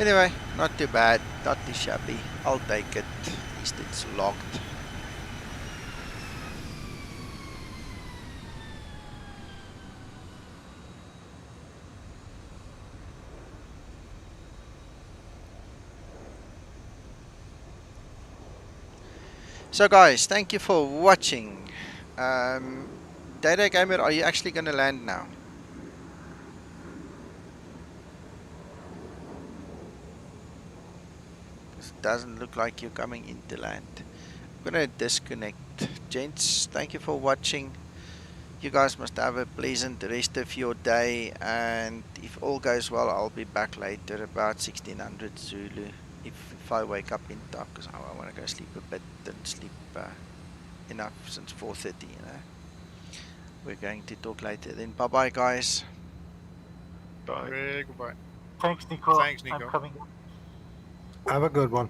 Anyway, not too bad, not too shabby. I'll take it. At least it's logged. So guys, thank you for watching. Data Gamer, are you actually going to land now? It doesn't look like you're coming into land. I'm going to disconnect. Gents, thank you for watching. You guys must have a pleasant rest of your day, and if all goes well, I'll be back later about 1600 Zulu if I wake up in time, because I want to go sleep a bit and sleep enough since 4:30, you know. We're going to talk later then. Bye bye guys. Bye. Goodbye. Thanks, Nico. Thanks, Nico. I'm coming. Have a good one.